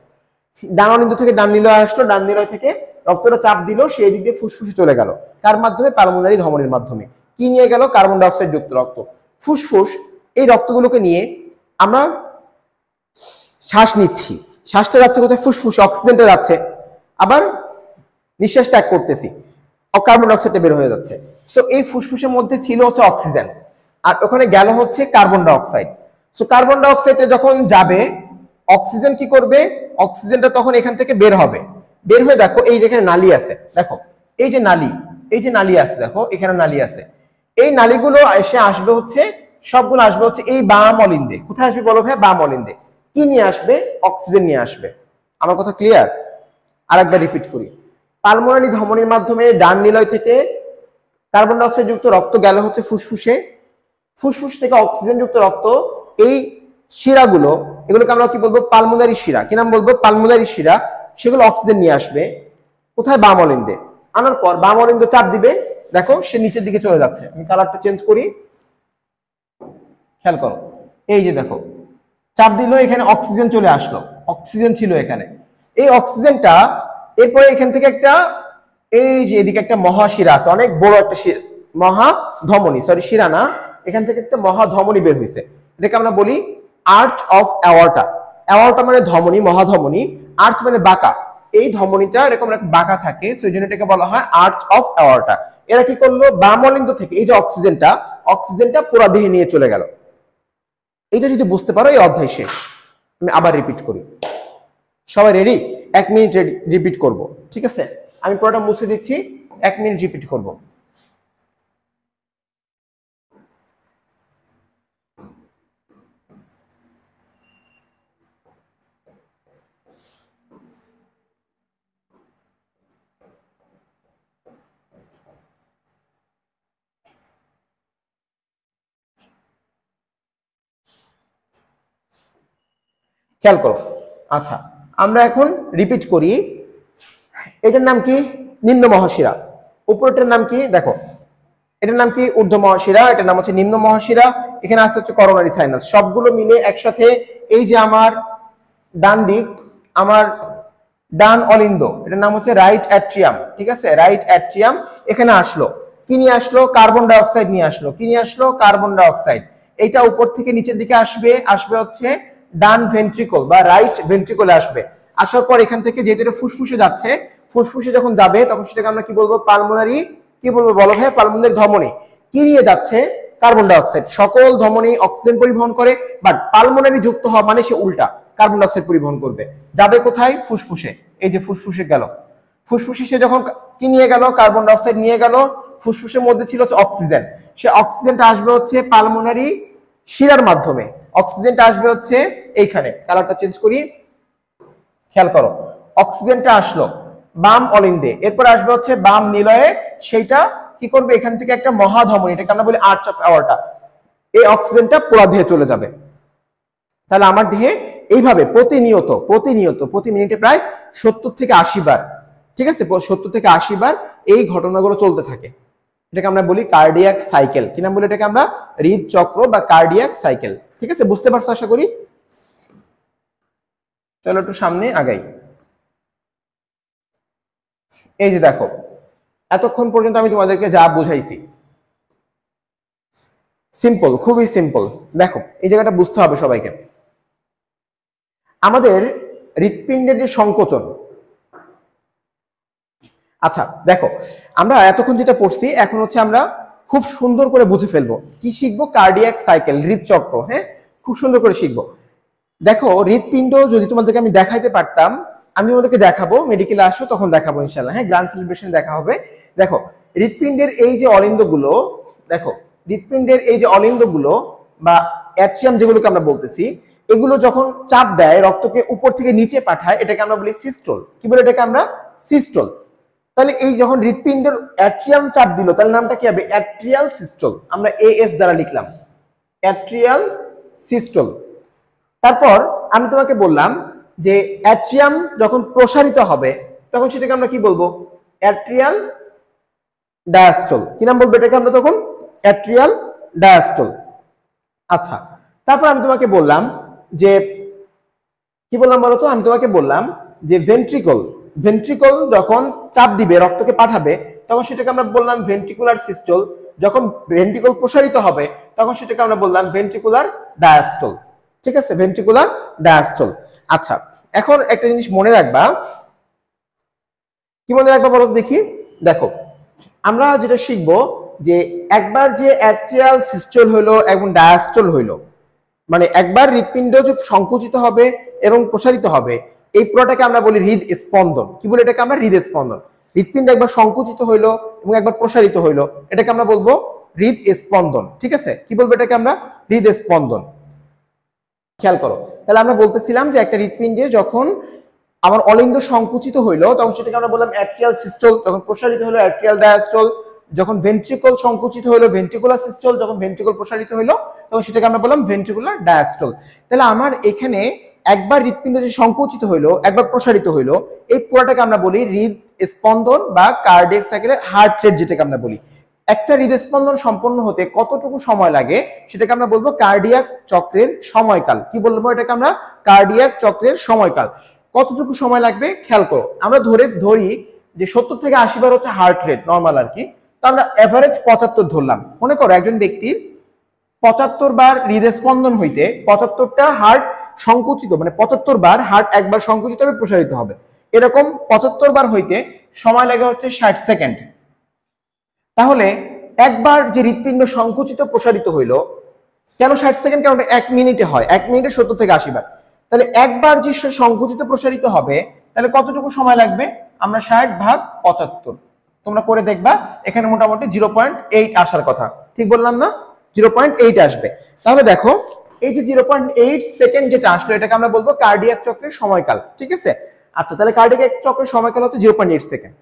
ডান অনিন্দ্য থেকে ডান নিলয় আসলো, ডান নিলয় থেকে রক্তটা চাপ দিল, সেই দিক দিয়ে ফুসফুসে চলে গেল। কার মাধ্যমে? পালমোনারি ধমনীর মাধ্যমে। কি নিয়ে গেল? কার্বন ডাই অক্সাইড যুক্ত রক্ত। ফুসফুস এই রক্তগুলোকে নিয়ে আমরা শ্বাস নিচ্ছি, শ্বাসটা যাচ্ছে কোথায়? ফুসফুসে, অক্সিজেনটা যাচ্ছে, আবার নিঃশ্বাস ত্যাগ করতেছি, কার্বন ডাই অক্সাইডটা বের হয়ে যাচ্ছে। সো এই ফুসফুসের মধ্যে ছিল হচ্ছে অক্সিজেন, আর ওখানে গেল হচ্ছে carbon die oxide. So carbon die অক্সাইডটা যখন যাবে, অক্সিজেন কি করবে? অক্সিজেনটা তখন এখান থেকে বের হবে। বের হয়ে দেখো এই যেখানে নালী আছে, দেখো এই যে নালী আছে, দেখো এখানে নালী আছে। এই নালীগুলো এসে আসবে হচ্ছে, সবগুলো আসবে হচ্ছে এই বাম অলিন্দে। কোথায় আসবে বলো ভাই? বাম অলিন্দে। কি নিয়ে আসবে? অক্সিজেন নিয়ে আসবে। আমার কথা ক্লিয়ার? আরেকবার রিপিট করি, পালমোনারি ধমনীর মাধ্যমে ডান নিলয় থেকে কার্বন ডাই অক্সাইড যুক্ত রক্ত গেল হচ্ছে ফুসফুসে, ফুসফুস থেকে অক্সিজেন যুক্ত রক্ত এই শিরাগুলো, এগুলোকে আমরা কি বলবো? পালমোনারি শিরা। কি নাম বলবো? পালমোনারি শিরা। সেগুলো অক্সিজেন নিয়ে আসবে কোথায়? বাম অলিন্দে। আনার পর বাম অলিন্দ চাপ দিবে, দেখো সে নিচের দিকে চলে যাচ্ছে। আমি কালারটা চেঞ্জ করি, খেয়াল করো, এই যে দেখো চাপ দিল, এখানে অক্সিজেন চলে আসলো, অক্সিজেন ছিল এখানে। এই অক্সিজেনটা এরপরে এখান থেকে একটা, এই যে এদিকে একটা মহাশিরা আছে, অনেক বড় একটা মহাধমনী, সরি শিরা না, এখান থেকে একটা মহাধমনী বের হয়েছে, এটাকে আমরা বলি আর্চ অফ অ্যাওর্টা। অ্যাওর্টা মানে ধমনী, মহাধমনী। আর্চ মানে বাঁকা, এই ধমনীটা এরকম একটা বাঁকা থাকে, সেই জন্য এটাকে বলা হয় আর্চ অফ অ্যাওর্টা। এরা কি করলো? বাম অলিন্দ থেকে এই যে অক্সিজেনটা পুরো দেহে নিয়ে চলে গেল। এটা যদি বুঝতে পারো, এই অধ্যায় শেষ। আমি আবার রিপিট করি, সবাই রেডি? 1 মিনিট রিপিট করব, ঠিক আছে? আমি পুরোটা মুছে দিচ্ছি, 1 মিনিট রিপিট করব। খেয়াল করো, আচ্ছা আমরা এখন রিপিট করি। এটার নাম কি? নিম্ন মহাশিরা। উপরটার নাম কি? দেখো এটার নাম কি? ঊর্ধ্ব মহাশিরা। এটার নাম হচ্ছে নিম্ন মহাশিরা। এখানে আসছে হচ্ছে করোনারি সাইনাস। সবগুলো মিলে একসাথে, এই যে আমার ডান দিক, আমার ডান অলিন্দ, এটার নাম হচ্ছে রাইট অ্যাট্রিয়াম। ঠিক আছে, রাইট অ্যাট্রিয়াম। এখানে আসলো, কি নিয়ে আসলো? কার্বন ডাই অক্সাইড নিয়ে আসলো। কি নিয়ে আসলো? Carbon die oxide. এটা উপর থেকে নিচের দিকে আসবে হচ্ছে ডান ভেন্ট্রিকল বা রাইট ভেন্ট্রিকলে আসবে। আসার পর এখান থেকে যেহেতু এটা ফুসফুসে যাচ্ছে, ফুসফুসে যখন যাবে তখন সেটাকে আমরা কি বলবো? পালমোনারি, কি বলবো বলো ভাই? পালমোনারি ধমনী। কি নিয়ে যাচ্ছে? Carbon die oxide. সকল ধমনী অক্সিজেন পরিবহন করে, বাট পালমোনারি যুক্ত হওয়া মানে সে উল্টা, কার্বন ডাই অক্সাইড পরিবহন করবে। যাবে কোথায়? ফুসফুসে। এই যে ফুসফুসে গেল, ফুসফুসে সে যখন কি নিয়ে গেল? কার্বন ডাই অক্সাইড নিয়ে গেল। ফুসফুসের মধ্যে ছিল হচ্ছে অক্সিজেন, সে অক্সিজেনটা আসবে হচ্ছে পালমোনারি শিরার মাধ্যমে। অক্সিজেনটা আসবে হচ্ছে এইখানে, কালারটা চেঞ্জ করি, খেয়াল করো, অক্সিজেনটা আসলো বাম অলিন্দে, এরপর আসবে হচ্ছে বাম নিলয়ে। সেইটা কি করবে? এখান থেকে একটা মহাধমনী, এটাকে আমরা বলি আর্চ অফ অ্যাওর্টা। এই অক্সিজেনটা পুরো দেহে চলে যাবে। তাহলে আমার দেহে এইভাবে প্রতিনিয়ত প্রতি মিনিটে প্রায় 70 থেকে 80 বার, ঠিক আছে, 70 থেকে 80 বার এই ঘটনাগুলো চলতে থাকে। এটাকে আমরা বলি কার্ডিয়াক সাইকেল। কি নাম বলি এটাকে আমরা? হৃদচক্র বা কার্ডিয়াক সাইকেল। ঠিক আছে, বুঝতে পারছো আশা করি? চলো একটু সামনে আগাই। এই যে দেখো, এতক্ষণ পর্যন্ত আমি তোমাদেরকে যা বুঝাইছি, সিম্পল, খুবই সিম্পল। দেখো এই জায়গাটা বুঝতে হবে সবাইকে। আমাদের হৃৎপিণ্ডের যে সংকোচন, আচ্ছা দেখো, আমরা এতক্ষণ যেটা পড়ছি এখন হচ্ছে আমরা খুব সুন্দর করে বুঝে ফেলবো, কি শিখবো? কার্ডিয়াক সাইকেল, হৃদচক্র। হ্যাঁ, খুব সুন্দর করে শিখবো। দেখো, হৃদপিণ্ড যদি তোমাদেরকে আমি দেখাইতে পারতাম, আমি তোমাদেরকে দেখাবো, মেডিকেলে আসো তখন দেখাবো ইনশাল্লাহ। হ্যাঁ, গ্র্যান্ড সেলিব্রেশন দেখা হবে। দেখো, হৃদপিণ্ডের এই যে অলিন্দগুলো, দেখো হৃদপিণ্ডের এই যে অলিন্দগুলো বা অ্যাট্রিয়াম যেগুলোকে আমরা বলতেছি, এগুলো যখন চাপ দেয় রক্তকে উপর থেকে নিচে পাঠায়, এটাকে আমরা বলি সিস্টোল। কি বলে এটাকে আমরা? সিস্টোল। তাহলে এই যখন হৃদপিণ্ডের অ্যাট্রিয়াম চাপ দিল, তাহলে নামটা কি হবে? Atrial systole. আমরা এএস দ্বারা লিখলাম, অ্যাট্রিয়াল সিস্টোল। তারপর আমি তোমাকে বললাম যে অ্যাট্রিয়াম যখন প্রসারিত হবে তখন সেটাকে আমরা কি বলবো? Atrial diastole. কি নাম বলবো এটাকে আমরা তখন? Atrial diastole. আচ্ছা, তারপর আমি তোমাকে বললাম যে কি বললাম বলতো? আমি তোমাকে বললাম যে ভেন্ট্রিকল, ভেন্ট্রিকল যখন চাপ দিবে রক্তকে পাঠাবে তখন সেটাকে আমরা বললাম ভেন্ট্রিকুলার সিস্টোল। যখন ভেন্ট্রিকল প্রসারিত হবে তখন সেটাকে আমরা বললাম ভেন্ট্রিকুলার ডায়াস্টোল। ঠিক আছে, ভেন্ট্রিকুলার ডায়াস্টোল। আচ্ছা, এখন একটা জিনিস মনে রাখবা। কি মনে রাখবা বলো দেখি? দেখো, আমরা যেটা শিখবো যে একবার যে অ্যাট্রিয়াল সিস্টোল হইলো এবং ডায়াস্টোল হইলো, মানে একবার হৃৎপিণ্ড যে সংকুচিত হবে এবং প্রসারিত হবে, এই পুরোটাকে আমরা বলি হৃদ স্পন্দন। কি বলি এটাকে আমরা? হৃদ স্পন্দন। হৃৎপিণ্ড একবার সংকুচিত হইলো এবং একবার প্রসারিত হইলো, এটাকে আমরা বলবো হৃদ স্পন্দন। ঠিক আছে, কি বলবো এটাকে আমরা? হৃদ স্পন্দন। খেয়াল করো, তাহলে আমরা বলতেছিলাম যে একটা হৃৎপিণ্ডে যখন আমার অলিন্দ সংকুচিত হইলো তখন সেটাকে আমরা বললাম অ্যাট্রিয়াল সিস্টোল, যখন প্রসারিত হলো অ্যাট্রিয়াল ডায়াস্টোল, যখন ভেন্ট্রিকল সংকুচিত হলো ভেন্ট্রিকুলার সিস্টোল, যখন ভেন্ট্রিকল প্রসারিত হলো তখন সেটাকে আমরা বললাম ভেন্ট্রিকুলার ডায়াস্টোল। তাহলে আমার এখানে একবার হৃৎপিণ্ড যে সংকুচিত হইলো একবার প্রসারিত হইলো, এই পুরোটাকে আমরা বলি হৃদ স্পন্দন বা কার্ডিয়াক সাইকেলের হার্ট রেট, যেটাকে আমরা বলি। একটা হৃদস্পন্দন সম্পন্ন হতে কতটুকু সময় লাগে সেটাকে আমরা বলবো কার্ডিয়াক চক্রের সময়কাল। কি বলবো এটাকে আমরা? কার্ডিয়াক চক্রের সময়কাল। কতটুকু সময় লাগবে খেয়াল করো। আমরা ধরি যে 70 থেকে 80 বার হচ্ছে হার্ট রেট নর্মাল আর কি, তো আমরা এভারেজ 75 ধরলাম। মনে করো একজন ব্যক্তির 75 বার হৃদস্পন্দন হইতে 75টা হার্ট সংকুচিত, মানে 75 বার হার্ট একবার সংকুচিত হবে প্রসারিত হবে, এরকম 75 বার হইতে সময় লাগে হচ্ছে 60 সেকেন্ড। তাহলে একবার যে হৃৎপিণ্ড সংকুচিত প্রসারিত হইলো, কেন 60 সেকেন্ড? কারণ 1 মিনিটে হয়, 1 মিনিটে 70 থেকে 80 বার। তাহলে একবার যে সংকুচিত প্রসারিত হবে তাহলে কতটুকু সময় লাগবে? আমরা 60 ভাগ 75, তোমরা করে দেখবা, এখানে মোটামুটি 0.8 আসার কথা। ঠিক বললাম না? 0.8 আসবে। তাহলে দেখো, এই যে 0.8 সেকেন্ড যেটা আসলো এটাকে আমরা বলবো কার্ডিয়াক চক্রের সময়কাল। ঠিক আছে, আচ্ছা, তাহলে কার্ডিয়াক চক্রের সময়কাল হচ্ছে 0.8 সেকেন্ড।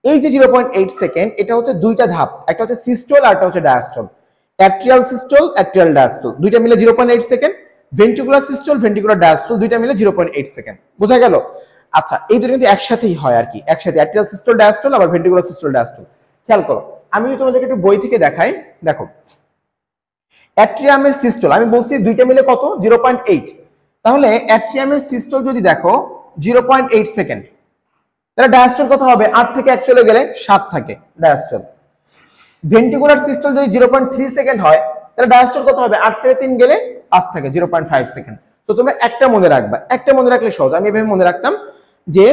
এই যে 0.8 সেকেন্ড, এটা হচ্ছে দুইটা ধাপ, একটা হচ্ছে সিস্টোল আর একটা হচ্ছে diastole. Atrial systole, atrial diastole, দুইটা মিলে 0.8 second. Ventricular systole, ventricular diastole, দুইটা মিলে 0.8 সেকেন্ড। বোঝা গেল? আচ্ছা, এই দুটো কিন্তু একসাথেই হয় আর কি, একসাথে অ্যাট্রিয়াল সিস্টোল ডায়াস্টোল আবার ভেন্ট্রিকুলার সিস্টোল ডায়াস্টোল। খেয়াল করো, আমি যদি তোমাদেরকে একটু বই থেকে দেখাই, দেখো অ্যাট্রিয়ামের সিস্টোল আমি বলছি দুইটা মিলে কত? 0.8। তাহলে অ্যাট্রিয়ামের সিস্টোল যদি দেখো 0.8 সেকেন্ড, তাহলে ডায়াস্টোল কত হবে? 8 থেকে 1 চলে গেলে 7 থাকে ডায়াস্টোল। ভেন্ট্রিকুলার সিস্টোল যদি 0.3 সেকেন্ড হয় তাহলে ডায়াস্টোল কত হবে? 8 থেকে 3 গেলে 5 থাকে, 0.5 সেকেন্ড। তো তোমরা একটা মনে রাখবা, একটা মনে রাখলে সহজ। আমি এভাবে মনে রাখতাম যে,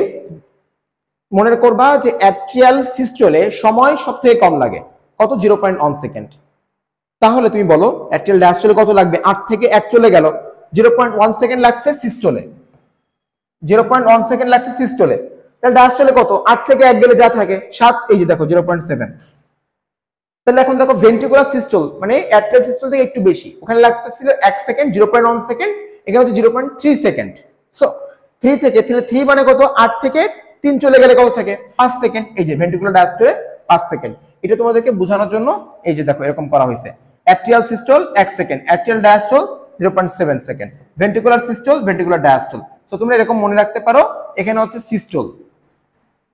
মনে করবা যে অ্যাট্রিয়াল সিস্টোলে সময় সবথেকে কম লাগে, কত? 0.1 সেকেন্ড। তাহলে তুমি বলো অ্যাট্রিয়াল ডায়াস্টোলে কত লাগবে? 8 থেকে 1 চলে গেল, 0.1 সেকেন্ড লাগছে সিস্টোলে, 0.1 সেকেন্ড লাগছে সিস্টোলে। তাহলে ডায়াস্টোলে কত? 8 থেকে 1 গেলে যা থাকে 7, এই যে দেখো 0.7। তাহলে এখন দেখো ভেন্ট্রিকুলার সিস্টোল মানে অ্যাট্রিয়াল সিস্টোল থেকে একটু বেশি, ওখানে লাগতেছিল 1 সেকেন্ড, 0.1 সেকেন্ড, এখানে হচ্ছে 0.3 সেকেন্ড। সো 3 থেকে, তাহলে 3 মানে কত? 8 থেকে 3 চলে গেলে কত থাকে? 5 সেকেন্ড। এই যে ভেন্ট্রিকুলার ডায়াস্টোলে 5 সেকেন্ড। এটা তোমাদেরকে বোঝানোর জন্য এই যে দেখো এরকম করা হয়েছে। Atrial systole 1 second, atrial diastole 0.7 second, ventricular systole, ventricular diastole. So তোমরা এরকম মনে রাখতে পারো। এখানে হচ্ছে সিস্টোল,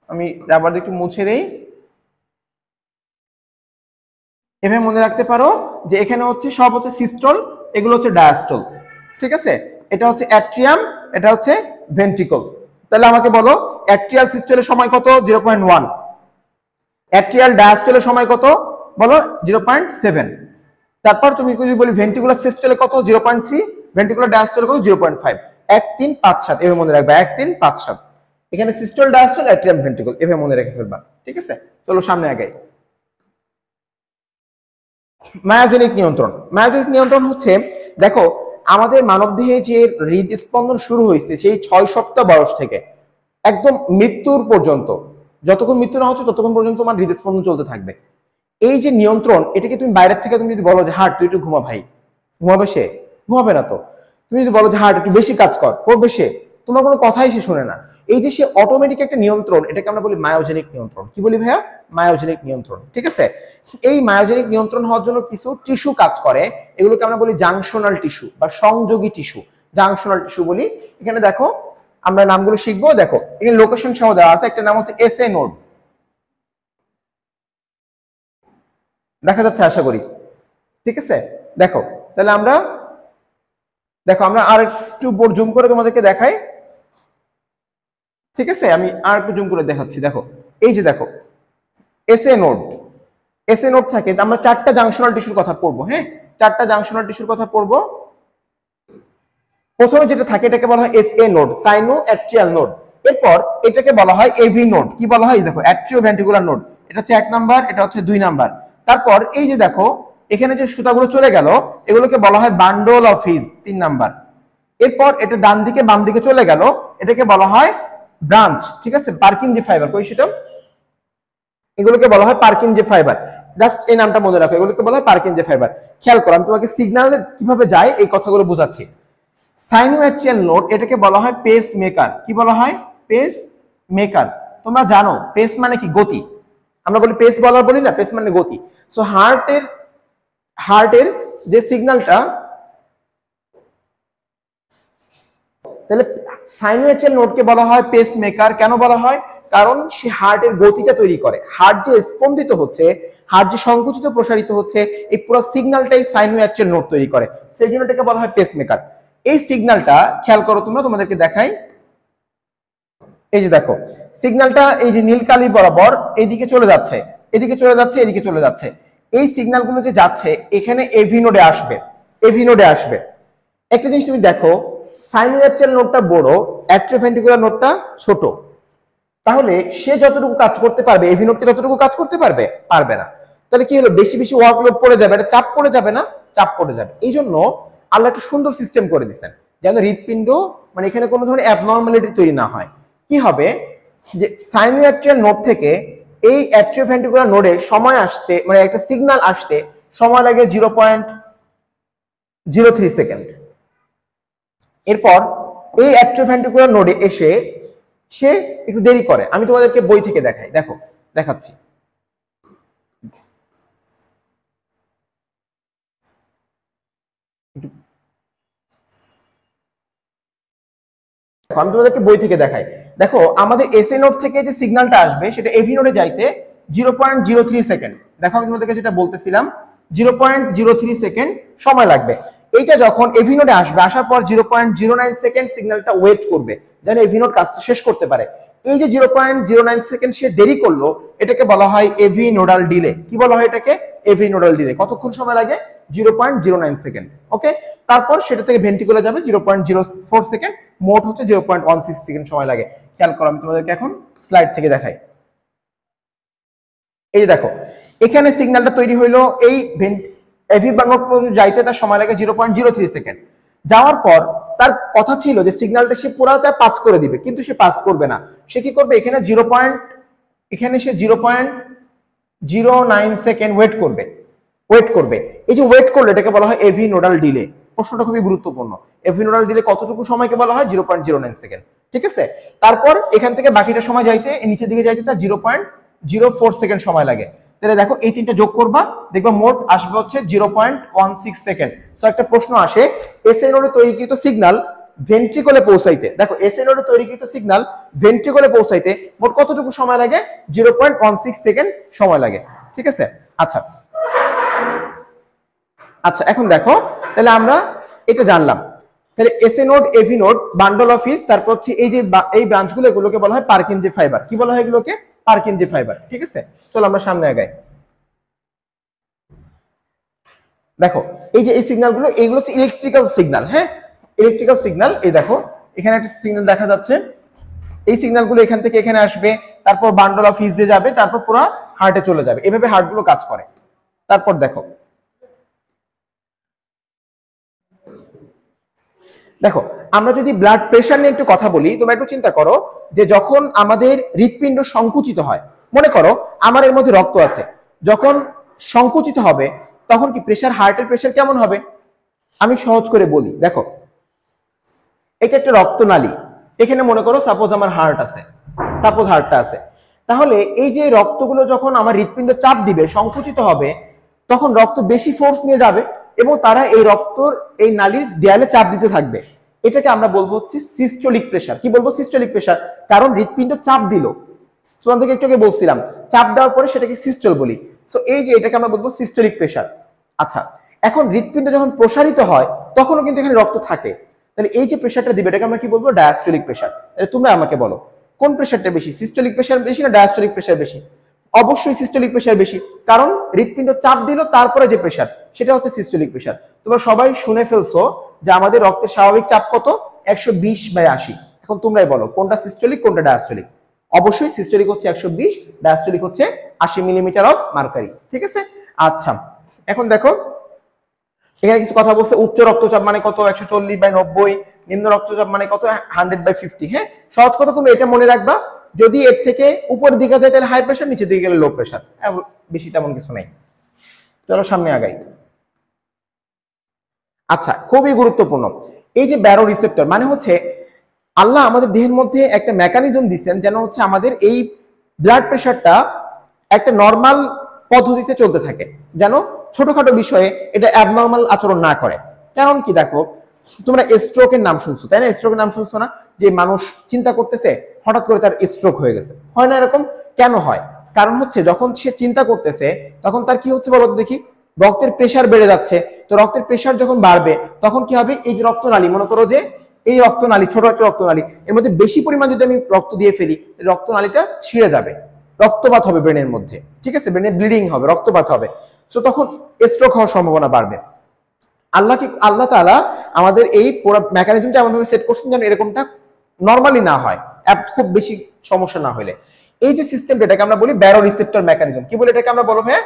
আমি রাবার দিয়ে একটু মুছে দেই, এভাবে মনে রাখতে পারো যে এখানে হচ্ছে সব হচ্ছে সিস্টোল, এগুলো হচ্ছে ডায়াস্টোল। ঠিক আছে, এটা হচ্ছে অ্যাট্রিয়াম, এটা হচ্ছে ভেন্ট্রিকল। তাহলে আমাকে বলো অ্যাট্রিয়াল সিস্টোলের সময় কত? 0.1। অ্যাট্রিয়াল ডায়াস্টোলের সময় কত বলো? 0.7। তারপর তুমি যদি বলি ভেন্ট্রিকুলার সিস্টোলে কত? 0.3। ভেন্ট্রিকুলার ডায়াস্টোলে কত? 0.5। 1 3 5 7, এভাবে মনে রাখবে, 1 3 5 7। এখানে সিস্টল ডায়াস্টল অ্যাট্রিয়াম ভেন্ট্রিকল, এভাবে মনে রেখে ফেলবা। ঠিক আছে, চলো সামনে আগাই। মায়োজেনিক নিয়ন্ত্রণ। মায়োজেনিক নিয়ন্ত্রণ হচ্ছে, দেখো আমাদের মানবদেহে যে হৃদস্পন্দন শুরু হয়েছে সেই 6 সপ্তাহ বয়স থেকে একদম মৃত্যুর পর্যন্ত, যতক্ষণ মৃত্যু না হচ্ছে ততক্ষণ পর্যন্ত তোমার হৃদস্পন্দন চলতে থাকবে। এই যে নিয়ন্ত্রণ, এটাকে তুমি বাইরের থেকে তুমি যদি বলো যে হার্ট তুই একটু ঘুমা ভাই, ঘুমাবে সে? ঘুমাবে না তো। তুমি যদি বলো যে হার্ট একটু বেশি কাজ কর, করবে সে? তোমার কোনো কথাই সে শুনে না। এই যে সে অটোমেটিক একটা নিয়ন্ত্রণ, এটাকে আমরা বলি মায়োজেনিক নিয়ন্ত্রণ। কি বলি ভাইয়া? মায়োজেনিক নিয়ন্ত্রণ। ঠিক আছে, এই মায়োজেনিক নিয়ন্ত্রণ হওয়ার জন্য কিছু টিস্যু কাজ করে, এগুলোকে আমরা বলি জাংশনাল টিস্যু বা সংযোগী টিস্যু, জাংশনাল টিস্যু বলি। এখানে দেখো আমরা নামগুলো শিখবো। দেখো এখানে লোকেশন সহ দেওয়া আছে, একটা নাম হচ্ছে এসএ নোড, দেখা যাচ্ছে আশা করি। ঠিক আছে, দেখো তাহলে আমরা দেখো আমরা আর একটু জুম করে তোমাদেরকে দেখাই। ঠিক আছে, আমি আর একটু জুম করে দেখাচ্ছি। দেখো এই যে দেখো এসএ নোড, এসএ নোড থাকে, আমরা 4টা জাংশনাল টিস্যুর কথা পড়বো। হ্যাঁ, 4টা জাংশনাল টিস্যুর কথা পড়বো। প্রথমে যেটা থাকে এটাকে বলা হয় এসএ নোড, সাইনো অ্যাট্রিয়াল নোড। এরপর এটাকে বলা হয় এভি নোড। কি বলা হয়? দেখো অ্যাট্রিও ভেন্ট্রিকুলার নোড, এটা হচ্ছে 1 নাম্বার, এটা হচ্ছে 2 নাম্বার। তারপর এই যে দেখো এখানে যে সুতাগুলো চলে গেল, এগুলোকে বলা হয় বান্ডল অফ হিজ, 3 নাম্বার। এরপর এটা ডান দিকে বাম দিকে চলে গেল, এটাকে বলা হয় ব্রাঞ্চ। ঠিক আছে, পার্কিনজি ফাইবার, কই সেটা? এগুলোকে বলা হয় পার্কিনজি ফাইবার। জাস্ট এই নামটা মনে রাখো, এগুলোকে বলা হয় পার্কিনজি ফাইবার। খেয়াল করো, আমি তোমাকে সিগন্যাল কিভাবে যায় এই কথাগুলো বোঝাচ্ছি। সাইনোঅ্যাট্রিয়াল নোড, এটাকে বলা হয় পেস মেকার। কি বলা হয়? Pace maker. তোমরা জানো পেস মানে কি? গতি। আমরা বলি পেস বলার বলি না, পেস মানে গতি। সো হার্টের যে সিগন্যালটা, তাহলে সাইনোঅ্যাট্রিয়াল নোডকে বলা হয় পেস মেকার। কেন বলা হয়? কারণ সে হার্টের গতিটা তৈরি করে। হার্ট যে স্পন্দিত হচ্ছে, হার্ট যে সংকুচিত প্রসারিত হচ্ছে, এই পুরো সিগন্যালটাই সাইনোঅ্যাট্রিয়াল নোড তৈরি করে। সেই জন্য এটাকে বলা হয় পেস মেকার। এই সিগন্যালটা খেয়াল করো তোমরা, তোমাদেরকে দেখাই। এই যে দেখো সিগন্যালটা এই যে নীল কালি বরাবর এইদিকে চলে যাচ্ছে, এদিকে চলে যাচ্ছে, এদিকে চলে যাচ্ছে। এই সিগন্যালগুলো যে যাচ্ছে এখানে এভি নোডে আসবে, এভি নোডে আসবে। একটা জিনিস তুমি দেখো, সাইনোঅ্যাট্রিয়াল নোডটা বড়, অ্যাট্রিওভেন্ট্রিকুলার নোডটা ছোট। তাহলে সে যতটুকু কাজ করতে পারবে, এভি নোড কি ততটুকু কাজ করতে পারবে? পারবে না। তাহলে কি হলো? বেশি বেশি ওয়ার্কলোড পড়ে যাবে, এটা চাপ পড়ে যাবে না? চাপ পড়ে যাবে। এই জন্য আল্লাহ একটা সুন্দর সিস্টেম করে দিচ্ছেন যেন হৃৎপিণ্ড মানে এখানে কোনো ধরনের অ্যাবনর্মালিটি তৈরি না হয়। কি হবে? যে সাইনোঅ্যাট্রিয়াল নোড থেকে এই অ্যাট্রিওভেন্ট্রিকুলার নোডে সময় আসতে, মানে একটা সিগন্যাল আসতে সময় লাগে 0.03 সেকেন্ড। এরপর এই অ্যাট্রিওভেন্ট্রিকুলার নোডে এসে সে একটু দেরি করে। আমি তোমাদেরকে বই থেকে দেখাই, দেখো দেখাচ্ছি। আমি তোমাদেরকে বই থেকে দেখাই। দেখো আমাদের এসএ নোড থেকে যে সিগন্যালটা আসবে সেটা এভি নোডে যাইতে 0.03 সেকেন্ড। দেখো আমি তোমাদেরকে যেটা বলতেছিলাম, 0.03 সেকেন্ড সময় লাগবে। এইটা যখন এভি নোডে আসবে, আসার পর 0.09 সেকেন্ড সিগন্যালটা ওয়েট করবে যেন এভি নোড কাজটা শেষ করতে পারে। এই যে 0.09 সেকেন্ড সে দেরি করলো, এটাকে বলা হয় এভি নোডাল ডিলে। কি বলা হয় এটাকে? AV nodal delay. কতক্ষণ সময় লাগে? 0.09 সেকেন্ড। ওকে, তারপর সেটা থেকে ভেন্ট্রিকুলে যাবে 0.04 সেকেন্ড, মোট হচ্ছে 0.16 সেকেন্ড সময় লাগে। খেয়াল করো, আমি তোমাদেরকে এখন স্লাইড থেকে দেখাই। এই যে দেখো এখানে সিগন্যালটা তৈরি হইলো, এই এভি নোড পর্যন্ত যাইতে তার সময় লাগে 0.03 সেকেন্ড। যাওয়ার পর তার কথা ছিল যে সিগন্যালটা সে পুরাটা পাস করে দিবে, কিন্তু সে পাস করবে না। সে কি করবে? এখানে এখানে সে 0.09 সেকেন্ড ওয়েট করবে, ওয়েট করবে। এই যে ওয়েট করলে এটাকে বলা হয় এভি নোডাল ডিলে। প্রশ্নটা খুবই গুরুত্বপূর্ণ। এভি নোডাল ডিলে কতটুকু সময়কে বলা হয়? 0.09 সেকেন্ড। ঠিক আছে, তারপর এখান থেকে বাকিটা সময় যাইতে, নিচের দিকে যাইতে তার 0.04 সেকেন্ড সময় লাগে। তাহলে দেখো এই তিনটা যোগ করবা, দেখবা মোট আসবে হচ্ছে 0.16 সেকেন্ড। সো একটা প্রশ্ন আসে, এসএ নোডে তৈরিকৃত সিগন্যাল ভেন্ট্রিকলে পৌঁছাইতে, দেখো এসএ নোডে তৈরিকৃত সিগন্যাল ভেন্ট্রিকলে পৌঁছাইতে মোট কতটুকু সময় লাগে? 0.16 সেকেন্ড সময় লাগে। ঠিক আছে, আচ্ছা আচ্ছা এখন দেখো তাহলে আমরা এটা জানলাম। তাহলে SA node, AV node, bundle of His, তারপর হচ্ছে এই যে এই ব্রাঞ্চগুলো, এগুলোকে বলা হয় পার্কিনজি ফাইবার। কি বলা হয় এগুলোকে? Purkinje fibre. ঠিক আছে, চলো আমরা সামনে আগাই। দেখো এই যে এই সিগন্যালগুলো, এইগুলো হচ্ছে ইলেকট্রিক্যাল সিগন্যাল। হ্যাঁ, ইলেকট্রিক্যাল সিগন্যাল। এই দেখো এখানে একটা সিগন্যাল দেখা যাচ্ছে, এই সিগন্যালগুলো এখান থেকে এখানে আসবে, তারপর বান্ডল অফ হিস দিয়ে যাবে, তারপর পুরো হার্টে চলে যাবে। এভাবে হার্টগুলো কাজ করে। তারপর দেখো দেখো আমরা যদি ব্লাড প্রেশার নিয়ে একটু কথা বলি, তোমরা একটু চিন্তা করো যে যখন আমাদের হৃৎপিণ্ড সংকুচিত হয়, মনে করো আমার এর মধ্যে রক্ত আছে, যখন সংকুচিত হবে তখন কি প্রেশার, হার্টের প্রেশার কেমন হবে? আমি সহজ করে বলি, দেখো এটা একটা রক্তনালী, এখানে মনে করো সাপোজ আমার হার্ট আছে, সাপোজ হার্টটা আছে, তাহলে এই যে রক্তগুলো যখন আমার হৃৎপিণ্ড চাপ দিবে, সংকুচিত হবে, তখন রক্ত বেশি ফোর্স নিয়ে যাবে এবং তারা এই রক্তর এই নালীর দেয়ালে চাপ দিতে থাকবে। এটাকে আমরা বলবো হচ্ছে সিস্টোলিক প্রেশার। কি বলবো? সিস্টোলিক প্রেশার, কারণ হৃৎপিণ্ড চাপ দিল, তোমাদেরকে একটু আগে বলছিলাম চাপ দেওয়ার পরে সেটাকে সিস্টোল বলি। সো এই যে এটাকে আমরা বলবো সিস্টোলিক প্রেশার। আচ্ছা, এখন হৃৎপিণ্ড যখন প্রসারিত হয় তখনও কিন্তু এখানে রক্ত থাকে, তাহলে এই যে প্রেশারটা দিবে এটাকে আমরা কি বলবো? Diastolic pressure. তাহলে তোমরা আমাকে বলো কোন প্রেশারটা বেশি, সিস্টোলিক প্রেশার বেশি না ডায়াস্টোলিক প্রেশার বেশি? অবশ্যই সিস্টোলিক প্রেশার বেশি, কারণ হৃৎপিণ্ড চাপ দিল তারপরে যে প্রেশার সেটা হচ্ছে সিস্টোলিক প্রেশার। তোমরা সবাই শুনে ফেলছো যে আমাদের রক্তের স্বাভাবিক চাপ কত? 120/80। এখন তোমরাই বলো কোনটা সিস্টোলিক কোনটা ডায়াস্টোলিক? অবশ্যই সিস্টোলিক হচ্ছে 120, ডায়াস্টোলিক হচ্ছে 80 মিলিমিটার অফ মার্কারি। ঠিক আছে? আচ্ছা, এখন দেখো এখানে কিছু কথা বলছে, উচ্চ রক্তচাপ মানে কত? 140/90। নিম্ন রক্তচাপ মানে কত? 100/50। হ্যাঁ, সহজ কথা তুমি এটা মনে রাখবা, যদি এর থেকে উপরের দিকে যায় তাহলে হাই প্রেশার, নিচের দিকে গেলে লো প্রেশার, বেশি তেমন কিছু নেই। চলো সামনে আগাই। আচ্ছা, খুবই গুরুত্বপূর্ণ এই যে ব্যারো রিসেপ্টর, মানে হচ্ছে আল্লাহ আমাদের দেহের মধ্যে একটা মেকানিজম দিচ্ছেন যেন হচ্ছে আমাদের এই ব্লাড প্রেশারটা একটা নর্মাল পদ্ধতিতে চলতে থাকে, যেন ছোটখাটো বিষয়ে এটা অ্যাবনর্মাল আচরণ না করে। কারণ কি, দেখো তোমরা স্ট্রোকের নাম শুনছো তাই না? স্ট্রোকের নাম শুনছো না? যে মানুষ চিন্তা করতেছে হঠাৎ করে তার স্ট্রোক হয়ে গেছে, হয় না এরকম? কেন হয়? কারণ হচ্ছে যখন সে চিন্তা করতেছে তখন তার কি হচ্ছে বলো দেখি? রক্তের প্রেশার বেড়ে যাচ্ছে। তো রক্তের প্রেশার যখন বাড়বে তখন কি হবে? এই যে রক্তনালী, মনে করো যে এই রক্তনালী, ছোট একটা রক্তনালী, এর মধ্যে বেশি পরিমাণ যদি আমি রক্ত দিয়ে ফেলি রক্তনালীটা ছিঁড়ে যাবে, রক্তপাত হবে ব্রেনের মধ্যে। ঠিক আছে? ব্রেনে ব্লিডিং হবে, রক্তপাত হবে। সো তখন স্ট্রোক হওয়ার সম্ভাবনা বাড়বে। আল্লাহ তাআলা আমাদের এই পুরো মেকানিজমটা এমনভাবে সেট করছেন যেন এরকমটা নরমালি না হয়, খুব বেশি সমস্যা না হলে। এই যে সিস্টেমটা, এটাকে আমরা বলি ব্যারো রিসেপ্টর মেকানিজম। কি বলি এটাকে? আমরা বলবো হ্যাঁ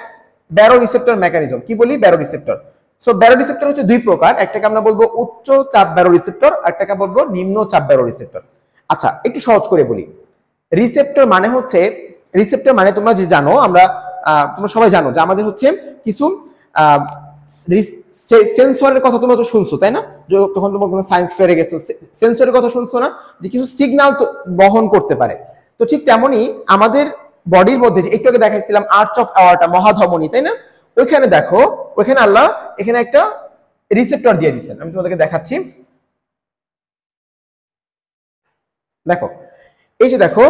ব্যারো রিসেপ্টর মেকানিজম। কি বলি? Barrow receptor. So barrow receptor হচ্ছে দুই প্রকার, একটাকে আমরা বলবো উচ্চ চাপ ব্যারো রিসেপ্টর, একটাকে বলবো নিম্ন চাপ ব্যারো রিসেপ্টর। আচ্ছা, একটু সহজ করে বলি। রিসেপ্টর মানে হচ্ছে, রিসেপ্টর মানে তোমরা যে জানো, আমরা তোমরা সবাই জানো যে আমাদের হচ্ছে কিছু সেন্সরের কথা তোমরা তো শুনছো তাই না? তখন তোমরা কোনো সায়েন্স ফেয়ারে গেছো, সেন্সরের কথা শুনছো না? যে কিছু সিগন্যাল বহন করতে পারে। তো ঠিক তেমনই আমাদের বডির মধ্যে, যে একটু আগে দেখাইছিলাম আর্চ অফ অ্যাওর্টা, মহাধমনী তাই না? ওইখানে দেখো, ওইখানে আল্লাহ এখানে একটা রিসেপ্টর দিয়ে দিচ্ছেন, আমি তোমাদেরকে দেখাচ্ছি। দেখো এই যে দেখো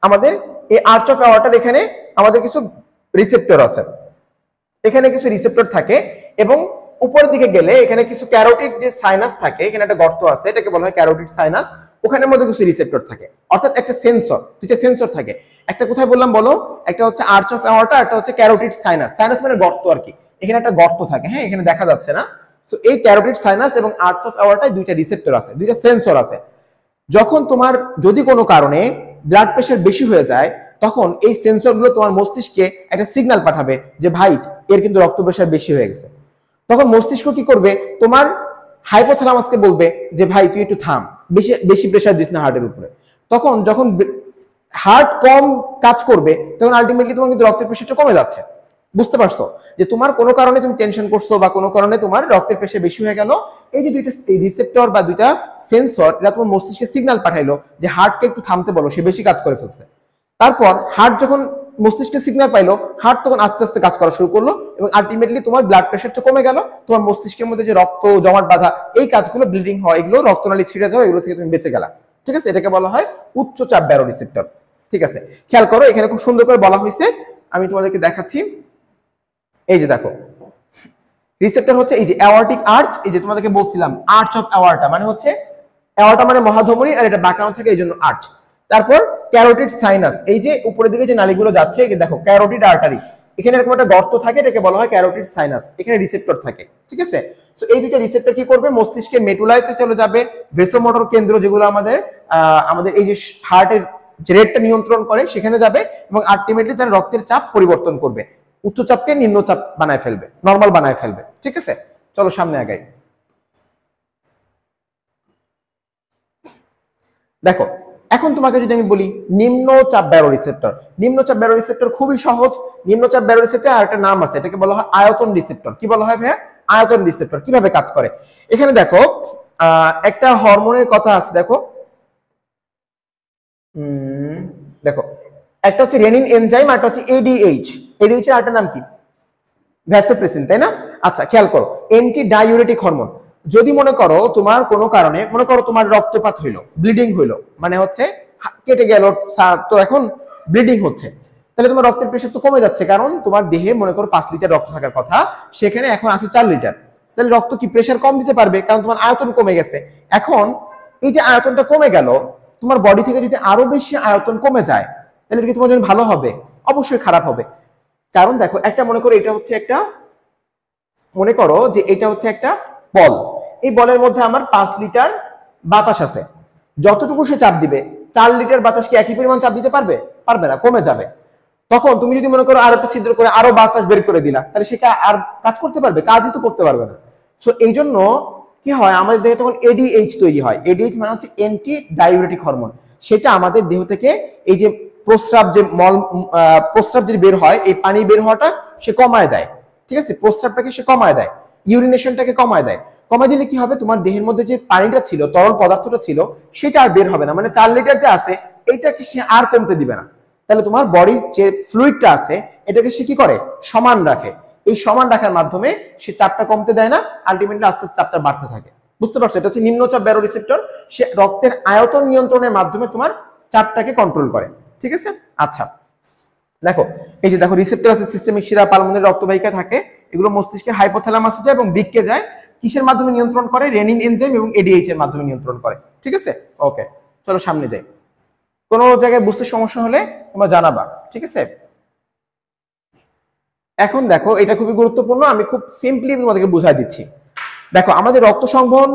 আমাদের এই আর্চ অফ অ্যাওর্টার এখানে আমাদের কিছু রিসেপ্টর আছে, এখানে কিছু রিসেপ্টর থাকে এবং উপরের দিকে গেলে এখানে কিছু ক্যারোটিড যে সাইনাস থাকে, এখানে একটা গর্ত আছে, এটাকে বলা হয় ক্যারোটিড সাইনাস। ওখানের মধ্যে কিছু রিসেপ্টর থাকে, অর্থাৎ একটা সেন্সর, দুইটা সেন্সর থাকে। একটা কোথায় বললাম বলো? একটা হচ্ছে আর্চ অফ অ্যাওর্টা, একটা হচ্ছে ক্যারোটিড সাইনাস। সাইনাস মানে গর্ত আর কি, এখানে একটা গর্ত থাকে। হ্যাঁ, এখানে দেখা যাচ্ছে না। তো এই ক্যারোটিড সাইনাস এবং আর্চ অফ অ্যাওর্টায় দুইটা রিসেপ্টর আছে, দুইটা সেন্সর আছে। যখন তোমার যদি কোনো কারণে ব্লাড প্রেশার বেশি হয়ে যায় তখন এই সেন্সরগুলো তোমার মস্তিষ্কে একটা সিগন্যাল পাঠাবে যে ভাই এর কিন্তু রক্ত প্রেশার বেশি হয়ে গেছে। তখন মস্তিষ্ক কি করবে? তোমার হাইপোথ্যালামাসকে বলবে যে ভাই তুই একটু থাম, বেশি বেশি প্রেশার দিস না হার্টের উপরে। তখন যখন হার্ট কম কাজ করবে তখন আলটিমেটলি তোমার কিন্তু রক্তের প্রেশারটা কমে যাচ্ছে। বুঝতে পারছো যে তোমার কোনো কারণে তুমি টেনশন করছো বা কোনো কারণে তোমার রক্তের প্রেশার বেশি হয়ে গেল, এই যে দুইটা রিসেপ্টর বা দুইটা সেন্সর, এটা তোমার মস্তিষ্কে সিগন্যাল পাঠাইলো যে হার্টকে একটু থামতে বলো, সে বেশি কাজ করে ফেলছে। তারপর হার্ট যখন মস্তিষ্কে সিগন্যাল পাইলো, হার্ট তখন আস্তে আস্তে কাজ করা শুরু করলো এবং আলটিমেটলি তোমার ব্লাড প্রেশারটা কমে গেল। তোমার মস্তিষ্কের মধ্যে যে রক্ত জমাট বাঁধা, এই কাজগুলো, ব্লিডিং হয়, এগুলো রক্তনালী ছিঁড়ে যাওয়া, এগুলো থেকে তুমি বেঁচে গেলা। ঠিক আছে? এটাকে বলা হয় উচ্চ চাপ ব্যারো রিসেপ্টর। ঠিক আছে, খেয়াল করো এখানে খুব সুন্দর করে বলা হয়েছে, আমি তোমাদেরকে দেখাচ্ছি। এই যে দেখো রিসেপ্টর হচ্ছে এই যে অ্যাওর্টিক আর্চ, এই যে তোমাদেরকে বলছিলাম আর্চ অফ অ্যাওর্টা, মানে হচ্ছে অ্যাওর্টা মানে মহাধমনী, আর এটা বাঁকানো থাকে এই জন্য আর্চ। তারপর ক্যারোটিড সাইনাস, এই যে উপরের দিকে যে নালীগুলো যাচ্ছে, এই যে দেখো ক্যারোটিড আর্টারি, এখানে এরকম একটা গর্ত থাকে, এটাকে বলা হয় ক্যারোটিড সাইনাস, এখানে রিসেপ্টর থাকে। ঠিক আছে? তো এই দুইটা রিসেপ্টর কি করবে, মস্তিষ্কে মেডুলাইতে চলে যাবে, ভেসোমোটর কেন্দ্র যেগুলো আমাদের এই যে হার্টের যে রেটটা নিয়ন্ত্রণ করে সেখানে যাবে, এবং আলটিমেটলি তার রক্তের চাপ পরিবর্তন করবে, উচ্চচাপকে নিম্নচাপ বানায় ফেলবে, নর্মাল বানায় ফেলবে। ঠিক আছে, চলো সামনে আগাই। দেখো এখন তোমাকে যদি আমি বলি নিম্নচাপ ব্যারোরিসেপ্টর, নিম্নচাপ ব্যারোরিসেপ্টর খুবই সহজ। নিম্নচাপ ব্যারোরিসেপ্টর আর একটা নাম আছে, এটাকে বলা হয় আয়তন রিসেপ্টর। কি বলা হয় ভাইয়া? আয়তন রিসেপ্টর। কিভাবে কাজ করে এখানে দেখো, একটা হরমোনের কথা আছে, দেখো দেখো একটা হচ্ছে রেনিন এনজাইম, আর একটা হচ্ছে এডিএইচ। এডিএইচ এর আরেকটা নাম কি? ভ্যাসোপ্রেসিন, তাই না? আচ্ছা খেয়াল করো, অ্যান্টি ডাইউরেটিক হরমোন। যদি মনে করো তোমার কোনো কারণে, মনে করো তোমার রক্তপাত হইলো, ব্লিডিং হইলো, মানে হচ্ছে কেটে গেল, তো এখন ব্লিডিং হচ্ছে, তাহলে তোমার রক্তের প্রেশার তো কমে যাচ্ছে, কারণ তোমার দেহে মনে করো 5 লিটার রক্ত থাকার কথা, সেখানে এখন আছে 4 লিটার। তাহলে রক্ত কি প্রেশার কম দিতে পারবে? কারণ তোমার আয়তন কমে গেছে। এখন এই যে আয়তনটা কমে গেল, তোমার বডি থেকে যদি আরো বেশি আয়তন কমে যায়, তাহলে কি তোমার জন্য ভালো হবে? অবশ্যই খারাপ হবে। কারণ দেখো, একটা মনে করো এটা হচ্ছে একটা, মনে করো যে এটা হচ্ছে একটা বল, এই বলের মধ্যে আমার 5 লিটার বাতাস আছে। যতটুকু সে চাপ দিবে, 4 লিটার বাতাস কি একই পরিমাণ চাপ দিতে পারবে? পারবে না, কমে যাবে। তখন তুমি যদি মনে করো আরো একটা ছিদ্র করে আরো বাতাস বের করে দিলা, তাহলে সে আর কাজ করতে পারবে? কাজই তো করতে পারবে না। সো এই জন্য কি হয়, আমাদের দেহে তখন এডিএইচ তৈরি হয়। এডিএইচ মানে হচ্ছে অ্যান্টি ডাইউরেটিক হরমোন। সেটা আমাদের দেহ থেকে এই যে প্রস্রাব, যে প্রস্রাব যদি বের হয়, এই পানি বের হওয়াটা সে কমায় দেয়। ঠিক আছে, প্রস্রাবটাকে সে কমায় দেয়, ইউরিনেশনটাকে কমায় দেয়। কমায় দিলে কি হবে, তোমার দেহের মধ্যে যে পানিটা ছিল, তরল পদার্থটা ছিল, সেটা আর বের হবে না। মানে 4 লিটার যে আছে, এইটাকে সে আর কমতে দিবে না। তাহলে তোমার বডির যে ফ্লুইডটা আছে, এটাকে সে কি করে, সমান রাখে। এই সমান রাখার মাধ্যমে সে চাপটা কমতে দেয় না, আলটিমেটলি আস্তে আস্তে চাপটা বাড়তে থাকে। বুঝতে পারছো? এটা হচ্ছে নিম্নচাপ ব্যারোরিসেপ্টর। সে রক্তের আয়তন নিয়ন্ত্রণের মাধ্যমে তোমার চাপটাকে কন্ট্রোল করে। ঠিক আছে, আচ্ছা দেখো, এই যে দেখো রিসেপ্টর আছে, সিস্টেমিক শিরা, পালমোনারি রক্তবাহিকা থাকে, এগুলো মস্তিষ্কের হাইপোথ্যালামাসে যায় এবং বৃক্কে যায়। কিসের মাধ্যমে নিয়ন্ত্রণ করে? রেনিন এনজাইম এবং এডিএইচ এর মাধ্যমে নিয়ন্ত্রণ করে। ঠিক আছে, ওকে চলো সামনে যাই। কোনো জায়গায় বুঝতে সমস্যা হলে তোমরা জানাবা। ঠিক আছে, এখন দেখো এটা খুবই গুরুত্বপূর্ণ, আমি খুব সিম্পলি তোমাদেরকে বুঝাই দিচ্ছি। দেখো আমাদের রক্ত সংবহন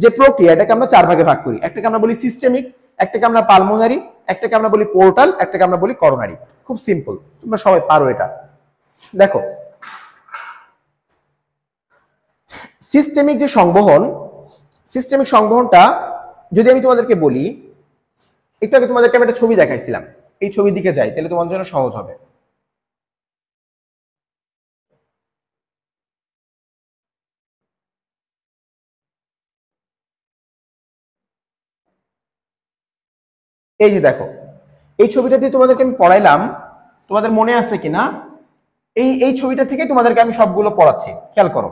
যে প্রক্রিয়া, এটাকে আমরা 4 ভাগে ভাগ করি। একটাকে আমরা বলি সিস্টেমিক, একটাকে আমরা পালমোনারি, একটাকে আমরা বলি পোর্টাল, একটাকে আমরা বলি করোনারি। খুব সিম্পল, তোমরা সবাই পারো এটা। দেখো সিস্টেমিক যে সংবহন, সিস্টেমিক সংবহনটা যদি আমি তোমাদেরকে বলি, একটু আগে তোমাদেরকে আমি একটা ছবি দেখাইছিলাম, এই ছবির দিকে যাই, তাহলে তোমার জন্য সহজ হবে। এই যে দেখো, এই ছবিটা দিয়ে তোমাদেরকে আমি পড়াইলাম, তোমাদের মনে আছে কিনা? এই ছবিটা থেকে তোমাদেরকে আমি সবগুলো পড়াচ্ছি, খেয়াল করো।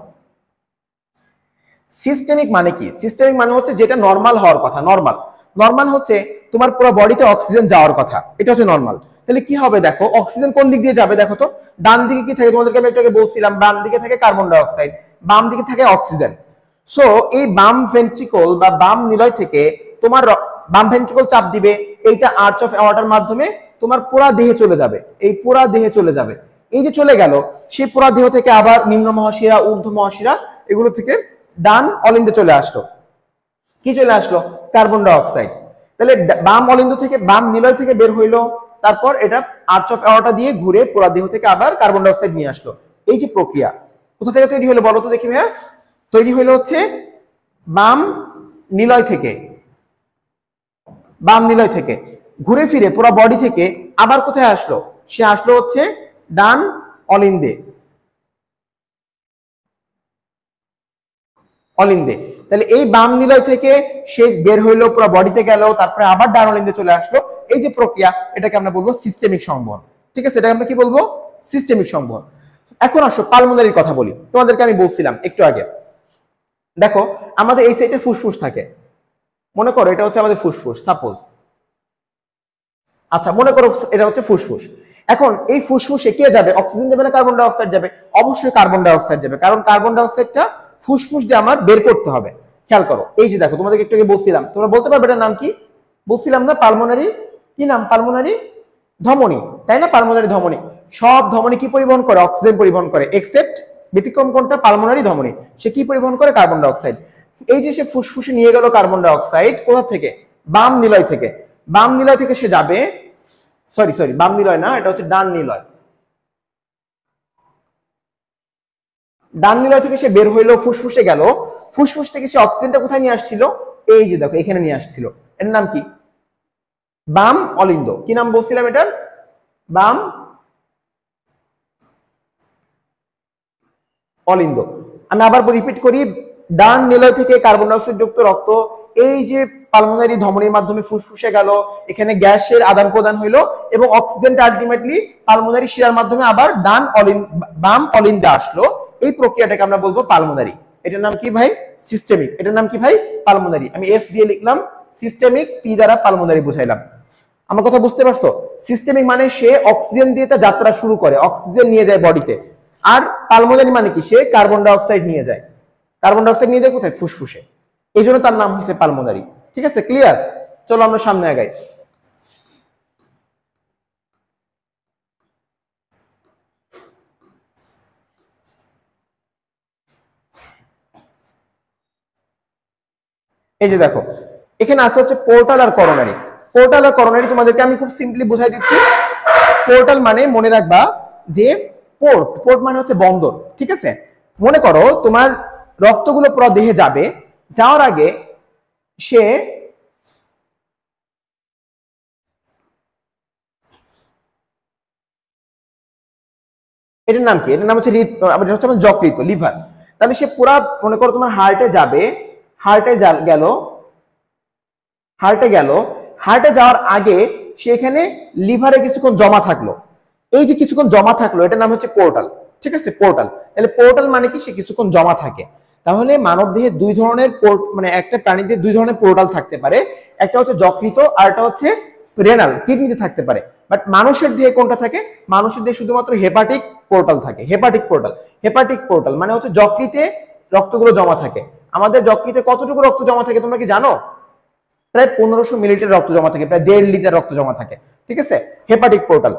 সিস্টেমিক মানে কি? সিস্টেমিক মানে হচ্ছে যেটা নরমাল হওয়ার কথা। নরমাল, নরমাল হচ্ছে তোমার পুরো বডিতে অক্সিজেন যাওয়ার কথা, এটা হচ্ছে নরমাল। তাহলে কি হবে দেখো, অক্সিজেন কোন দিক দিয়ে যাবে দেখো তো। ডান দিকে কি থাকে, তোমাদেরকে আমি একটু আগে বলছিলাম, বাম দিকে থাকে কার্বন ডাই অক্সাইড, বাম দিকে থাকে অক্সিজেন। সো এই বাম ভেন্ট্রিকল বা বাম নিলয় থেকে তোমার বাম ভেন্ট্রিকল চাপ দিবে, এইটা আর্চ অফ অ্যাওর্টার মাধ্যমে তোমার পুরা দেহে চলে যাবে, এই পুরা দেহে চলে যাবে। এই যে চলে গেল, সেই পুরা দেহ থেকে আবার নিম্ন মহাশিরা, ঊর্ধ্ব মহাশিরা, এগুলো থেকে ডান অলিন্দে চলে আসলো। কি চলে আসলো? Carbon die oxide. তাহলে বাম অলিন্দ থেকে, বাম নিলয় থেকে বের হইলো, তারপর এটা আর্চ অফ অ্যাওর্টা দিয়ে ঘুরে পুরা দেহ থেকে আবার কার্বন ডাই অক্সাইড নিয়ে আসলো। এই যে প্রক্রিয়া কোথা থেকে তৈরি হলো বলো তো দেখি ভাইয়া? তৈরি হইলো হচ্ছে বাম নিলয় থেকে, বাম নিলয় থেকে ঘুরে ফিরে পুরো বডি থেকে আবার কোথায় আসলো? সে আসলো হচ্ছে ডান অলিন্দে, অলিন্দে। তাহলে এই বাম নিলয় থেকে সে বের হইলো, পুরো বডিতে গেল, তারপরে আবার ডান অলিন্দে চলে আসলো। এই যে প্রক্রিয়া, এটাকে আমরা বলবো সিস্টেমিক সংবহন। ঠিক আছে, এটাকে আমরা কি বলবো? সিস্টেমিক সংবহন। এখন আসো পালমোনারির কথা বলি। তোমাদেরকে আমি বলছিলাম একটু আগে, দেখো আমাদের এই সাইডে ফুসফুস থাকে, মনে করো এটা হচ্ছে আমাদের ফুসফুস, সাপোজ। আচ্ছা মনে করো এটা হচ্ছে ফুসফুস। এখন এই ফুসফুসে কে যাবে? অক্সিজেন যাবে না কার্বন ডাই অক্সাইড যাবে? অবশ্যই কার্বন ডাই অক্সাইড যাবে, কারণ কার্বন ডাই অক্সাইডটা ফুসফুস দিয়ে আমার বের করতে হবে। খেয়াল করো, এই যে দেখো তোমাদেরকে একটু আগে বলছিলাম, তোমরা বলতে পারবে এটার নাম কি? বলছিলাম না পালমোনারি, কি নাম? পালমোনারি ধমনী, তাই না? পালমোনারি ধমনী। সব ধমনী কি পরিবহন করে? অক্সিজেন পরিবহন করে, এক্সেপ্ট ব্যতিক্রম কোনটা? পালমোনারি ধমনী। সে কি পরিবহন করে? Carbon die oxide. এই যে সে ফুসফুসে নিয়ে গেল কার্বন ডাই অক্সাইড, কোথা থেকে? বাম নিলয় থেকে। বাম নিলয় থেকে সে যাবে, সরি বাম নিলয় না, এটা হচ্ছে ডান নিলয়। ডান নিলয় থেকে সে বের হইলো, ফুসফুসে গেল, ফুসফুস থেকে সে অক্সিজেনটা কোথায় নিয়ে আসছিল? এই যে দেখো এখানে নিয়ে আসছিল। এর নাম কি? বাম অলিন্দ। কি নাম বলছিলাম এটার? বাম অলিন্দ। আমি আবার রিপিট করি, ডান নিলয় থেকে কার্বন ডাই অক্সাইড যুক্ত রক্ত এই যে পালমোনারি ধমনীর মাধ্যমে ফুসফুসে গেল, এখানে গ্যাসের আদান প্রদান হইলো এবং অক্সিজেনটা আলটিমেটলি পালমোনারি শিরার মাধ্যমে আবার বাম অলিন্দে আসলো। এই প্রক্রিয়াটাকে আমরা বলবো পালমোনারি। এটার নাম কি ভাই? সিস্টেমিক। এটার নাম কি ভাই? পালমোনারি। আমি এস দিয়ে লিখলাম, সিস্টেমিক, পি দ্বারা পালমোনারি বুঝাইলাম। আমার কথা বুঝতে পারছো? সিস্টেমিক মানে সে অক্সিজেন দিয়ে তার যাত্রা শুরু করে, অক্সিজেন নিয়ে যায় বডিতে। আর পালমোনারি মানে কি? সে কার্বন ডাই অক্সাইড নিয়ে যায়। কার্বন ডাই অক্সাইড নিয়ে যায় কোথায়? ফুসফুসে। এই জন্য তার নাম হচ্ছে পালমোনারি। ঠিক আছে, ক্লিয়ার? চলো আমরা সামনে আগাই। এই যে দেখো এখানে আছে হচ্ছে পোর্টাল আর করোনারি। পোর্টাল আর করোনারি তোমাদেরকে আমি খুব সিম্পলি বুঝাই দিচ্ছি। পোর্টাল মানে মনে রাখবা যে পোর্ট মানে হচ্ছে বন্দর। ঠিক আছে, মনে করো তোমার রক্তগুলো পুরো দেহে যাবে, যাওয়ার আগে সে এটার নাম কি? এটার নাম হচ্ছে যকৃত, লিভার। তাহলে সে পুরা মনে করো তোমার হার্টে যাবে, হার্টে গেল, হার্টে যাওয়ার আগে সেখানে লিভারে কিছুক্ষণ জমা থাকলো। এই যে কিছুক্ষণ জমা থাকলো এটার নাম হচ্ছে পোর্টাল। ঠিক আছে, পোর্টাল। তাহলে পোর্টাল মানে কি? সে কিছুক্ষণ জমা থাকে। তাহলে মানব দেহে দুই ধরনের মানে একটা প্রাণীতে দুই ধরনের পোর্টাল থাকতে পারে, একটা হচ্ছে যকৃত আর একটা হচ্ছে রেনাল, কিডনিতে থাকতে পারে। বাট মানুষের দেহে কোনটা থাকে? মানুষের দেহে শুধুমাত্র হেপাটিক পোর্টাল থাকে। হেপাটিক পোর্টাল মানে হচ্ছে যকৃতে রক্তগুলো জমা থাকে। আমাদের যকৃতে কতটুকু রক্ত জমা থাকে তোমরা কি জানো? প্রায় 1500 মিলিলিটার রক্ত জমা থাকে, প্রায় 1.5 লিটার রক্ত জমা থাকে। ঠিক আছে, হেপাটিক পোর্টাল।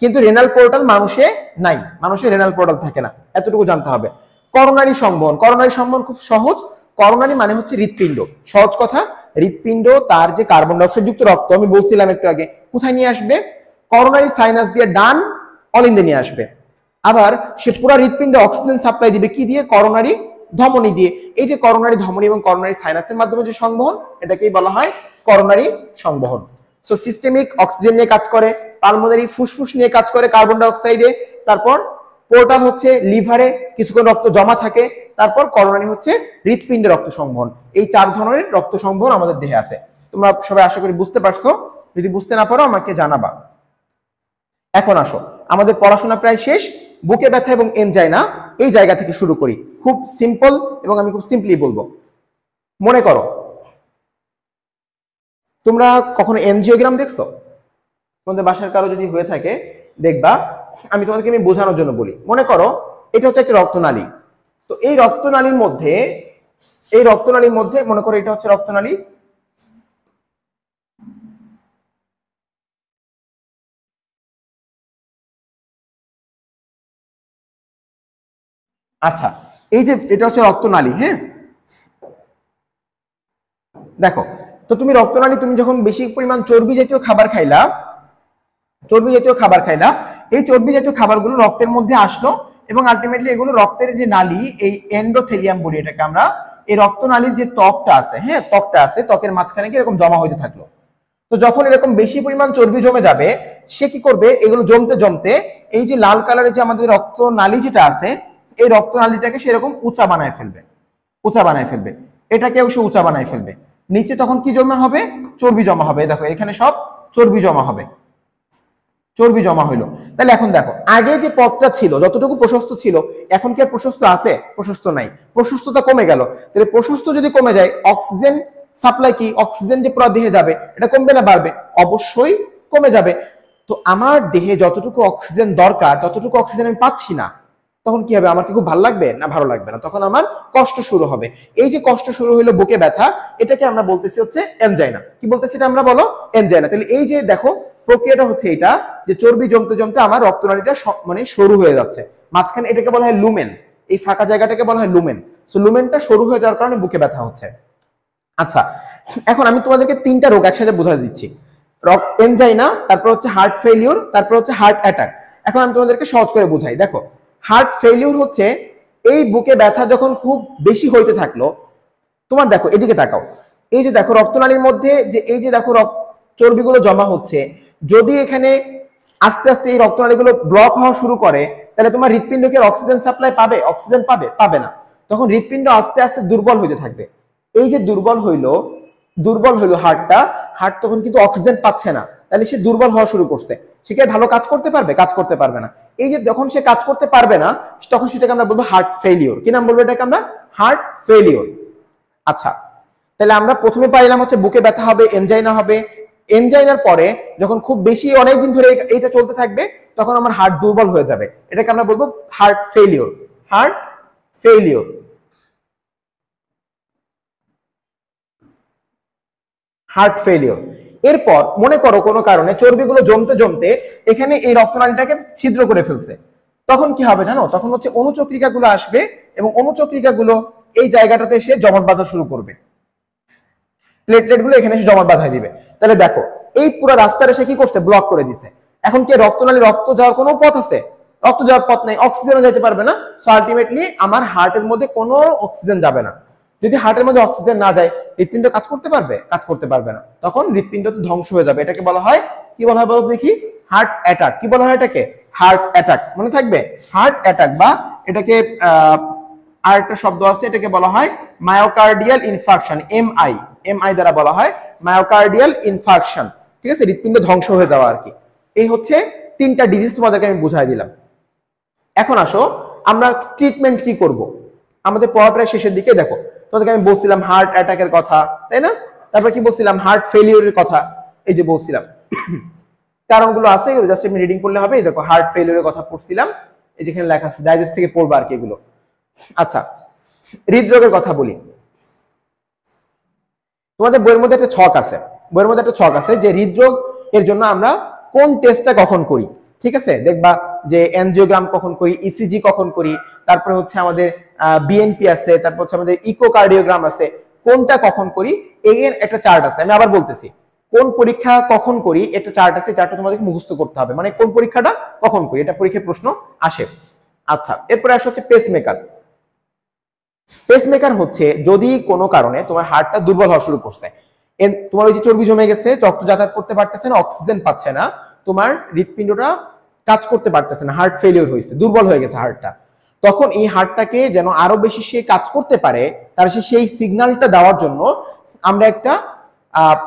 কিন্তু রেনাল পোর্টাল মানুষে নাই, মানুষের রেনাল পোর্টাল থাকে না, এতটুকু জানতে হবে। করোনারি সংবহন খুব সহজ। করোনারি মানে হচ্ছে হৃৎপিণ্ড। সহজ কথা, হৃৎপিণ্ড তার যে কার্বন ডাই অক্সাইড যুক্ত রক্ত আমি বলছিলাম একটু আগে, কোথায় নিয়ে আসবে? করোনারি সাইনাস দিয়ে ডান অলিন্দে নিয়ে আসবে। আবার সে পুরো হৃৎপিণ্ডে অক্সিজেন সাপ্লাই দিবে কি দিয়ে? করোনারি ধমনী দিয়ে। এই যে করোনারি ধমনী এবং করোনারি সাইনাসের মাধ্যমে যে সংবহন, এটাকেই বলা হয় করোনারি সংবহন। সো সিস্টেমিক অক্সিজেন নিয়ে কাজ করে, পালমোনারি ফুসফুস নিয়ে কাজ করে কার্বন ডাই অক্সাইডে, তারপর পোর্টাল হচ্ছে লিভারে কিছুক্ষণ রক্ত জমা থাকে, তারপর করোনারি হচ্ছে হৃৎপিণ্ডে রক্ত সংবহন। এই 4 ধরনের রক্ত সংবহন আমাদের দেহে আছে। তোমরা সবাই আশা করি বুঝতে পারছো। যদি বুঝতে না পারো আমাকে জানাবা। এখন আসো, আমাদের পড়াশোনা প্রায় শেষ। বুকে ব্যথা এবং এনজাইনা এই জায়গা থেকে শুরু করি। খুব সিম্পল এবং আমি খুব সিম্পলি বলবো। মনে করো তোমরা কখনো এনজিওগ্রাম দেখছো? তোমাদের বাসার কারো যদি হয়ে থাকে দেখবা। আমি তোমাদেরকে বোঝানোর জন্য বলি। মনে করো এটা হচ্ছে একটা রক্তনালী। তো এই রক্তনালীর মধ্যে মনে করো এটা হচ্ছে রক্তনালী। আচ্ছা, এই যে এটা হচ্ছে রক্তনালী। হ্যাঁ, দেখো তো তুমি রক্তনালী, তুমি যখন বেশি পরিমাণ চর্বি জাতীয় খাবার খাইলা, এই চর্বি জাতীয় খাবারগুলো রক্তের মধ্যে আসলো এবং আলটিমেটলি এগুলো রক্তের যে নালী, এই এন্ডোথেলিয়াম বলি এটাকে আমরা, এই রক্তনালীর যে ত্বকটা আছে, হ্যাঁ ত্বকটা আছে, ত্বকের মাঝখানে কি এরকম জমা হইতে থাকলো। তো যখন এরকম বেশি পরিমাণ চর্বি জমে যাবে, সে কি করবে? এগুলো জমতে জমতে এই যে লাল কালারের যে আমাদের রক্তনালী যেটা আছে, এই রক্তনালীটাকে সেরকম উঁচা বানায় ফেলবে, এটাকেও সে উঁচা বানায় ফেলবে। নিচে তখন কি জমা হবে? চর্বি জমা হবে। দেখো এখানে সব চর্বি জমা হবে, চর্বি জমা হইলো। তাহলে এখন দেখো আগে যে পথটা ছিল যতটুকু প্রশস্ত ছিল, এখন কি আর প্রশস্ত আছে? প্রশস্ত নাই, প্রশস্ততা কমে গেল। তাহলে প্রশস্ত যদি কমে যায়, অক্সিজেন সাপ্লাই কি? অক্সিজেন যে পুরো দেহে যাবে, এটা কমবে না বাড়বে? অবশ্যই কমে যাবে। তো আমার দেহে যতটুকু অক্সিজেন দরকার ততটুকু অক্সিজেন আমি পাচ্ছি না, তখন কি হবে? আমার কি খুব ভালো লাগবে? না, ভালো লাগবে না। তখন আমার কষ্ট শুরু হবে। এই যে কষ্ট শুরু হলো, বুকে ব্যথা, এটাকে আমরা বলতেছি হচ্ছে এনজাইনা। কি বলতেছি এটা আমরা? বলো এনজাইনা। তাহলে এই যে দেখো প্রক্রিয়াটা হচ্ছে এটা, যে চর্বি জমতে জমতে আমার রক্তনালীটা মানে সরু হয়ে যাচ্ছে মাঝখানে, এটাকে বলা হয় লুমেন। এই ফাঁকা জায়গাটাকে বলা হয় লুমেন। সো লুমেনটা সরু হয়ে যাওয়ার কারণে বুকে ব্যথা হচ্ছে। আচ্ছা, এখন আমি তোমাদেরকে তিনটা রোগ একসাথে বোঝাতে দিচ্ছি, এনজাইনা, তারপর হচ্ছে হার্ট ফেলিওর, তারপর হচ্ছে হার্ট অ্যাটাক। এখন আমি তোমাদেরকে সহজ করে বুঝাই। দেখো, হার্ট ফেলিওর হচ্ছে এই বুকে ব্যথা যখন খুব বেশি হইতে থাকলো, তোমার দেখো এদিকে তাকাও, এই যে দেখো রক্তনালীর মধ্যে যে এই যে দেখো চর্বিগুলো জমা হচ্ছে, যদি এখানে আস্তে আস্তে এই রক্তনালীগুলো ব্লক হওয়া শুরু করে, তাহলে তোমার হৃৎপিণ্ডকে অক্সিজেন সাপ্লাই পাবে? অক্সিজেন পাবে? পাবে না। তখন হৃৎপিণ্ড আস্তে আস্তে দুর্বল হইতে থাকবে। এই যে দুর্বল হইলো হার্ট তখন কিন্তু অক্সিজেন পাচ্ছে না, তাহলে সে দুর্বল হওয়া শুরু করছে। সে কি ভালো কাজ করতে পারবে? কাজ করতে পারবে না। এই যে যখন সে কাজ করতে পারবে না, তখন সেটাকে আমরা বলবো হার্ট ফেলিওর। কি নাম বলবো এটাকে আমরা? Heart failure. আচ্ছা, তাহলে আমরা প্রথমে পাইলাম হচ্ছে বুকে ব্যথা হবে, এনজাইনা হবে। এনজাইনার পরে যখন খুব বেশি অনেকদিন ধরে এইটা চলতে থাকবে, তখন আমার হার্ট দুর্বল হয়ে যাবে। এটাকে আমরা বলবো heart failure. Heart failure, heart failure. এরপর মনে করো কোনো কারণে চর্বিগুলো জমতে জমতে এখানে এই রক্তনালীটাকে ছিদ্র করে ফেলছে, তখন কি হবে জানো? তখন হচ্ছে অনুচক্রিকাগুলো আসবে এবং অনুচক্রিকাগুলো এই জায়গাটাতে এসে জমাট বাঁধা শুরু করবে, প্লেটলেটগুলো এখানে এসে জমাট বাঁধায় দিবে। তাহলে দেখো এই পুরো রাস্তাটা সে কি করছে? ব্লক করে দিছে। এখন কি রক্তনালী রক্ত যাওয়ার কোনো পথ আছে? রক্ত যাওয়ার পথ নেই, অক্সিজেনও যেতে পারবে না। সো আলটিমেটলি আমার হার্টের মধ্যে কোনো অক্সিজেন যাবে না। যদি হার্টের মধ্যে অক্সিজেন না যায়, হৃৎপিণ্ড কাজ করতে পারবে? কাজ করতে পারবে না। তখন হৃৎপিণ্ড তো ধ্বংস হয়ে যাবে। এটাকে বলা হয়, কি বলা হয় বলো দেখি? Heart attack. কি বলা হয় এটাকে? Heart attack. মনে থাকবে, হার্ট অ্যাটাক। বা এটাকে আর একটা শব্দ আছে, এটাকে বলা হয় মায়োকার্ডিয়াল ইনফার্কশন। এমআই দ্বারা বলা হয় মায়োকার্ডিয়াল ইনফার্কশন। ঠিক আছে, হৃৎপিণ্ড ধ্বংস হয়ে যাওয়া আর কি। এই হচ্ছে তিনটা ডিজিজ তোমাদেরকে আমি বুঝাই দিলাম। এখন আসো আমরা ট্রিটমেন্ট কি করব। আমাদের পড়া প্রায় শেষের দিকে। দেখো তোমাদেরকে আমি বলছিলাম হার্ট অ্যাটাকের কথা, তাই না? তারপর কি বলছিলাম? হার্ট ফেলিওরের কথা। এই যে বলছিলাম কারণগুলো আছে, জাস্ট আমি রিডিং করলে হবে। দেখো হার্ট ফেলিওরের কথা পড়ছিলাম, এই যেখানে লেখা আছে, ডাইজেস্ট থেকে পড়বা আর কি এগুলো। আচ্ছা, হৃদরোগের কথা বলি। তোমাদের বইয়ের মধ্যে একটা ছক আছে যে হৃদরোগ এর জন্য আমরা কোন টেস্টটা কখন করি। ঠিক আছে, দেখবা যে এনজিওগ্রাম কখন করি, ইসিজি কখন করি, তারপরে হচ্ছে আমাদের বিএনপি আছে, তারপর হচ্ছে আমাদের ইকোকার্ডিওগ্রাম আছে, কোনটা কখন করি এর একটা চার্ট আছে। আমি আবার বলতেছি, কোন পরীক্ষা কখন করি একটা চার্ট আছে, চার্টটা তোমাদেরকে মুখস্থ করতে হবে, মানে কোন পরীক্ষাটা কখন করি, এটা পরীক্ষায় প্রশ্ন আসে। আচ্ছা, এরপরে আসে হচ্ছে পেসমেকার। পেসমেকার হচ্ছে যদি কোনো কারণে তোমার হার্টটা দুর্বল হওয়া শুরু করছে, তোমার ওই যে চর্বি জমে গেছে, রক্ত যাতায়াত করতে পারতেছে না, অক্সিজেন পাচ্ছে না, তোমার হৃৎপিণ্ডটা কাজ করতে পারতেছে না, হার্ট ফেলিওর হয়েছে, দুর্বল হয়ে গেছে হার্টটা, তখন এই হার্টটাকে যেন আরো বেশি সে কাজ করতে পারে, তার সেই সিগন্যালটা দেওয়ার জন্য আমরা একটা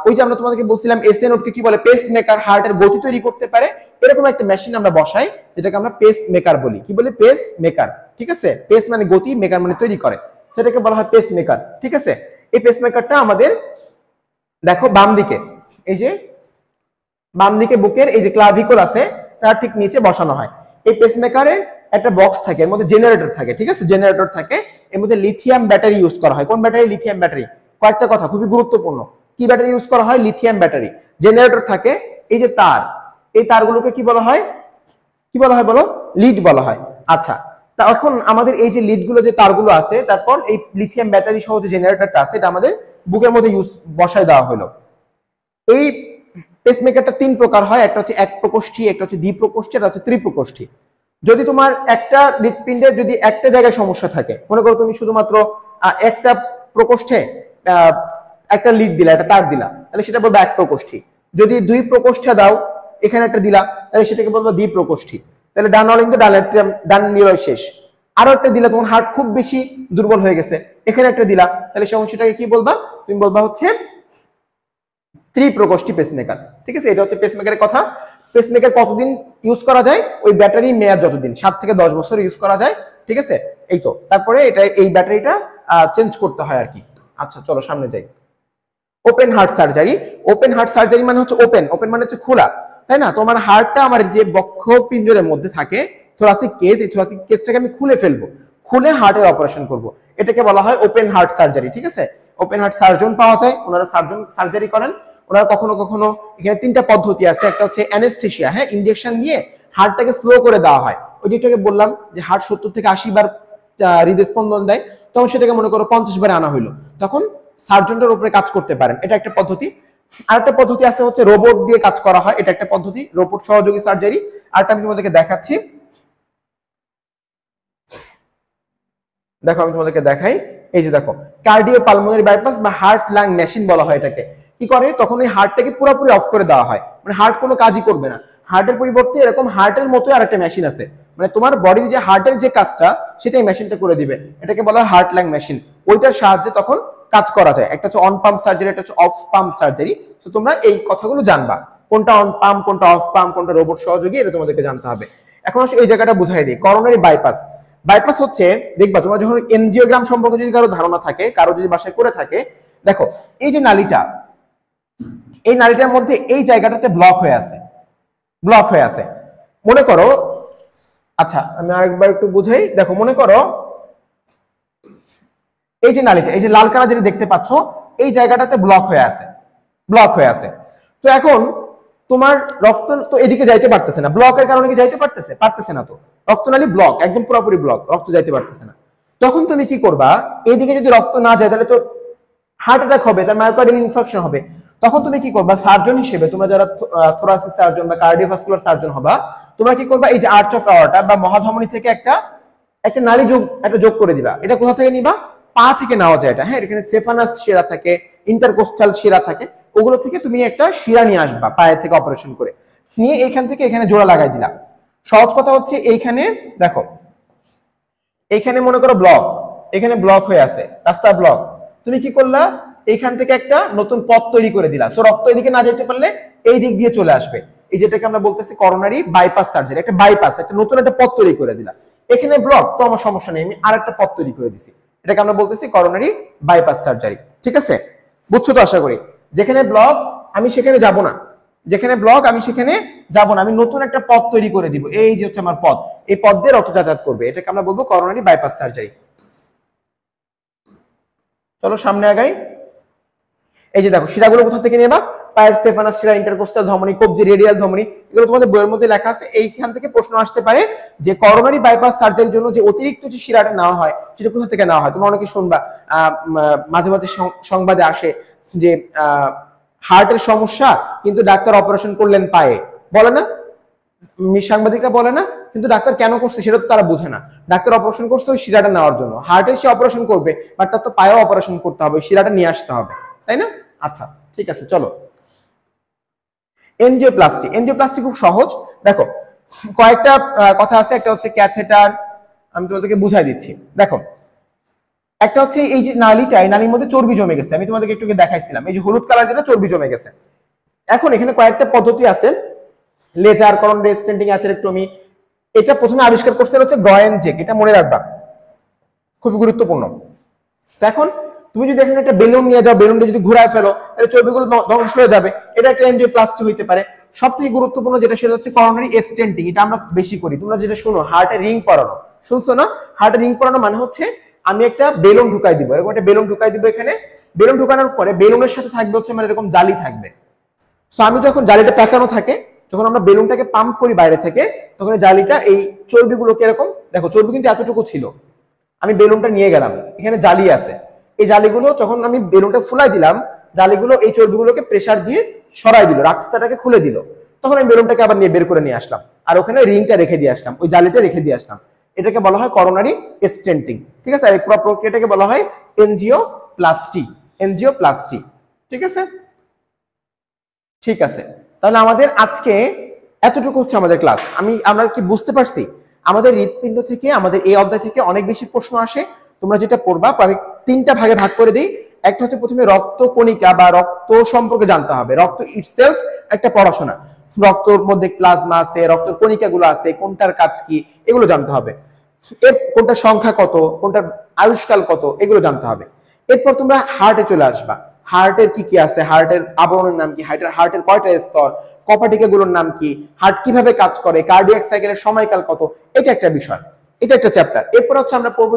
ওই যে আমরা তোমাদেরকে বলছিলাম এসএ নোটকে কি বলে? Pace maker. হার্টের গতি তৈরি করতে পারে এরকম একটা মেশিন আমরা বসাই, যেটাকে আমরা পেস মেকার বলি। কি বলে? Pace maker. ঠিক আছে, পেস মানে গতি, মেকার মানে তৈরি করে, সেটাকে বলা হয় পেস মেকার। ঠিক আছে, এই পেস মেকারটা আমাদের দেখো বাম দিকে, এই যে বাম দিকে বুকের এই যে ক্লাভিকল আছে তার ঠিক নিচে বসানো হয়। এই পেস মেকারের একটা বক্স থাকে, এর মধ্যে জেনারেটর থাকে। ঠিক আছে, জেনারেটর থাকে, এর মধ্যে লিথিয়াম ব্যাটারি ইউজ করা হয়। কোন ব্যাটারি? Lithium battery. কয়েকটা কথা খুবই গুরুত্বপূর্ণ, কি ব্যাটারি ইউজ করা হয়? Lithium battery. জেনারেটর থাকে, এই যে তার, এই তারগুলোকে কি বলা হয়? কি বলা হয় বলো? লিড বলা হয়। আচ্ছা, এখন আমাদের এই যে লিডগুলো, যে তারগুলো আছে, তারপর এই লিথিয়াম ব্যাটারি সহ যে জেনারেটরটা আছে, এটা আমাদের বুকের মধ্যে বসায় দেওয়া হলো। এই পেসমেকারটা তিন প্রকার হয়, একটা হচ্ছে এক প্রকোষ্ঠী, একটা হচ্ছে দ্বিপ্রকোষ্ঠী, একটা হচ্ছে ত্রিপ্রকোষ্ঠী। যদি তোমার একটা হৃৎপিণ্ডের যদি একটা জায়গায় সমস্যা থাকে, মনে করো তুমি শুধুমাত্র একটা প্রকোষ্ঠে একটা লিড দিলা, একটা তার দিলা, তাহলে সেটা বলবো এক প্রকোষ্ঠী। যদি দুই প্রকোষ্ঠে দাও, এখানে একটা দিলা, তাহলে সেটাকে বলবো দ্বিপ্রকোষ্ঠী। তাহলে ডান অলিন্দ ডান নিরয় শেষ। আরো একটা দিলা, তোমার হার্ট খুব বেশি দুর্বল হয়ে গেছে, এখানে একটা দিলা, তাহলে সেটাকে কি বলবা? তুমি বলবা হচ্ছে ত্রিপ্রকোষ্ঠী পেসমেকার। ঠিক আছে, এটা হচ্ছে পেসমেকারের কথা। পেসমেকার কতদিন ইউজ করা যায়? ওই ব্যাটারি মেয়াদ যতদিন, 7 থেকে 10 বছর ইউজ করা যায়। ঠিক আছে, এই তো। তারপরে এটা এই ব্যাটারিটা চেঞ্জ করতে হয় আর কি। আচ্ছা, চলো সামনে যাই। Open heart surgery. Open heart surgery মানে হচ্ছে ওপেন মানে হচ্ছে খোলা, তাই না? তোমার হার্টটা আমার যে বক্ষ পিঞ্জরের মধ্যে থাকে, থোরাসিক কেজ, এই থোরাসিক কেজটাকে আমি খুলে ফেলবো, খুলে হার্টের অপারেশন করব, এটাকে বলা হয় ওপেন হার্ট সার্জারি। ঠিক আছে, ওপেন হার্ট সার্জন পাওয়া যায়, ওনারা সার্জারি করেন। ওনারা কখনো কখনো, এখানে তিনটা পদ্ধতি আছে, একটা হচ্ছে অ্যানেস্থেশিয়া, হ্যাঁ, ইনজেকশন দিয়ে হার্টটাকে স্লো করে দেওয়া হয়। ওই যেটাকে বললাম যে হার্ট 70 থেকে 80 বার হৃদস্পন্দন দেয়, তখন সেটাকে মনে করো 50 বারে আনা হইলো, তখন সার্জনটার উপরে কাজ করতে পারেন, এটা একটা পদ্ধতি। আরেকটা পদ্ধতি আছে হচ্ছে রোবট দিয়ে কাজ করা হয়, এটা একটা পদ্ধতি, রোবট সহযোগী সার্জারি। আরেকটা আমি তোমাদেরকে দেখাচ্ছি, দেখো আমি তোমাদেরকে দেখাই, এই যে দেখো কার্ডিও পালমোনারি বাইপাস বা হার্ট লাং মেশিন বলা হয় এটাকে। কি করে, তখন ওই হার্টটাকে পুরোপুরি অফ করে দেওয়া হয়, মানে হার্ট কোনো কাজই করবে না, হার্টের পরিবর্তে এরকম হার্টের মতোই আরেকটা মেশিন আছে, মানে তোমার বডির যে হার্টের যে কাজটা সেটাই মেশিনটা করে দিবে, এটাকে বলা হয় হার্ট লাং মেশিন। ওইটার সাহায্যে তখন কাজ করা যায়। একটা হচ্ছে অন পাম্প সার্জারি, একটা হচ্ছে অফ পাম্প সার্জারি। তো তোমরা এই কথাগুলো জানবা, কোনটা অন পাম্প, কোনটা অফ পাম্প, কোনটা রোবট সহযোগী, এটা তোমাদেরকে জানতে হবে। এখন আসলে এই জায়গাটা বুঝাই দিই, করোনারি বাইপাস। বাইপাস হচ্ছে, দেখবা তোমরা যখন এনজিওগ্রাম সম্পর্কে যদি কারো ধারণা থাকে, কারো যদি বাসায় করে থাকে, দেখো এই যে নালীটা, এই নালীটার মধ্যে এই জায়গাটাতে ব্লক হয়ে আছে, ব্লক হয়ে আছে। মনে করো, আচ্ছা আমি আরেকবার একটু বুঝাই, দেখো মনে করো এই যে নালীটা, এই যে লাল কালার যেটা দেখতে পাচ্ছ, এই জায়গাটাতে ব্লক হয়ে আছে, ব্লক হয়ে আছে। তো এখন তোমার রক্ত তো এদিকে যাইতে পারতেছে না, ব্লকের কারণে কি যাইতে পারতেছে? পারতেছে না। তো রক্তনালী ব্লক, একদম পুরোপুরি ব্লক, রক্ত যাইতে পারতেছে না। তখন তুমি কি করবা, এইদিকে যদি রক্ত না যায় তাহলে তো হার্ট অ্যাটাক হবে, তার মায়োকার্ডিয়াল ইনফার্কশন হবে। তখন তুমি কি করবা, সার্জন হিসেবে তোমরা যারা থোরাসিক সার্জন বা কার্ডিওভাস্কুলার সার্জন হবা, তোমরা কি করবা, এই যে আর্চ অফ অ্যাওর্টা বা মহাধমনী থেকে একটা নালী যোগ করে দিবা। এটা কোথা থেকে নিবা? পা থেকে নেওয়া যায় এটা, হ্যাঁ। এখানে সেফানাস শিরা থাকে, ইন্টারকোস্টাল শিরা থাকে, ওগুলো থেকে তুমি একটা শিরা নিয়ে আসবা পায়ের থেকে অপারেশন করে, নিয়ে এইখান থেকে এখানে জোড়া লাগাই দিলা। সহজ কথা হচ্ছে, এইখানে দেখো, এইখানে মনে করো ব্লক, এখানে ব্লক হয়ে আছে, রাস্তা ব্লক, তুমি কি করলা, এইখান থেকে একটা নতুন পথ তৈরি করে দিলা। সো রক্ত এদিকে না যেতে পারলে এই দিক দিয়ে চলে আসবে। এই যেটাকে আমরা বলতেছি করোনারি বাইপাস সার্জারি, একটা বাইপাস, একটা নতুন একটা পথ তৈরি করে দিলা। এখানে ব্লক, তো আমার সমস্যা নেই, আমি আরেকটা পথ তৈরি করে দিছি, এটাকে আমরা বলতেছি করোনারি বাইপাস সার্জারি। ঠিক আছে, বুঝছো তো আশা করি? যেখানে ব্লক আমি সেখানে যাব না, যেখানে ব্লক আমি সেখানে যাব না, আমি নতুন একটা পথ তৈরি করে দিব। এই যে হচ্ছে আমার পথ, এই পথ দিয়ে রক্ত যাতায়াত করবে, এটাকে আমরা বলবো করোনারি বাইপাস সার্জারি। চলো সামনে আগাই। এই যে দেখো শিরাগুলো কোথা থেকে নেবা, পায়ের স্টেফানাস শিরা, ইন্টারকোস্টাল ধমনী, কবজি, রেডিয়াল ধমনী, এগুলো তোমাদের বইয়ের মধ্যে লেখা আছে। এইখান থেকে প্রশ্ন আসতে পারে যে করোনারি বাইপাস সার্জারির জন্য যে অতিরিক্ত যে শিরাটা নেওয়া হয় সেটা কোথা থেকে নেওয়া হয়। তোমরা অনেকে শুনবা, মাঝে মাঝে সংবাদে আসে যে হার্টের সমস্যা কিন্তু ডাক্তার অপারেশন করলেন পায়ে, বলে না, সাংবাদিকরা বলে না, কিন্তু ডাক্তার কেন করছে সেটা তো তারা বোঝে না। ডাক্তার অপারেশন করছে ওই শিরাটা নেওয়ার জন্য, হার্টের সে অপারেশন করবে, বাট তার তো পায়েও অপারেশন করতে হবে, শিরাটা নিয়ে আসতে হবে, তাই না? আচ্ছা ঠিক আছে, চলো এনজিওপ্লাস্টি। এনজিওপ্লাস্টি খুব সহজ, দেখো কয়েকটা কথা আছে। একটা হচ্ছে ক্যাথেটার, আমি তোমাদেরকে বুঝাই দিচ্ছি। দেখো একটা হচ্ছে এই যে নালীটা, এই নালীর মধ্যে চর্বি জমে গেছে, আমি তোমাদেরকে একটু দেখাইছিলাম, এই যে হলুদ কালার যেটা চর্বি জমে গেছে। এখন এখানে কয়েকটা পদ্ধতি আছে, লেজার, করোনারি স্টেন্টিং, অ্যাথেরেক্টমি। এটা প্রথমে আবিষ্কার করতে হচ্ছে গ্রয়েনজেক, এটা মনে রাখবা, খুবই গুরুত্বপূর্ণ। তো এখন তুমি যদি এখানে একটা বেলুন নিয়ে যাও, বেলুনটা যদি ঘুরায় ফেলো তাহলে চর্বিগুলো ধ্বংস হয়ে যাবে, এটা একটা এনজিওপ্লাস্টি হইতে পারে। সব থেকে গুরুত্বপূর্ণ যেটা সেটা হচ্ছে করোনারি স্টেন্টিং, এটা আমরা বেশি করি। তোমরা যেটা শুনো হার্টে রিং পরানো, শুনছো না? হার্টে রিং পরানো মানে হচ্ছে আমি একটা বেলুন ঢুকাই দিব, এরকম একটা বেলুন ঢুকাই দিব। এখানে বেলুন ঢুকানোর পরে বেলুনের সাথে থাকবে হচ্ছে মানে এরকম জালি থাকবে। তো আমি যখন জালিটা পেঁচানো থাকে, যখন আমরা বেলুনটাকে পাম্প করি বাইরে থেকে, তখন জালিটা এই চর্বিগুলোকে এরকম, দেখো চর্বি কিন্তু এতটুকু ছিল, আমি বেলুনটা নিয়ে গেলাম, এখানে জালি আছে, এই জালিগুলো যখন আমি বেলুনটা ফুলাই দিলাম, জালিগুলো এই চর্বিগুলোকে প্রেসার দিয়ে সরাই দিল, রাস্তাটাকে খুলে দিল। তখন আমি বেলুনটাকে আবার নিয়ে বের করে নিয়ে আসলাম, আর ওখানে রিংটা রেখে দিয়ে আসলাম, ওই জালিটা রেখে দিয়ে আসলাম। এটাকে বলা হয় করোনারি স্টেন্টিং। ঠিক আছে, আর এই পুরো প্রক্রিয়াটাকে বলা হয় এনজিওপ্লাস্টি। এনজিওপ্লাস্টি, ঠিক আছে? ঠিক আছে, তাহলে আমাদের আজকে এতটুকু হচ্ছে আমাদের ক্লাস। আমরা কি বুঝতে পারছি? আমাদের হৃৎপিণ্ড থেকে, আমাদের এই অধ্যায় থেকে অনেক বেশি প্রশ্ন আসে। তোমরা যেটা পড়বা, আমি 3টা ভাগে ভাগ করে দিই। একটা হচ্ছে প্রথমে রক্ত কণিকা বা রক্ত সম্পর্কে জানতে হবে, রক্ত ইটসেলফ একটা পড়াশোনা, রক্তর মধ্যে প্লাজমা আছে, রক্তের কণিকাগুলো আছে, কোনটার কাজ কি এগুলো জানতে হবে, এর কোনটার সংখ্যা কত, কোনটার আয়ুষ্কাল কত, এগুলো জানতে হবে। এরপর তোমরা হার্টে চলে আসবা, হার্টের কি কি আছে, হার্টের আবরণের নাম কি, হার্টের কয়টা স্তর, কপাটিকা গুলোর নাম কি, হার্ট কিভাবে কাজ করে, কার্ডিয়াক সাইকেলের সময়কাল কত, এটা একটা বিষয়, এটা একটা চ্যাপ্টার। এরপর হচ্ছে আমরা পড়বো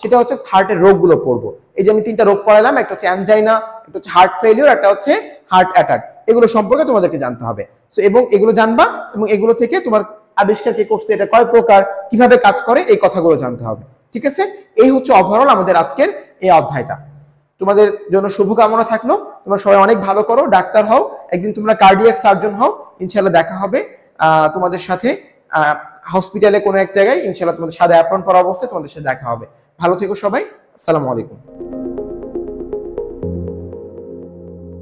সেটা হচ্ছে হার্টের রোগগুলো পড়বো। এই যে আমি 3টা রোগ পড়ালাম, একটা হচ্ছে অ্যানজাইনা, একটা হচ্ছে হার্ট ফেলিওর, একটা হচ্ছে হার্ট অ্যাটাক। এগুলো সম্পর্কে তোমাদেরকে জানতে হবে। সো এবং এগুলো জানবা, এবং এগুলো থেকে তোমার আবিষ্কার কে করছে, এটা কয় প্রকার, কিভাবে কাজ করে, এই কথাগুলো জানতে হবে। ঠিক আছে, এই হচ্ছে ওভারঅল আমাদের আজকের এই অধ্যায়টা। তোমাদের জন্য শুভকামনা থাকলো, তোমরা সবাই অনেক ভালো করো, ডাক্তার হও, একদিন তোমরা কার্ডিয়াক সার্জন হও, ইনশাআল্লাহ দেখা হবে তোমাদের সাথে হসপিটালে কোনো এক জায়গায়, ইনশাআল্লাহ তোমাদের সাথে অ্যাপ্রন পরা অবস্থায় তোমাদের সাথে দেখা হবে। ভালো থেকো সবাই, আসসালামু আলাইকুম।